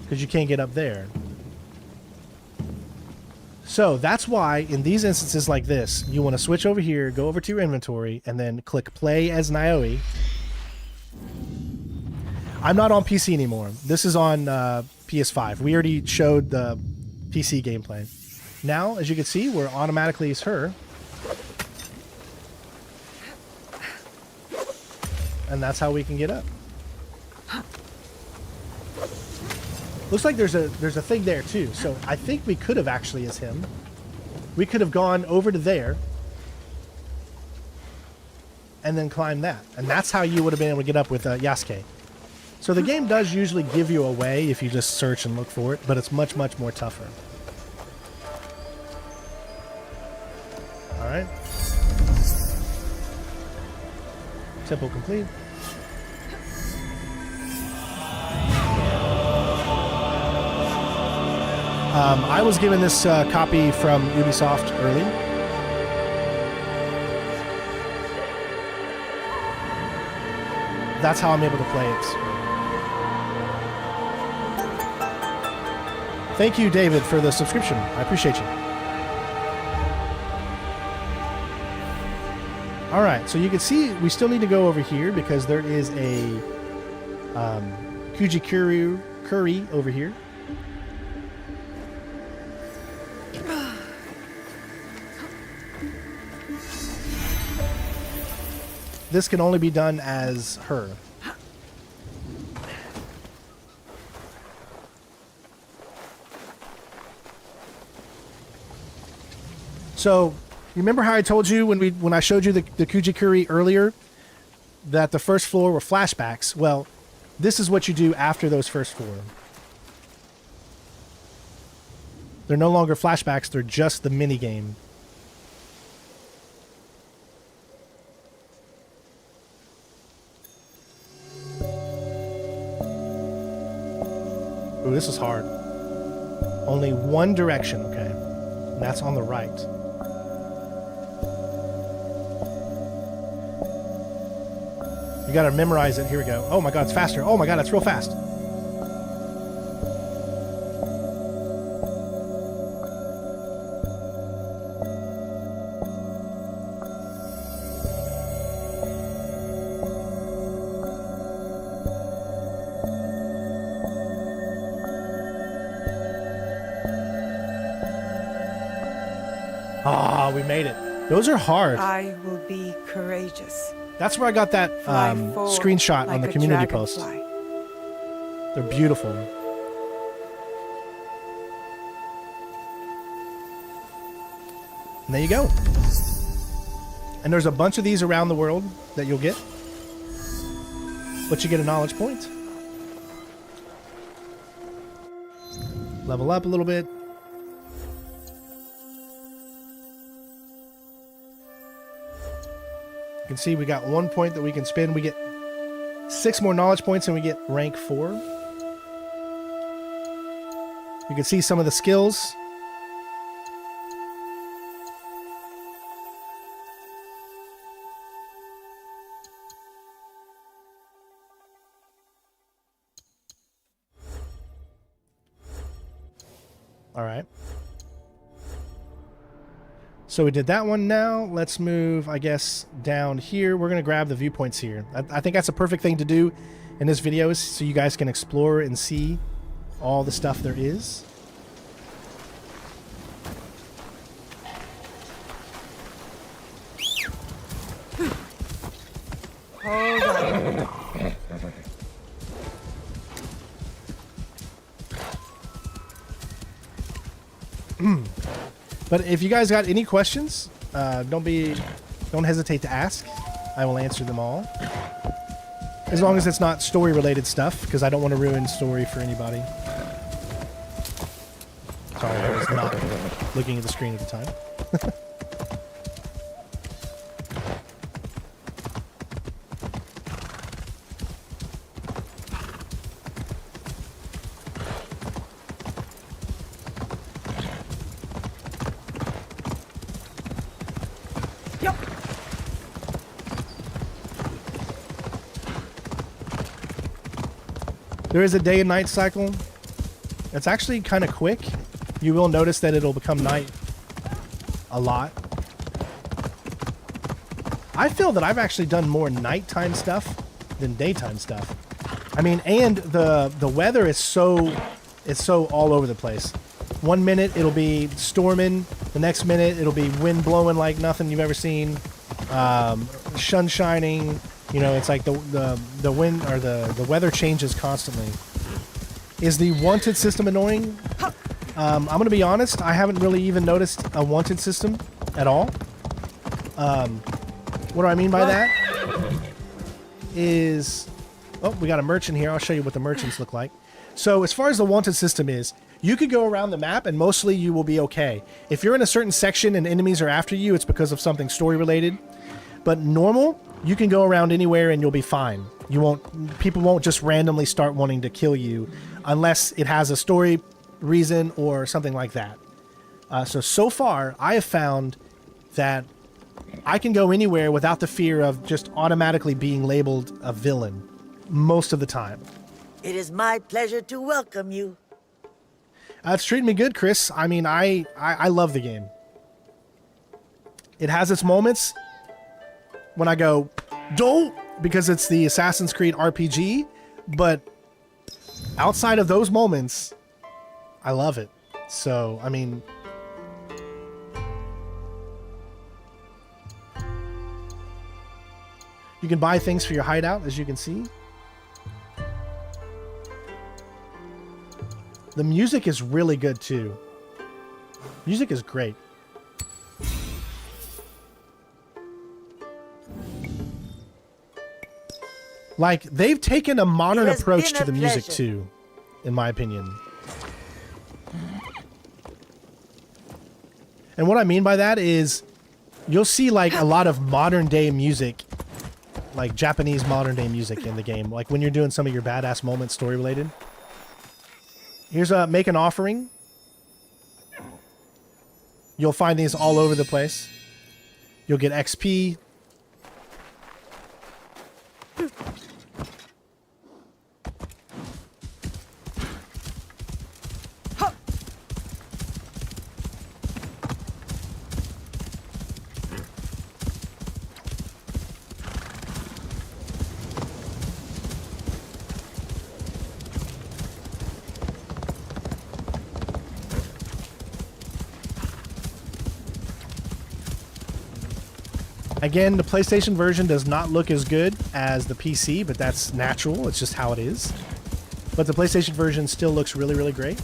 Speaker 1: Because you can't get up there. So that's why in these instances like this, you want to switch over here, go over to your inventory, and then click play as Naoi. I'm not on PC anymore. This is on PS5. We already showed the PC gameplay. Now, as you can see, we're automatically as her. And that's how we can get up. Looks like there's a thing there too. So I think we could have actually as him. We could have gone over to there and then climbed that. And that's how you would have been able to get up with Yasuke. So the game does usually give you a way if you just search and look for it, but it's much, much more tougher. All right. Temple complete. I was given this copy from Ubisoft early. That's how I'm able to play it. Thank you, David, for the subscription. I appreciate you. All right, so you can see we still need to go over here because there is a Kuji curry over here. This can only be done as her. So, you remember how I told you when I showed you the Kujikuri earlier that the first floor were flashbacks? Well, this is what you do after those first four. They're no longer flashbacks, they're just the mini game. Ooh, this is hard. Only one direction, okay? And that's on the right. You gotta memorize it. Here we go. Oh my god, it's faster. Oh my god, it's real fast. Ah, we made it. Those are hard.
Speaker 2: I will be courageous.
Speaker 1: That's where I got that screenshot on the community post. They're beautiful. And there you go. And there's a bunch of these around the world that you'll get. But you get a knowledge point. Level up a little bit. You can see we got 1 point that we can spend. We get 6 more knowledge points and we get rank 4. You can see some of the skills. All right. So we did that one now. Let's move, I guess, down here. We're going to grab the viewpoints here. I think that's a perfect thing to do in this video is so you guys can explore and see all the stuff there is.
Speaker 2: Hold on.
Speaker 1: But if you guys got any questions, don't hesitate to ask. I will answer them all. As long as it's not story-related stuff, because I don't want to ruin story for anybody. Sorry, I was not looking at the screen at the time. There is a day and night cycle. It's actually kind of quick. You will notice that it'll become night a lot. I feel that I've actually done more nighttime stuff than daytime stuff. I mean, and the weather is so all over the place. 1 minute it'll be storming, the next minute it'll be wind blowing like nothing you've ever seen, sun shining. You know, it's like the wind or the weather changes constantly. Is the wanted system annoying? I'm gonna be honest. I haven't really even noticed a wanted system at all. What do I mean by that? Is we got a merchant here. I'll show you what the merchants look like. So as far as the wanted system is, you could go around the map and mostly you will be okay. If you're in a certain section and enemies are after you, it's because of something story related. But normal, you can go around anywhere and you'll be fine. People won't just randomly start wanting to kill you unless it has a story reason or something like that. So far, I have found that I can go anywhere without the fear of just automatically being labeled a villain most of the time.
Speaker 10: It is my pleasure to welcome you.
Speaker 1: It's treating me good, Chris. I mean, I love the game. It has its moments when I go, don't, because it's the Assassin's Creed RPG, but outside of those moments, I love it. So, I mean, you can buy things for your hideout, as you can see. The music is really good, too. Music is great. Like, they've taken a modern approach to the music, too, in my opinion. And what I mean by that is, you'll see, like, a lot of modern-day music, like Japanese modern-day music in the game, like when you're doing some of your badass moments story-related. Here's a Make an Offering. You'll find these all over the place. You'll get XP. Again, the PlayStation version does not look as good as the PC, but that's natural. It's just how it is. But the PlayStation version still looks really, really great.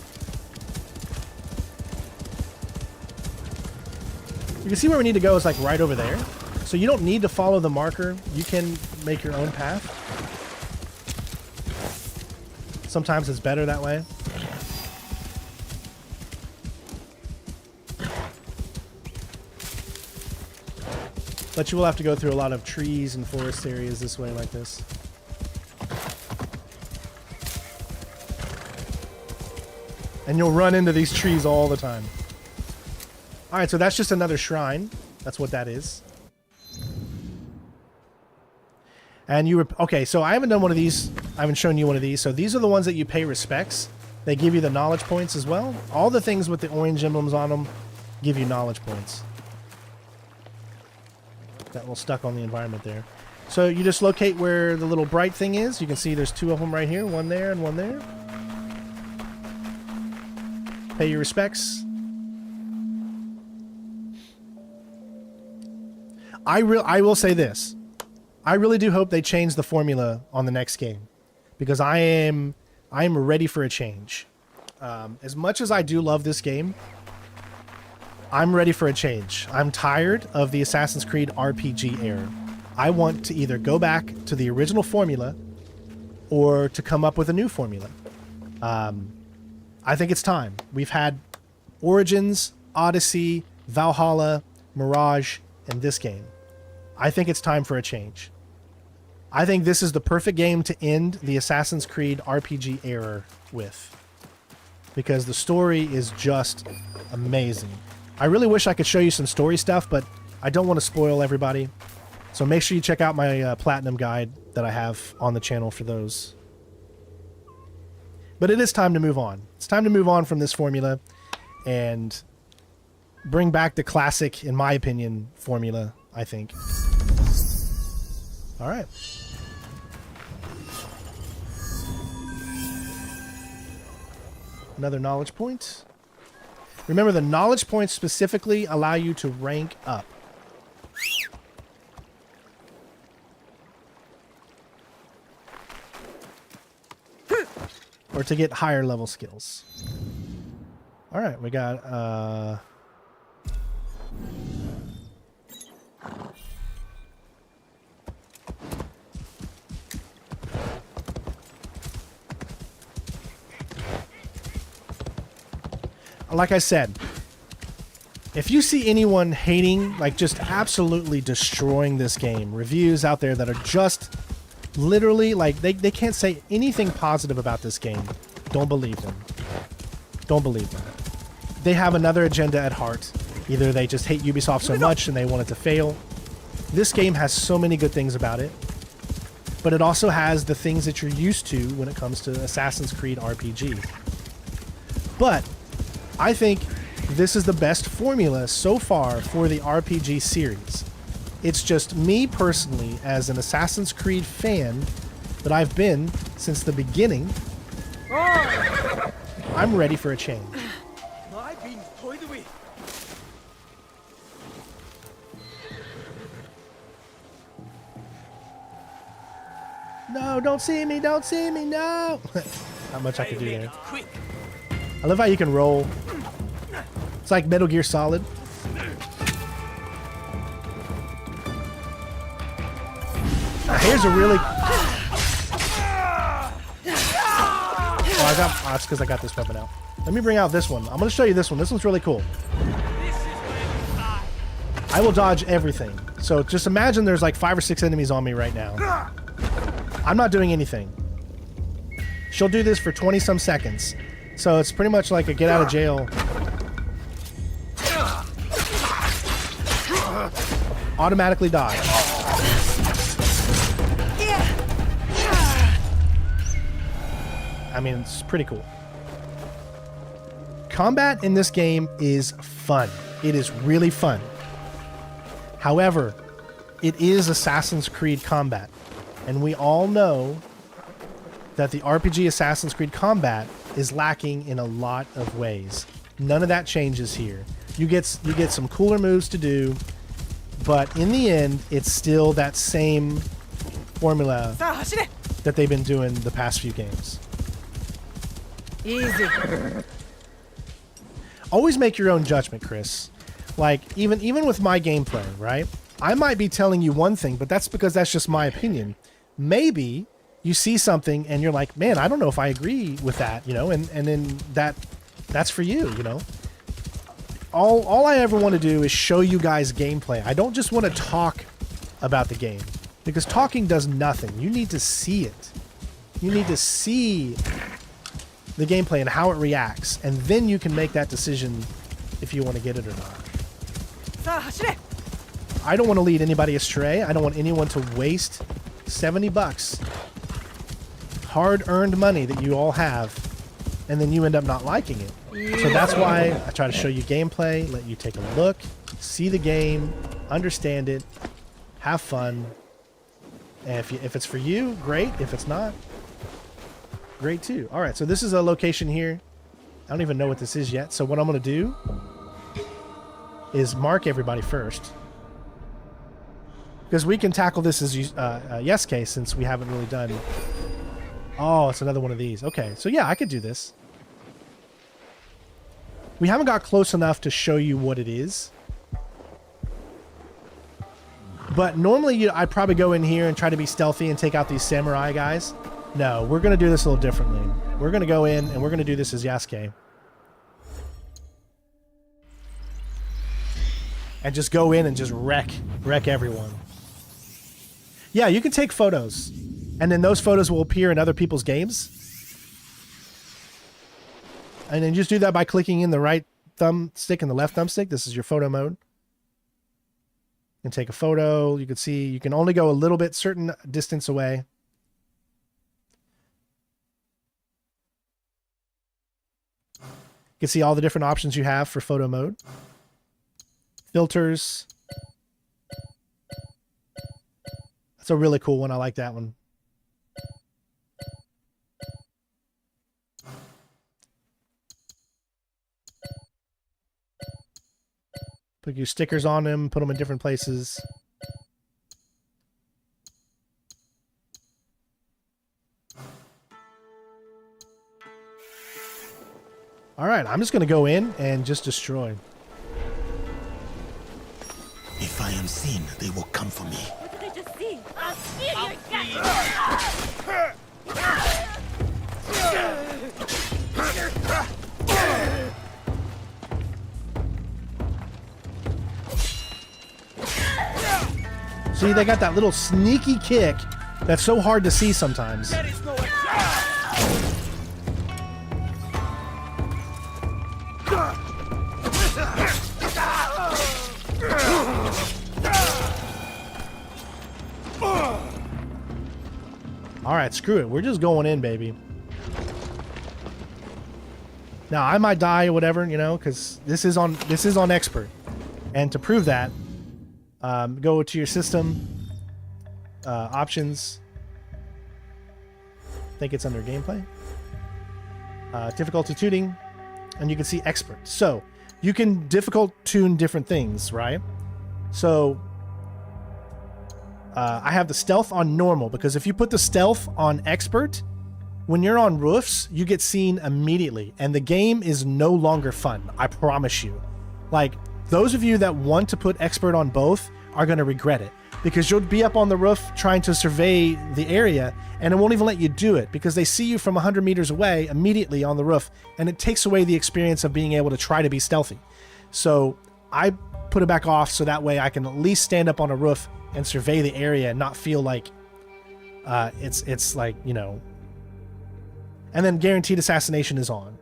Speaker 1: You can see where we need to go is like right over there. So you don't need to follow the marker. You can make your own path. Sometimes it's better that way. But you will have to go through a lot of trees and forest areas this way like this. And you'll run into these trees all the time. Alright, so that's just another shrine. That's what that is. And you were... Okay, so I haven't done one of these. I haven't shown you one of these. So these are the ones that you pay respects. They give you the knowledge points as well. All the things with the orange emblems on them give you knowledge points. That will stuck on the environment there. So you just locate where the little bright thing is. You can see there's two of them right here. One there and one there. Pay your respects. I will say this. I really do hope they change the formula on the next game, because I am ready for a change. As much as I do love this game, I'm ready for a change. I'm tired of the Assassin's Creed RPG era. I want to either go back to the original formula or to come up with a new formula. I think it's time. We've had Origins, Odyssey, Valhalla, Mirage, and this game. I think it's time for a change. I think this is the perfect game to end the Assassin's Creed RPG era with, because the story is just amazing. I really wish I could show you some story stuff, but I don't want to spoil everybody. So make sure you check out my Platinum guide that I have on the channel for those. But it is time to move on. It's time to move on from this formula and bring back the classic, in my opinion, formula, I think. All right. Another knowledge point. Remember, the knowledge points specifically allow you to rank up. Or to get higher level skills. All right, we got like I said, if you see anyone hating, like just absolutely destroying this game, reviews out there that are just literally like they can't say anything positive about this game, don't believe them. Don't believe them. They have another agenda at heart. Either they just hate Ubisoft so much and they want it to fail. This game has so many good things about it, but it also has the things that you're used to when it comes to Assassin's Creed RPG. But I think this is the best formula so far for the RPG series. It's just me personally, as an Assassin's Creed fan that I've been since the beginning, I'm ready for a change. No, don't see me, don't see me, no! Not much I can do there. I love how you can roll. It's like Metal Gear Solid. Here's a really... Oh, that's because I got this weapon out. Let me bring out this one. I'm going to show you this one. This one's really cool. I will dodge everything. So just imagine there's like 5 or 6 enemies on me right now. I'm not doing anything. She'll do this for 20-some seconds. So it's pretty much like a get out of jail. Automatically dodge. I mean, it's pretty cool. Combat in this game is fun. It is really fun. However, it is Assassin's Creed combat. And we all know that the RPG Assassin's Creed combat is lacking in a lot of ways. None of that changes here. You get some cooler moves to do, but in the end, it's still that same formula that they've been doing the past few games.
Speaker 6: Easy.
Speaker 1: Always make your own judgment, Chris. Like, even with my gameplay, right? I might be telling you one thing, but that's because that's just my opinion. Maybe you see something and you're like, man, I don't know if I agree with that, you know, and then that's for you, you know. All I ever want to do is show you guys gameplay. I don't just want to talk about the game, because talking does nothing. You need to see it. You need to see the gameplay and how it reacts, and then you can make that decision if you want to get it or not. I don't want to lead anybody astray. I don't want anyone to waste $70 hard-earned money that you all have, and then you end up not liking it. So that's why I try to show you gameplay, let you take a look, see the game, understand it, have fun. And if it's for you, great. If it's not, great too. All right, so this is a location here. I don't even know what this is yet. So what I'm going to do is mark everybody first. Because we can tackle this as Yasuke since we haven't really done... Oh, it's another one of these. Okay, so yeah, I could do this. We haven't got close enough to show you what it is. But normally I'd probably go in here and try to be stealthy and take out these samurai guys. No, we're going to do this a little differently. We're going to go in and we're going to do this as Yasuke. And just go in and just wreck everyone. Yeah, you can take photos. And then those photos will appear in other people's games. And then just do that by clicking in the right thumbstick and the left thumbstick. This is your photo mode. You can take a photo. You can see you can only go a little bit certain distance away. You can see all the different options you have for photo mode. Filters. That's a really cool one. I like that one. Put your stickers on them, put them in different places. All right, I'm just going to go in and just destroy.
Speaker 11: If I am seen, they will come for me.
Speaker 5: What did I just see?
Speaker 3: I'll
Speaker 1: See, they got that little sneaky kick that's so hard to see sometimes. All right, screw it. We're just going in, baby. Now, I might die or whatever, you know, because this is on expert. And to prove that, go to your system, options. I think it's under gameplay. Difficulty tuning, and you can see expert. So you can difficult tune different things, right? So I have the stealth on normal, because if you put the stealth on expert, when you're on roofs, you get seen immediately, and the game is no longer fun. I promise you. Like, those of you that want to put expert on both are going to regret it, because you'll be up on the roof trying to survey the area, and it won't even let you do it because they see you from 100 meters away immediately on the roof, and it takes away the experience of being able to try to be stealthy. So I put it back off so that way I can at least stand up on a roof and survey the area and not feel like it's like, you know. And then guaranteed assassination is on.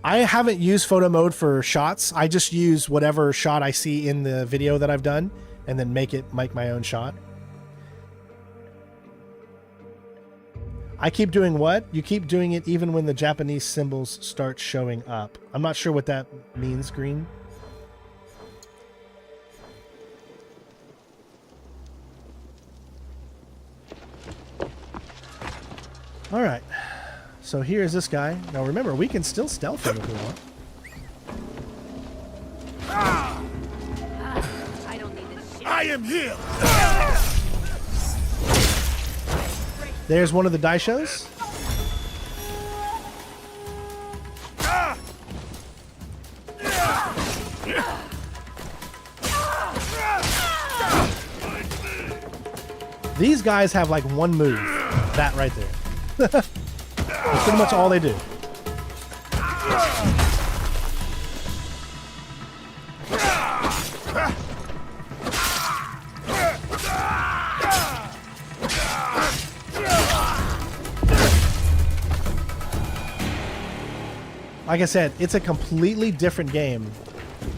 Speaker 1: I haven't used photo mode for shots. I just use whatever shot I see in the video that I've done and then make my own shot. I keep doing what? You keep doing it even when the Japanese symbols start showing up. I'm not sure what that means, Green. All right. So here's this guy. Now remember, we can still stealth him if we want.
Speaker 5: I don't need this shit.
Speaker 11: I am here.
Speaker 1: There's one of the die shows. These guys have like one move. That right there. That's pretty much all they do. Like I said, it's a completely different game.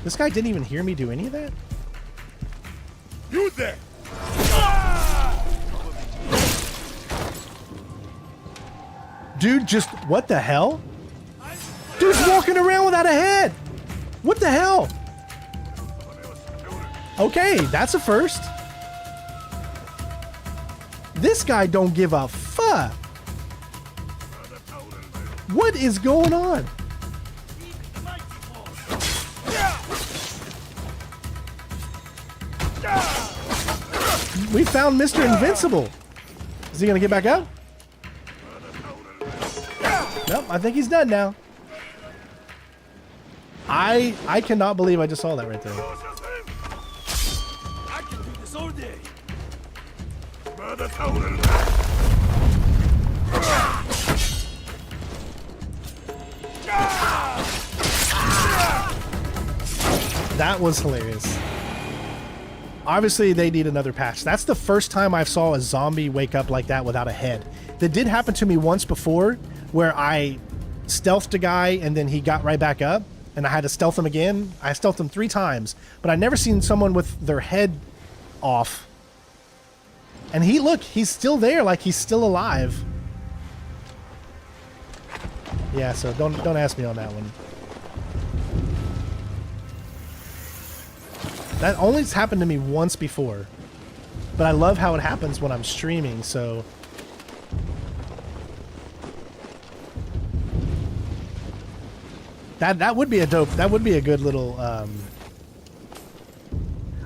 Speaker 1: This guy didn't even hear me do any of that?
Speaker 11: You there?
Speaker 1: Dude, just what the hell? Dude's walking around without a head. What the hell? Okay, that's a first. This guy don't give a fuck. What is going on? we found Mr. Invincible. Is he gonna get back up? Nope, I think he's done now. I cannot believe I just saw that right there.
Speaker 3: I can do this all day.
Speaker 1: That was hilarious. Obviously, they need another patch. That's the first time I saw a zombie wake up like that without a head. That did happen to me once before, where I stealthed a guy and then he got right back up, and I had to stealth him again. I stealthed him 3 times, but I never seen someone with their head off. And he's still there, like he's still alive. Yeah, so don't ask me on that one. That only happened to me once before, but I love how it happens when I'm streaming. So that would be a dope. That would be a good little.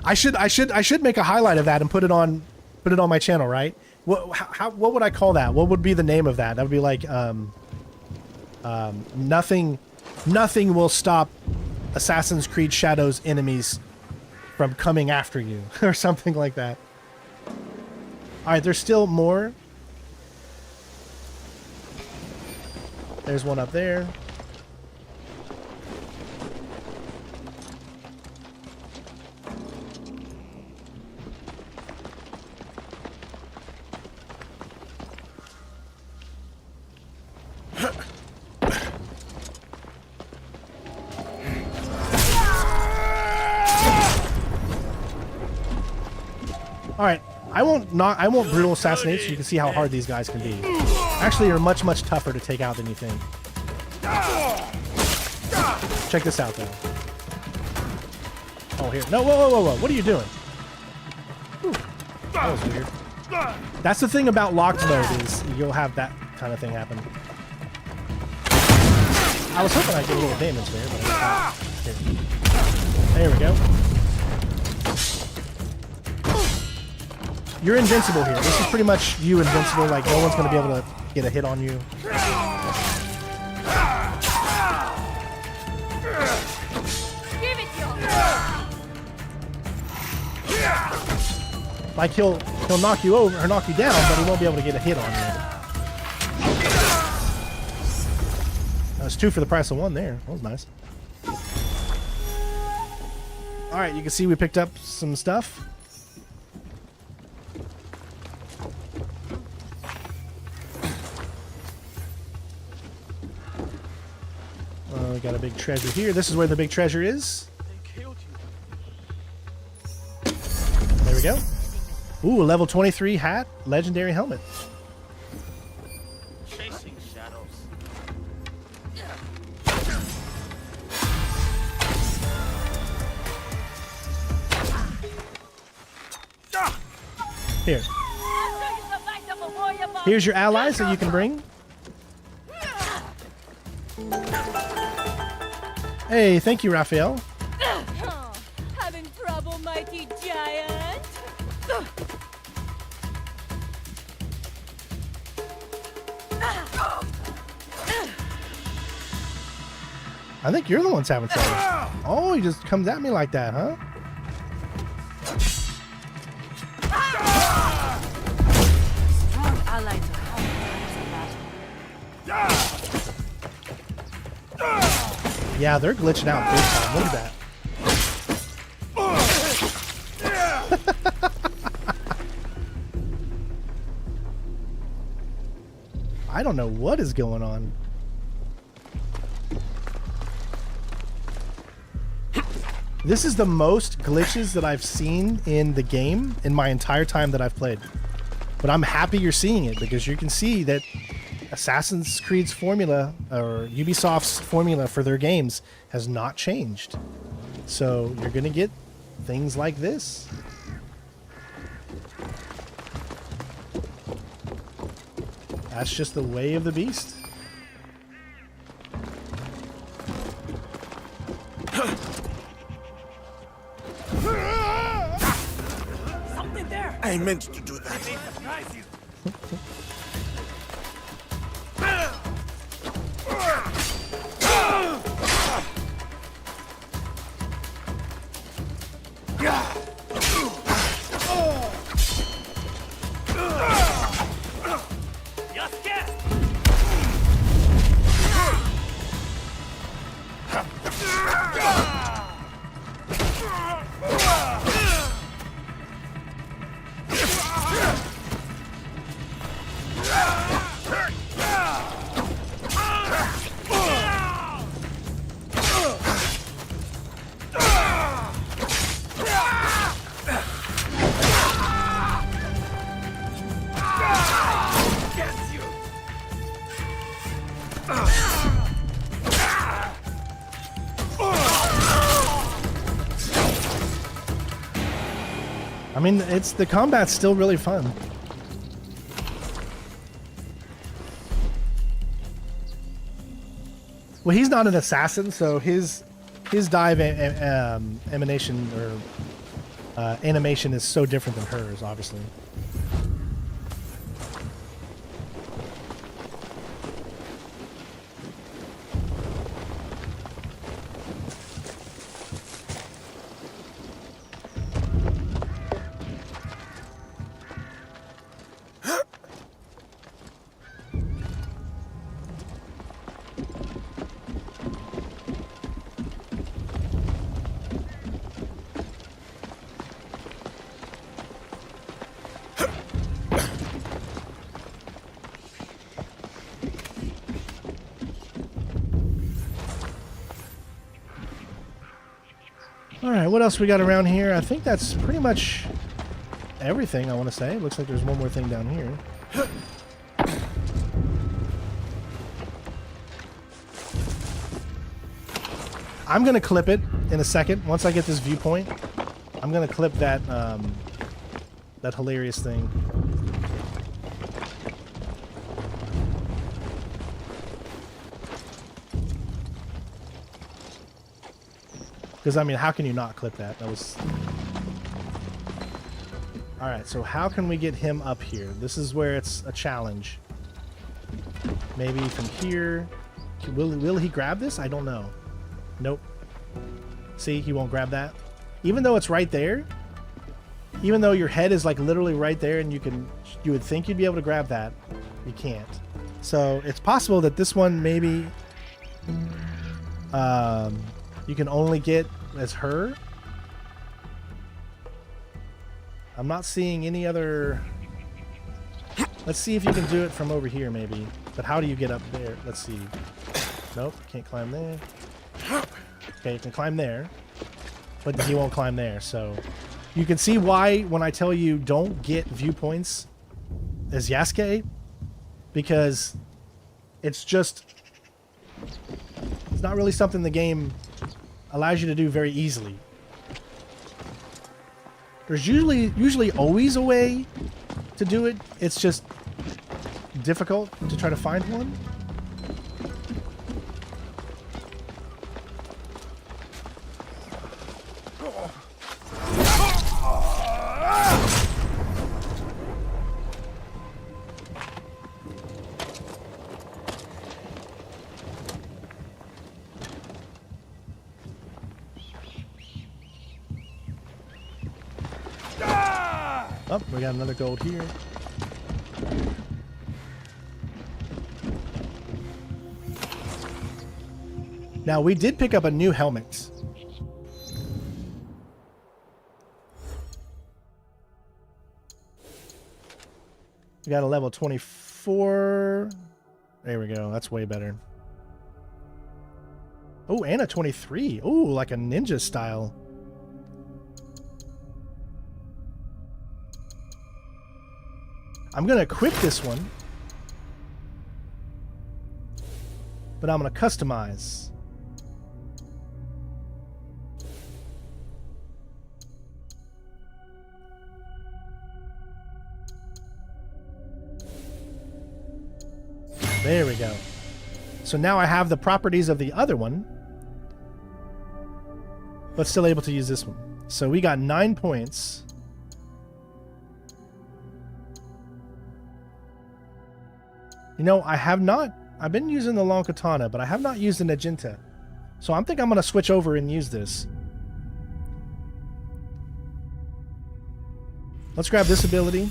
Speaker 1: I should make a highlight of that and put it on my channel, right? What would I call that? What would be the name of that? That would be like nothing will stop Assassin's Creed Shadows enemies from coming after you, or something like that. All right, there's still more. There's one up there. All right, I won't brutal assassinate so you can see how hard these guys can be. Actually, they're much tougher to take out than you think. Check this out, though. Oh, here. No, whoa. What are you doing? Whew, that was weird. That's the thing about locked mode is you'll have that kind of thing happen. I was hoping I'd get a little damage there, but I didn't. There we go. You're invincible here. This is pretty much you invincible. Like, no one's going to be able to get a hit on you. Like, he'll knock you over or knock you down, but he won't be able to get a hit on you. That was 2 for the price of 1 there. That was nice. All right, you can see we picked up some stuff. We got a big treasure here. This is where the big treasure is. There we go. Ooh, level 23 hat, legendary helmet.
Speaker 3: Chasing shadows.
Speaker 1: Here. Here's your allies that you can bring. Hey, thank you, Raphael.
Speaker 5: Having trouble, mighty giant?
Speaker 1: I think you're the one's having trouble. Oh, he just comes at me like that, huh?
Speaker 5: Strong ally to help.
Speaker 1: Yeah, they're glitching out big time. Look at that. I don't know what is going on. This is the most glitches that I've seen in the game in my entire time that I've played. But I'm happy you're seeing it because you can see that Assassin's Creed's formula, or Ubisoft's formula for their games, has not changed. So you're going to get things like this. That's just the way of the beast.
Speaker 3: Something there.
Speaker 11: I meant to do that.
Speaker 1: I mean, the combat's still really fun. Well, he's not an assassin, so his dive emanation or animation is so different than hers, obviously. Alright, what else we got around here? I think that's pretty much everything I want to say. Looks like there's one more thing down here. I'm going to clip it in a second. Once I get this viewpoint, I'm going to clip that, that hilarious thing. Because, I mean, how can you not clip that? That was... Alright, so how can we get him up here? This is where it's a challenge. Maybe from here... Will he grab this? I don't know. Nope. See, he won't grab that. Even though it's right there, even though your head is like literally right there and you would think you'd be able to grab that, you can't. So it's possible that this one maybe... you can only get as her. I'm not seeing any other... Let's see if you can do it from over here maybe. But how do you get up there? Let's see. Nope, can't climb there. Okay, you can climb there. But he won't climb there, so... You can see why when I tell you don't get viewpoints as Yasuke. Because it's just... It's not really something the game allows you to do very easily. There's usually always a way to do it. It's just difficult to try to find one. Oh, we got another gold here. Now, we did pick up a new helmet. We got a level 24. There we go. That's way better. Oh, and a 23. Oh, like a ninja style. I'm going to equip this one, but I'm going to customize. There we go. So now I have the properties of the other one, but still able to use this one. So we got 9 points. You know, I have not. I've been using the long katana, but I have not used the Najinta. So I think I'm going to switch over and use this. Let's grab this ability.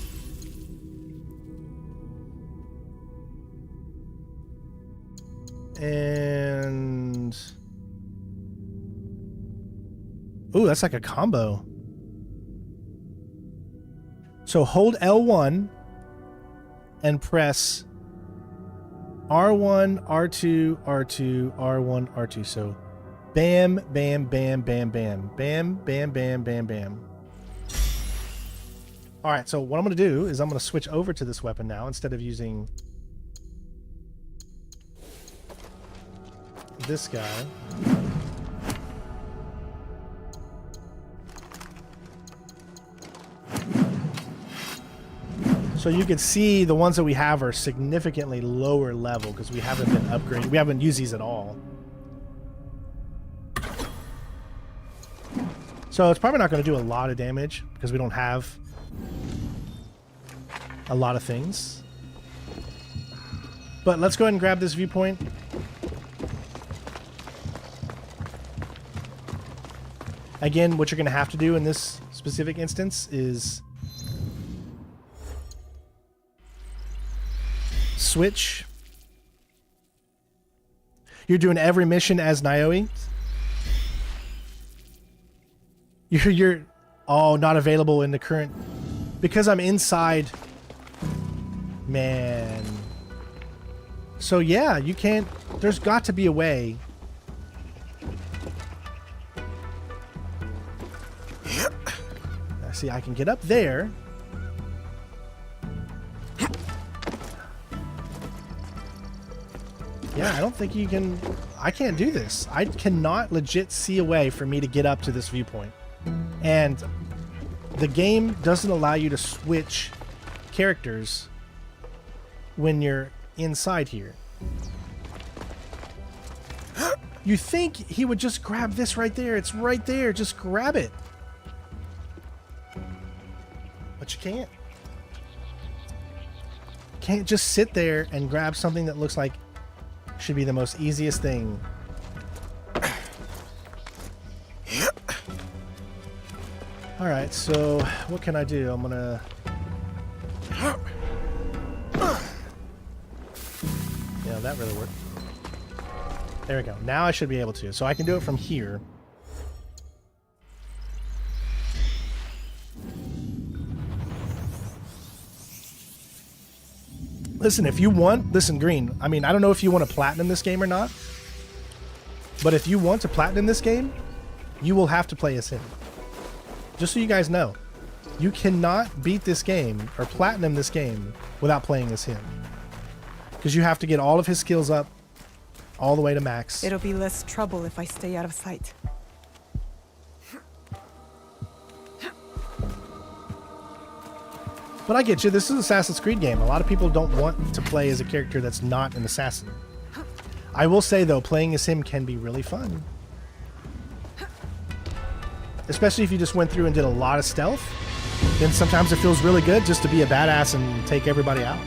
Speaker 1: And... ooh, that's like a combo. So hold L1 and press R1, R2, R2, R1, R2. So bam, bam, bam, bam, bam, bam, bam, bam, bam, bam. All right, so what I'm going to do is I'm going to switch over to this weapon now instead of using this guy. So you can see the ones that we have are significantly lower level because we haven't been upgrading. We haven't used these at all. So it's probably not going to do a lot of damage because we don't have a lot of things. But let's go ahead and grab this viewpoint. Again, what you're going to have to do in this specific instance is switch. You're doing every mission as Naoi. You're all not available in the current because I'm inside. Man. So yeah, you can't. There's got to be a way. See, I can get up there. Yeah, I don't think you can. I can't do this. I cannot legit see a way for me to get up to this viewpoint. And the game doesn't allow you to switch characters when you're inside here. You think he would just grab this right there. It's right there. Just grab it. But you can't. Can't just sit there and grab something that looks like should be the most easiest thing. Alright, so what can I do? I'm gonna... yeah, that really worked. There we go. Now I should be able to. So I can do it from here. Listen, if you want... listen, Green, I mean, I don't know if you want to platinum this game or not. But if you want to platinum this game, you will have to play as him. Just so you guys know. You cannot beat this game or platinum this game without playing as him. Because you have to get all of his skills up all the way to max.
Speaker 2: It'll be less trouble if I stay out of sight.
Speaker 1: But I get you. This is an Assassin's Creed game. A lot of people don't want to play as a character that's not an assassin. I will say, though, playing as him can be really fun. Especially if you just went through and did a lot of stealth. Then sometimes it feels really good just to be a badass and take everybody out.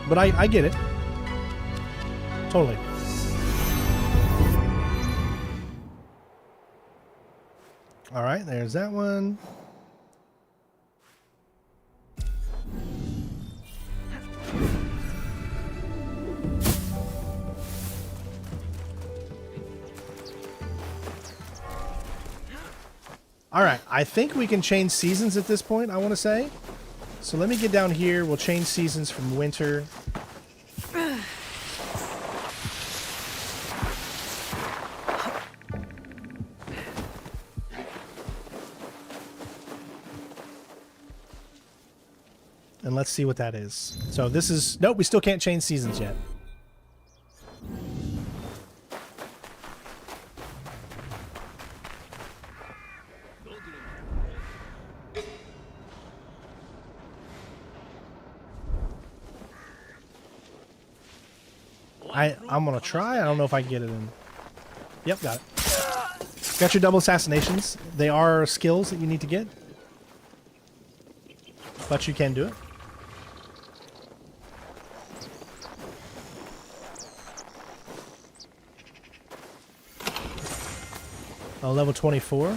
Speaker 1: But I get it. Totally. All right, there's that one. All right, I think we can change seasons at this point, I want to say. So let me get down here. We'll change seasons from winter. And let's see what that is. So this is... nope, we still can't change seasons yet. I'm gonna try. I don't know if I can get it in. Yep, got it. Got your double assassinations. They are skills that you need to get, but you can do it. Oh, level 24.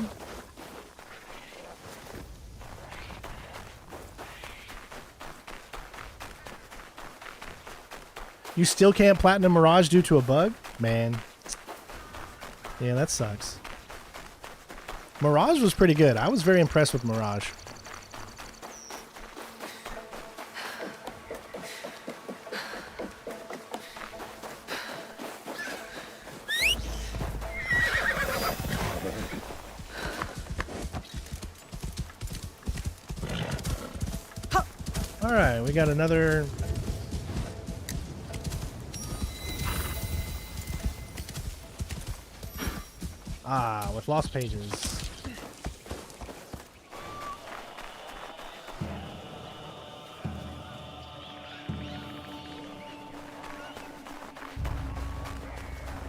Speaker 1: You still can't platinum Mirage due to a bug? Man. Yeah, that sucks. Mirage was pretty good. I was very impressed with Mirage. Alright, we got another... Ah, with lost pages.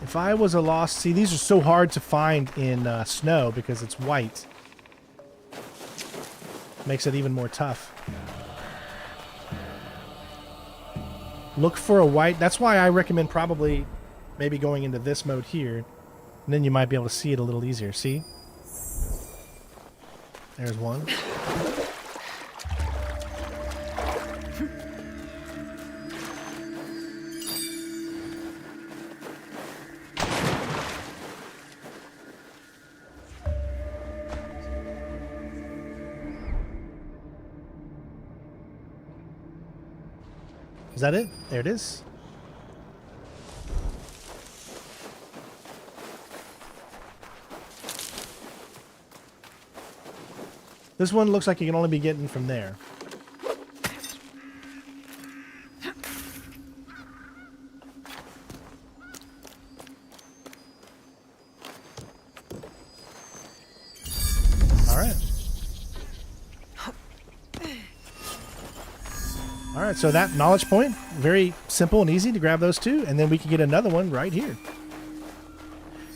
Speaker 1: If I was a lost... See, these are so hard to find in snow because it's white. Makes it even more tough. Look for a white... That's why I recommend probably maybe going into this mode here. And then you might be able to see it a little easier. See? There's one. Is that it? There it is. This one looks like you can only be getting from there. Alright. Alright, so that knowledge point, very simple and easy to grab those two, and then we can get another one right here.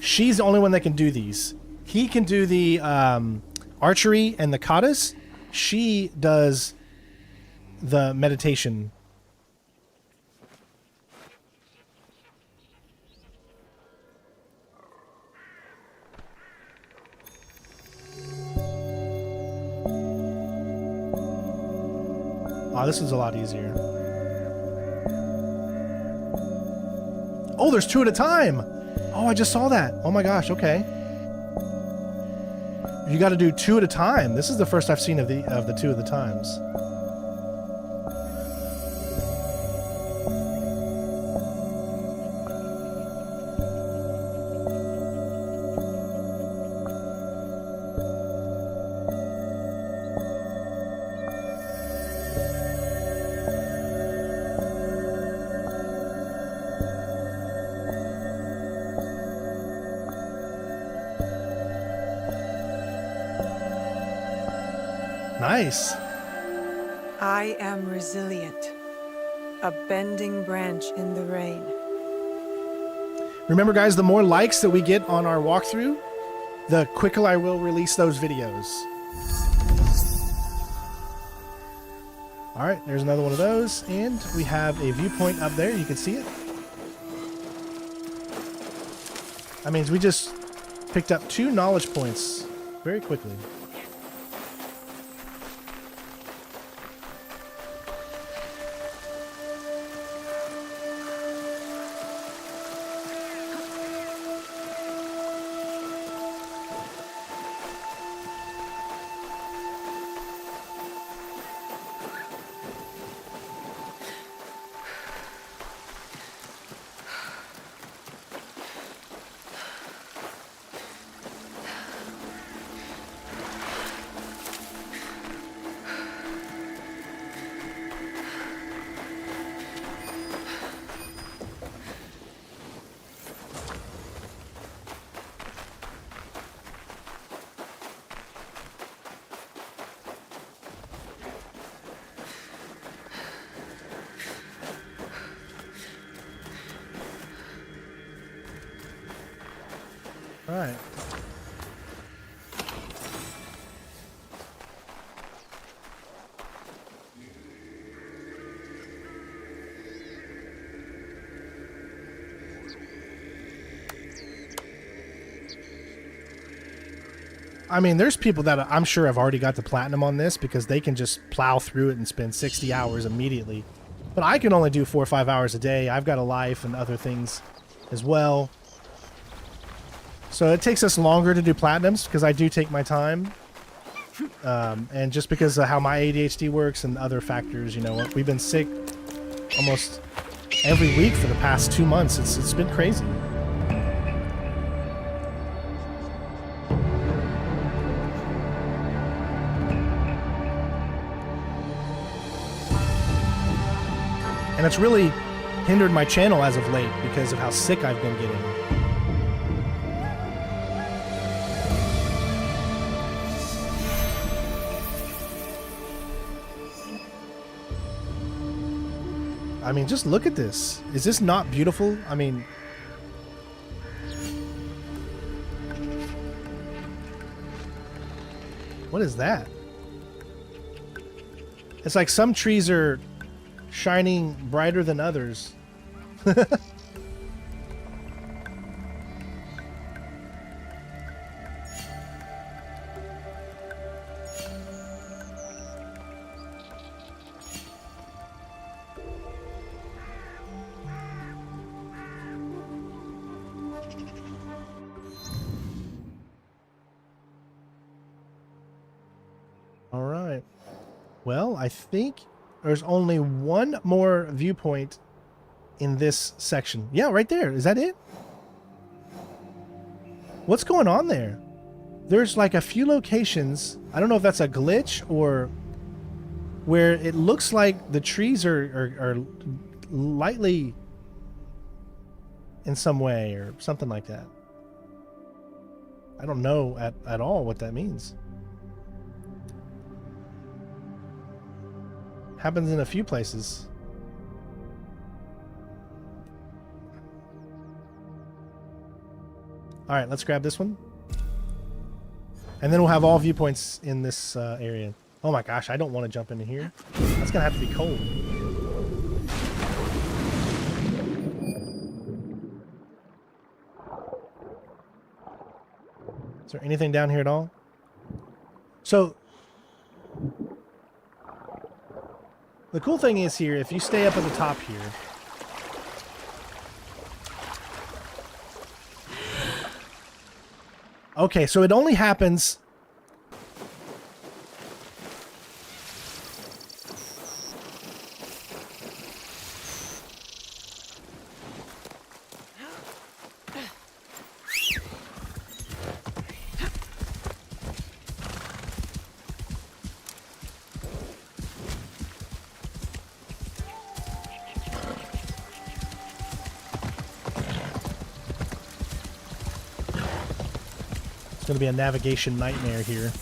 Speaker 1: She's the only one that can do these. He can do the archery and the Codex. She does the meditation. Oh, this one's a lot easier. Oh, there's two at a time. Oh, I just saw that. Oh my gosh, okay. You got to do two at a time. This is the first I've seen of the two at the times. Nice.
Speaker 2: I am resilient, a bending branch in the rain.
Speaker 1: Remember, guys, the more likes that we get on our walkthrough, the quicker I will release those videos. All right, there's another one of those, and we have a viewpoint up there. You can see it. That means we just picked up 2 knowledge points very quickly. Right. I mean, there's people that I'm sure have already got the platinum on this because they can just plow through it and spend 60 hours immediately. But I can only do 4 or 5 hours a day. I've got a life and other things as well. So it takes us longer to do platinums because I do take my time. And just because of how my ADHD works and other factors, you know, we've been sick almost every week for the past 2 months. It's been crazy. And it's really hindered my channel as of late because of how sick I've been getting. I mean, just look at this. Is this not beautiful? I mean... What is that? It's like some trees are shining brighter than others. All right. Well, I think there's only one more viewpoint in this section. Yeah, right there. Is that it? What's going on there? There's like a few locations. I don't know if that's a glitch or where it looks like the trees are lightly in some way or something like that. I don't know at all what that means. Happens in a few places. All right, let's grab this one. And then we'll have all viewpoints in this area. Oh my gosh, I don't want to jump into here. That's gonna have to be cold. Is there anything down here at all? So the cool thing is here, if you stay up at the top here, okay, so it only happens going to be a navigation nightmare here.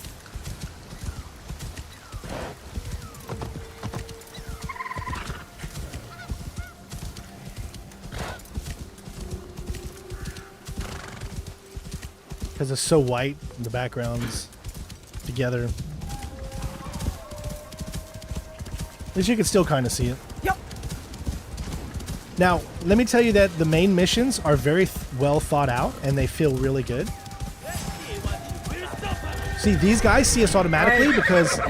Speaker 1: Because it's so white and the background's together. At least you can still kind of see it. Yep. Now, let me tell you that the main missions are very well thought out and they feel really good. See, these guys see us automatically because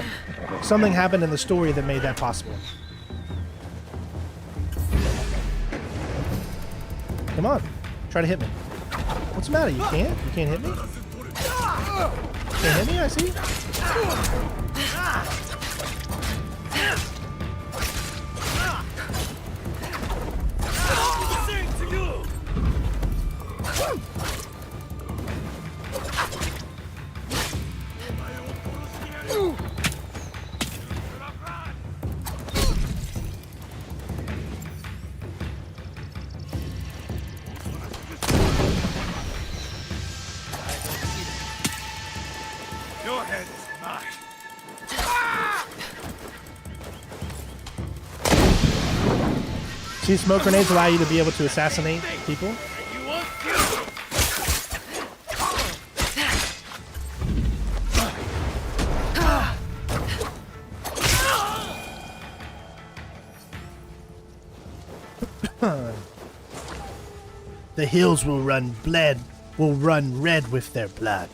Speaker 1: something happened in the story that made that possible. Come on, try to hit me. What's the matter? You can't? You can't hit me? Can't hit me? I see.
Speaker 7: Your head is mine.
Speaker 1: See, smoke grenades allow you to be able to assassinate people. The hills will run red with their blood.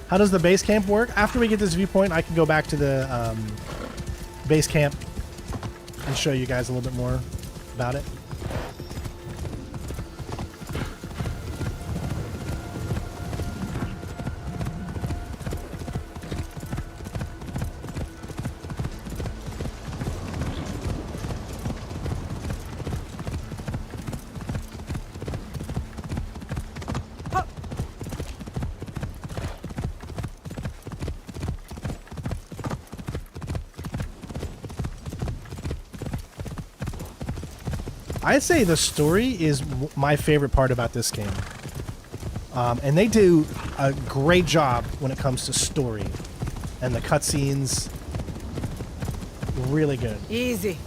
Speaker 1: How does the base camp work? After we get this viewpoint, I can go back to the base camp and show you guys a little bit more about it. I'd say the story is my favorite part about this game. And they do a great job when it comes to story. And the cutscenes, really good.
Speaker 2: Easy.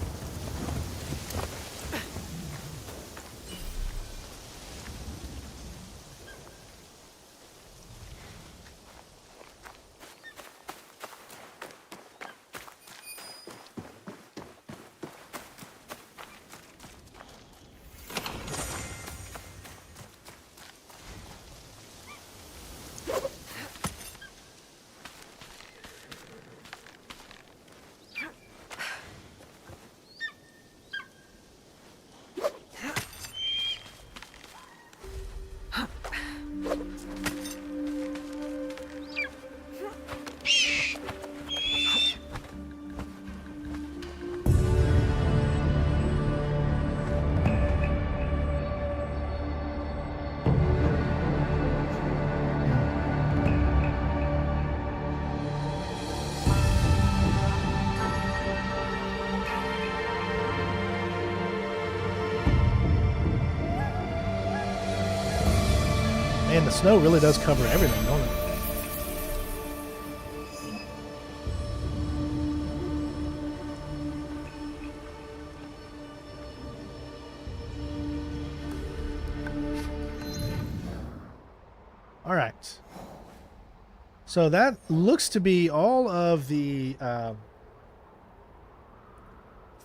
Speaker 2: Man, the snow really does cover everything, don't it? All right. So that looks to be all of the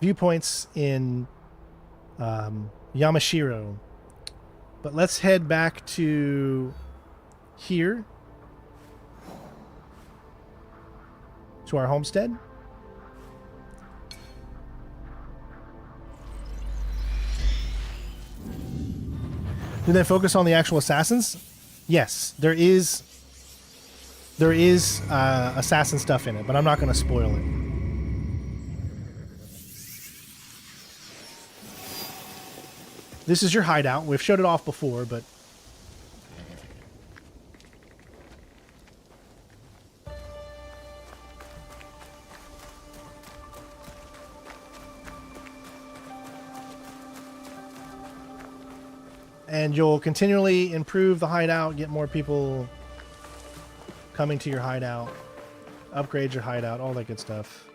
Speaker 2: viewpoints in Yamashiro. But let's head back to here, to our homestead. Do they focus on the actual assassins? Yes, there is assassin stuff in it, but I'm not going to spoil it. This is your hideout. We've showed it off before, but and you'll continually improve the hideout, get more people coming to your hideout, upgrade your hideout, all that good stuff.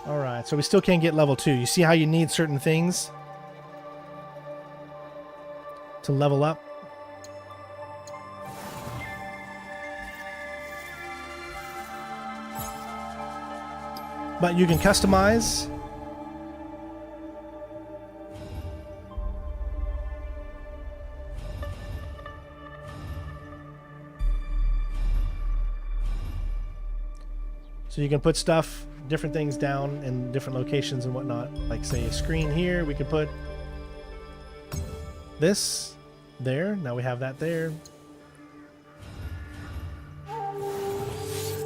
Speaker 2: Alright, so we still can't get level 2. You see how you need certain things to level up? But you can customize. So you can put stuff, different things down in different locations and whatnot. Like say a screen here, we could put this there. Now we have that there.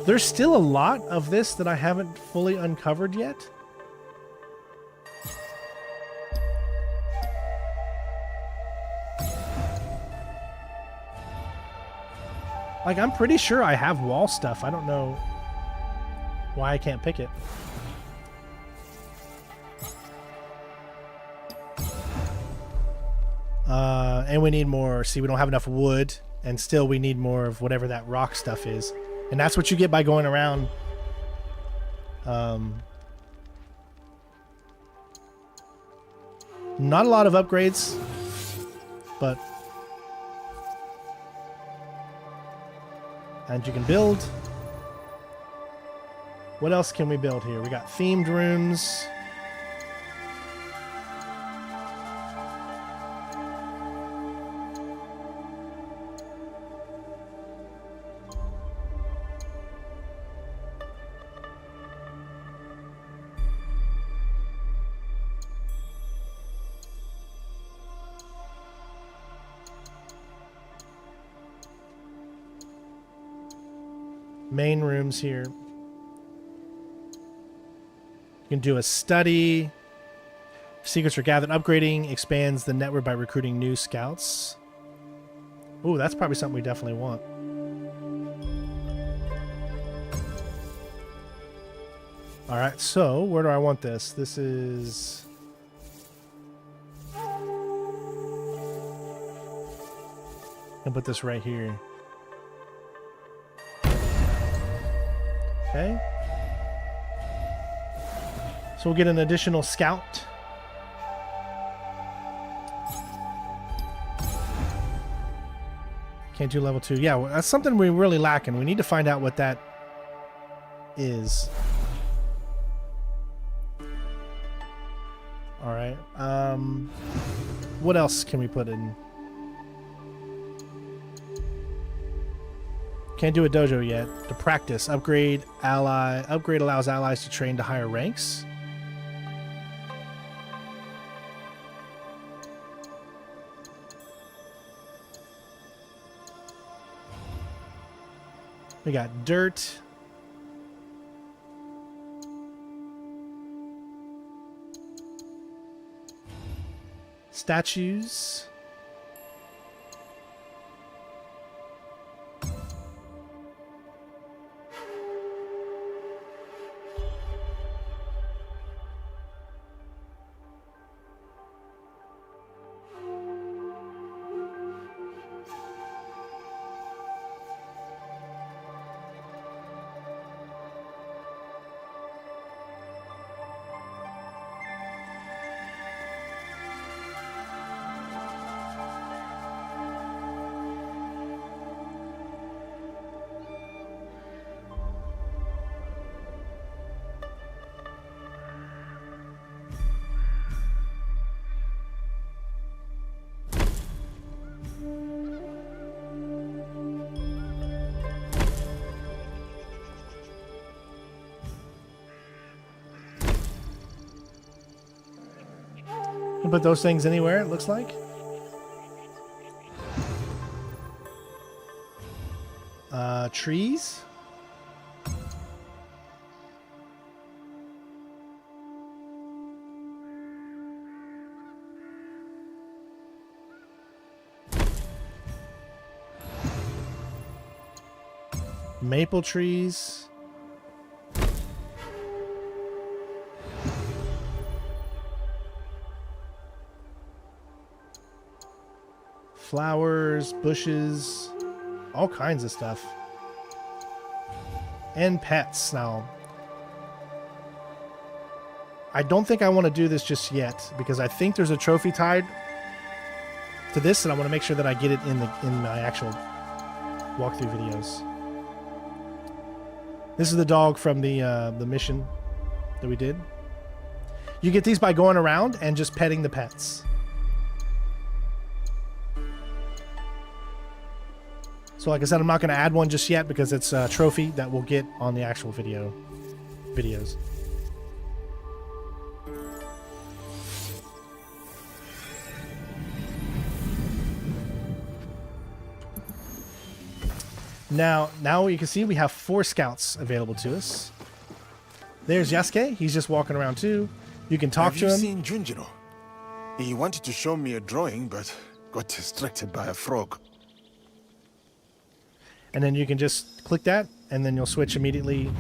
Speaker 1: There's still a lot of this that I haven't fully uncovered yet. Like, I'm pretty sure I have wall stuff. I don't know why I can't pick it. And we need more. See, we don't have enough wood, and still we need more of whatever that rock stuff is. And that's what you get by going around. Not a lot of upgrades, but... And you can build. What else can we build here? We got themed rooms. Main rooms here. You can do a study. Secrets are gathered. Upgrading expands the network by recruiting new scouts. Ooh, that's probably something we definitely want. All right, so where do I want this? This is... I'll put this right here. Okay. So we'll get an additional scout. Can't do level 2. Yeah, well, that's something we're really lacking. We need to find out what that is. All right. What else can we put in? Can't do a dojo yet. To practice, upgrade allows allies to train to higher ranks. We got dirt. Statues. Can put those things anywhere, it looks like. Trees. Maple trees. Flowers, bushes, all kinds of stuff. And pets. Now, I don't think I want to do this just yet because I think there's a trophy tied to this, and I want to make sure that I get it in my actual walkthrough videos. This is the dog from the mission that we did. You get these by going around and just petting the pets. So like I said, I'm not going to add one just yet because it's a trophy that we'll get on the actual videos. Now you can see we have 4 scouts available to us. There's Yasuke. He's just walking around too. You can talk to him.
Speaker 11: Have you seen Junjiro? He wanted to show me a drawing, but got distracted by a frog.
Speaker 1: And then you can just click that, and then you'll switch immediately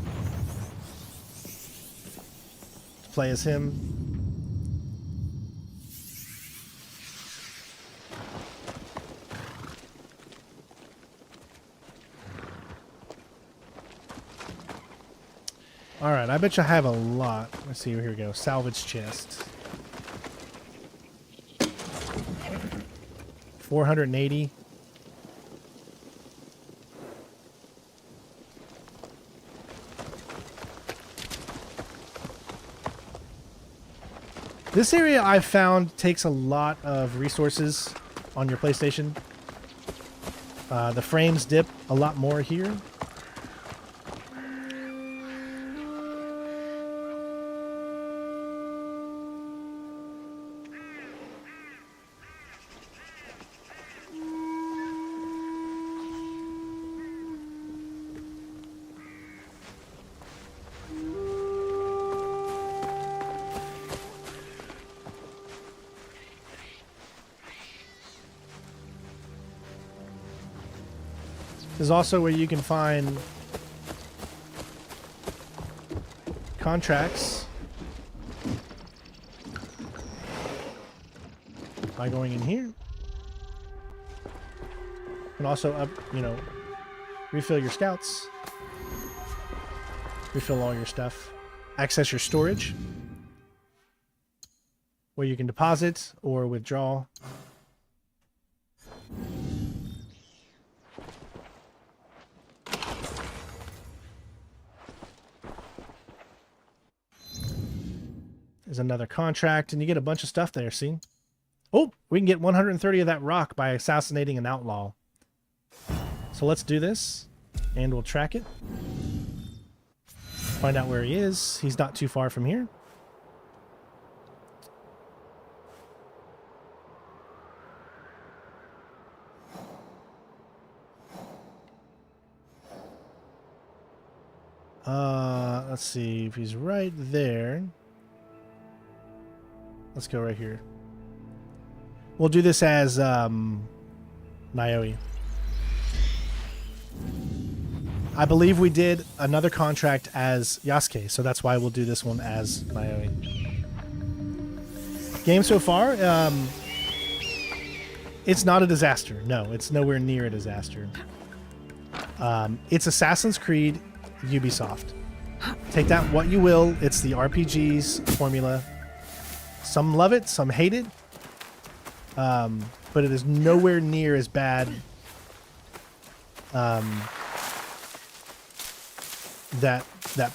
Speaker 1: to play as him. Alright, I bet you have a lot. Let's see, here we go. Salvage chest. 480. This area I've found takes a lot of resources on your PlayStation. The frames dip a lot more here. There's also where you can find contracts by going in here. You can also refill your scouts, refill all your stuff, access your storage where you can deposit or withdraw. There's another contract, and you get a bunch of stuff there, see? Oh, we can get 130 of that rock by assassinating an outlaw. So let's do this, and we'll track it. Find out where he is. He's not too far from here. Let's see if he's right there. Let's go right here. We'll do this as Naoi. I believe we did another contract as Yasuke, so that's why we'll do this one as Naoi. Game so far, it's not a disaster. No, it's nowhere near a disaster. It's Assassin's Creed Ubisoft. Take that what you will. It's the RPG's formula. Some love it, some hate it. But it is nowhere near as bad that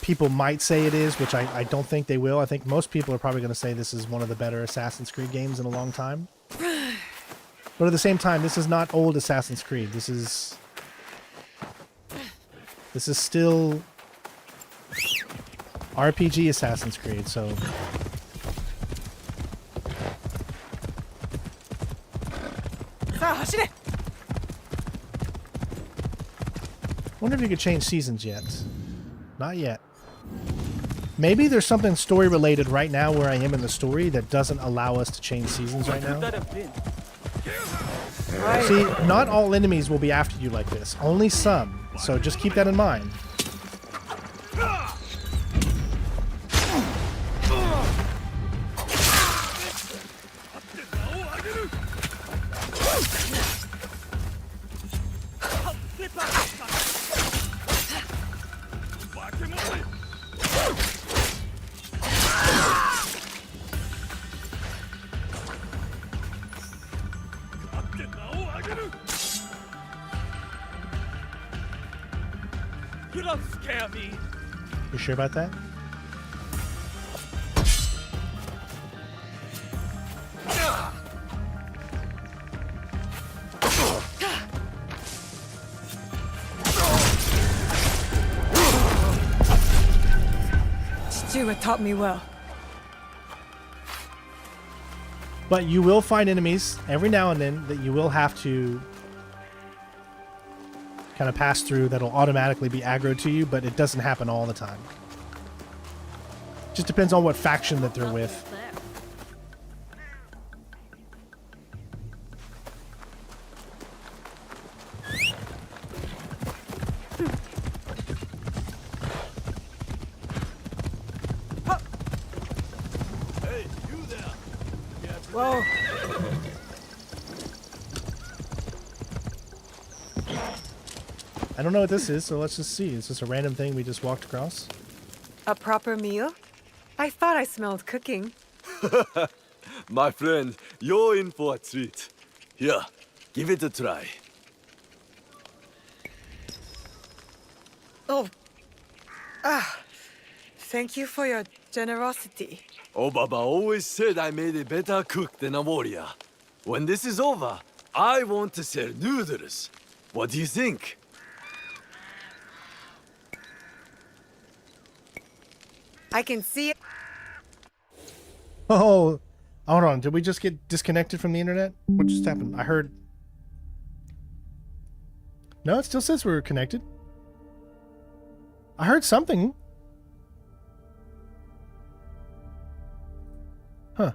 Speaker 1: people might say it is, which I don't think they will. I think most people are probably going to say this is one of the better Assassin's Creed games in a long time. But at the same time, this is not old Assassin's Creed. This is still RPG Assassin's Creed, so wonder if you could change seasons yet. Not yet. Maybe there's something story related right now where I am in the story that doesn't allow us to change seasons right now. See, not all enemies will be after you like this. Only some. So just keep that in mind.
Speaker 3: You don't scare me.
Speaker 1: You sure about that?
Speaker 2: Chichiro taught me well.
Speaker 1: But you will find enemies every now and then that you will have to kind of pass through that'll automatically be aggroed to you, but it doesn't happen all the time. Just depends on what faction that they're with.
Speaker 2: Whoa.
Speaker 1: I don't know what this is, so let's just see. Is this a random thing we just walked across?
Speaker 2: A proper meal? I thought I smelled cooking.
Speaker 9: My friend, you're in for a treat. Here, give it a try.
Speaker 2: Oh. Thank you for your generosity.
Speaker 9: Obaba always said I made a better cook than a warrior. When this is over, I want to sell noodles. What do you think?
Speaker 2: I can see it.
Speaker 1: Oh, hold on. Did we just get disconnected from the internet? What just happened? I heard... No, it still says we're connected. I heard something. Huh.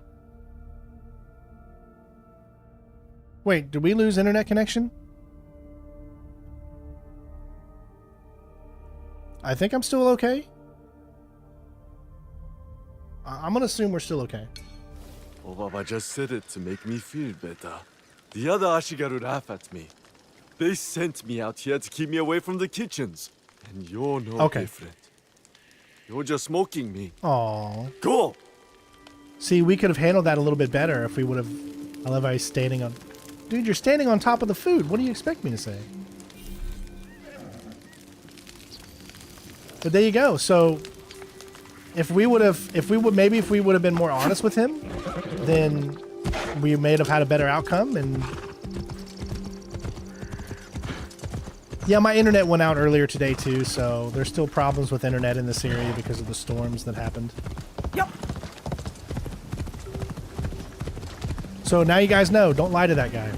Speaker 1: Wait, did we lose internet connection? I think I'm still okay. I'm gonna assume we're still okay.
Speaker 9: Obaba just said it to make me feel better. The other Ashigaru laugh at me. They sent me out here to keep me away from the kitchens. And you're no different. You're just smoking me.
Speaker 1: Aww.
Speaker 9: Go!
Speaker 1: See, we could have handled that a little bit better if we would have... I love how he's standing on... Dude, you're standing on top of the food. What do you expect me to say? But there you go. So... If we would have been more honest with him, then we may have had a better outcome. And yeah, my internet went out earlier today too, so there's still problems with internet in this area because of the storms that happened.
Speaker 2: Yep.
Speaker 1: So now you guys know, don't lie to that guy.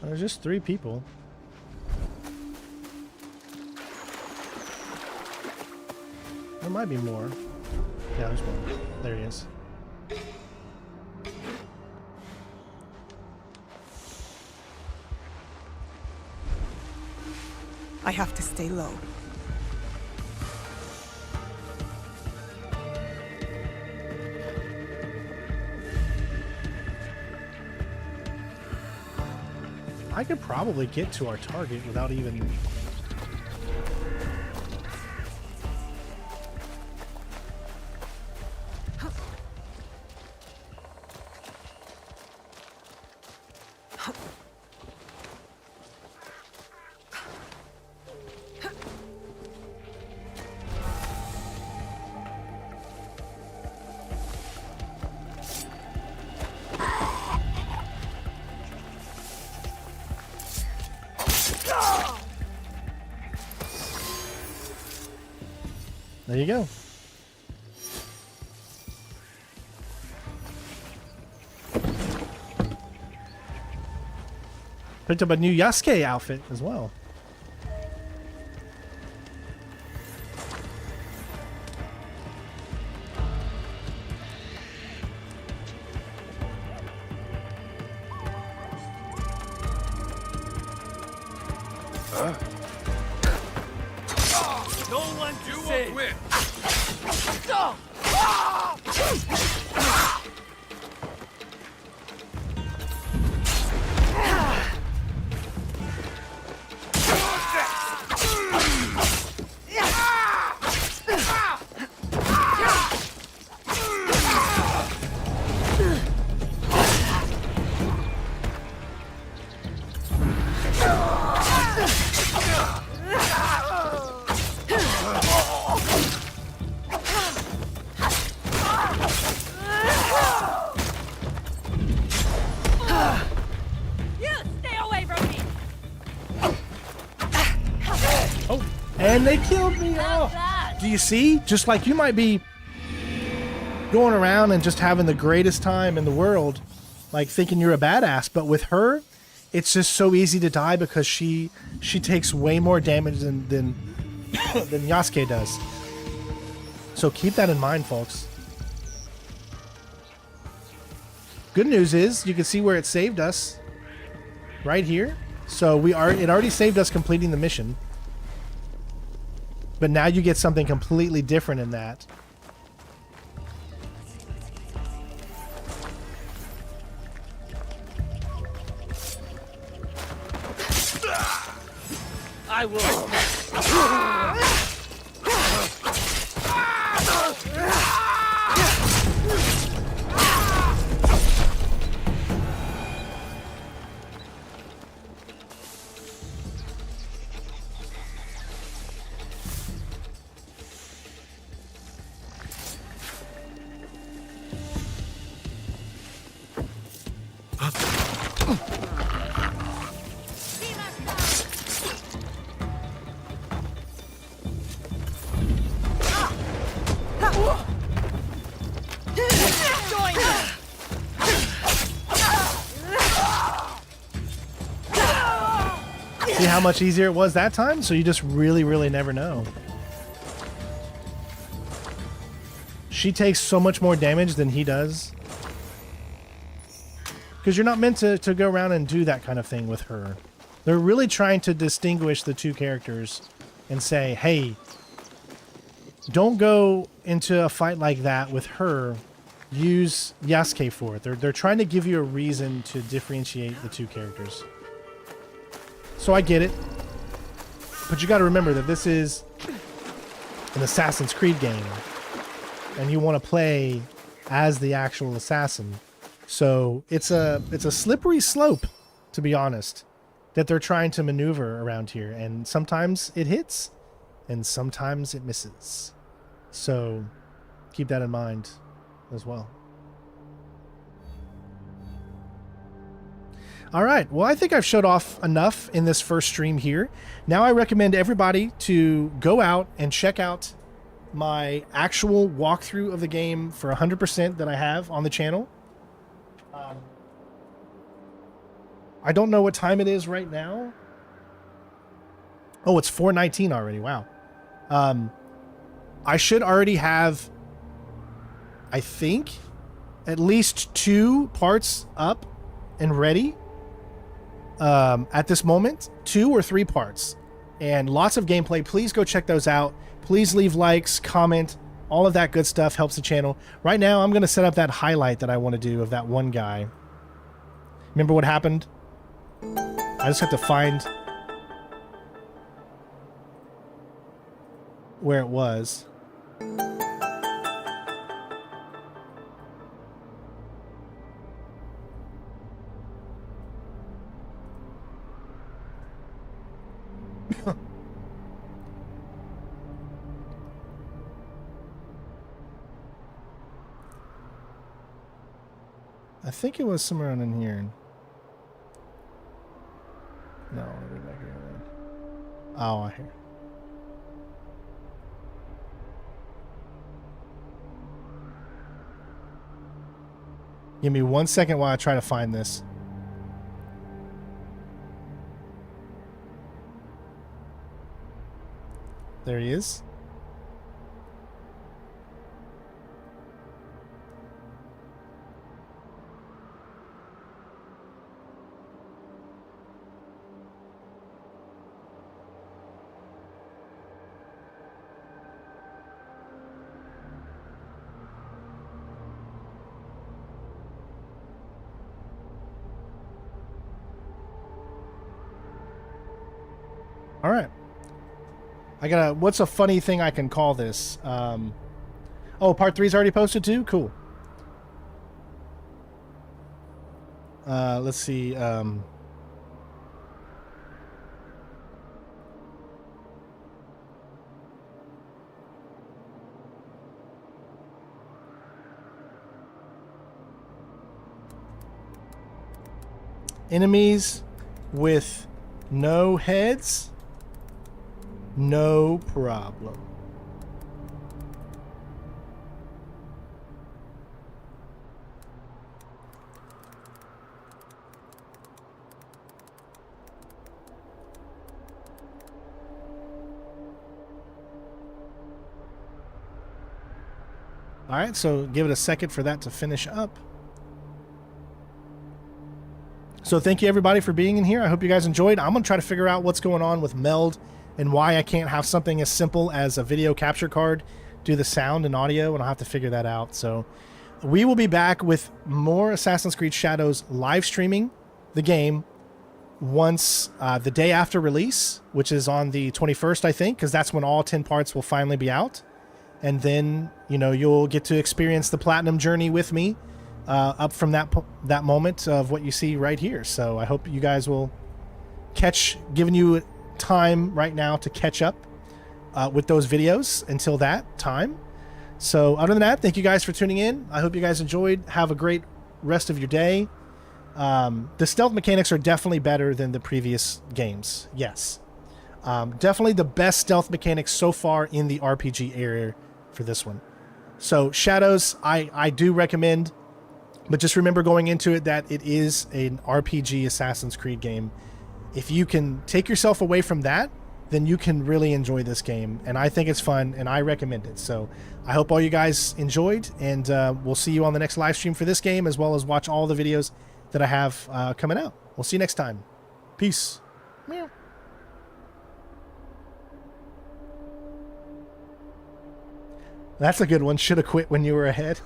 Speaker 1: There's just 3 people. There might be more. Yeah, there's one. There he is.
Speaker 2: I have to stay low.
Speaker 1: I could probably get to our target without even... There you go. Picked up a new Yasuke outfit as well.
Speaker 3: No one to say. Win.
Speaker 1: And they killed me. Oh. Do you see? Just like you might be going around and just having the greatest time in the world, like thinking you're a badass, but with her, it's just so easy to die because she takes way more damage than Yasuke does. So keep that in mind, folks. Good news is you can see where it saved us right here. So it already saved us completing the mission. But now you get something completely different in that.
Speaker 3: I will.
Speaker 1: See how much easier it was that time? So you just really never know. She takes so much more damage than he does. Because you're not meant to go around and do that kind of thing with her. They're really trying to distinguish the two characters and say, hey, don't go into a fight like that with her. Use Yasuke for it. They're trying to give you a reason to differentiate the two characters. So I get it. But you got to remember that this is an Assassin's Creed game. And you want to play as the actual assassin. So it's a slippery slope, to be honest, that they're trying to maneuver around here. And sometimes it hits and sometimes it misses. So keep that in mind as well. All right, well, I think I've showed off enough in this first stream here. Now I recommend everybody to go out and check out my actual walkthrough of the game for 100% that I have on the channel. I don't know what time it is right now. Oh, it's 4:19 already. Wow. I should already have, I think, at least 2 parts up and ready. At this moment, 2 or 3 parts and lots of gameplay. Please go check those out. Please leave likes, comment, all of that good stuff helps the channel. Right now, I'm going to set up that highlight that I want to do of that one guy. Remember what happened? I just have to find where it was. I think it was somewhere in here. No, let me back here. Oh, I hear. Give me 1 second while I try to find this. There he is. All right. What's a funny thing I can call this? Oh, part 3's already posted too? Cool. Let's see. Enemies with no heads No problem. All right, so give it a second for that to finish up. So thank you everybody for being in here. I hope you guys enjoyed. I'm going to try to figure out what's going on with Meld and why I can't have something as simple as a video capture card do the sound and audio, and I'll have to figure that out. So we will be back with more Assassin's Creed Shadows live streaming the game once the day after release, which is on the 21st, I think, because that's when all 10 parts will finally be out. And then, you know, you'll get to experience the platinum journey with me up from that moment of what you see right here. So I hope you guys will giving you time right now to catch up with those videos until that time. So other than that, thank you guys for tuning in. I hope you guys enjoyed. Have a great rest of your day. The stealth mechanics are definitely better than the previous games. Yes. Definitely the best stealth mechanics so far in the RPG area for this one. So Shadows, I do recommend, but just remember going into it that it is an RPG Assassin's Creed game. If you can take yourself away from that, then you can really enjoy this game. And I think it's fun, and I recommend it. So I hope all you guys enjoyed, and we'll see you on the next live stream for this game, as well as watch all the videos that I have coming out. We'll see you next time. Peace. Meow. That's a good one. Should have quit when you were ahead.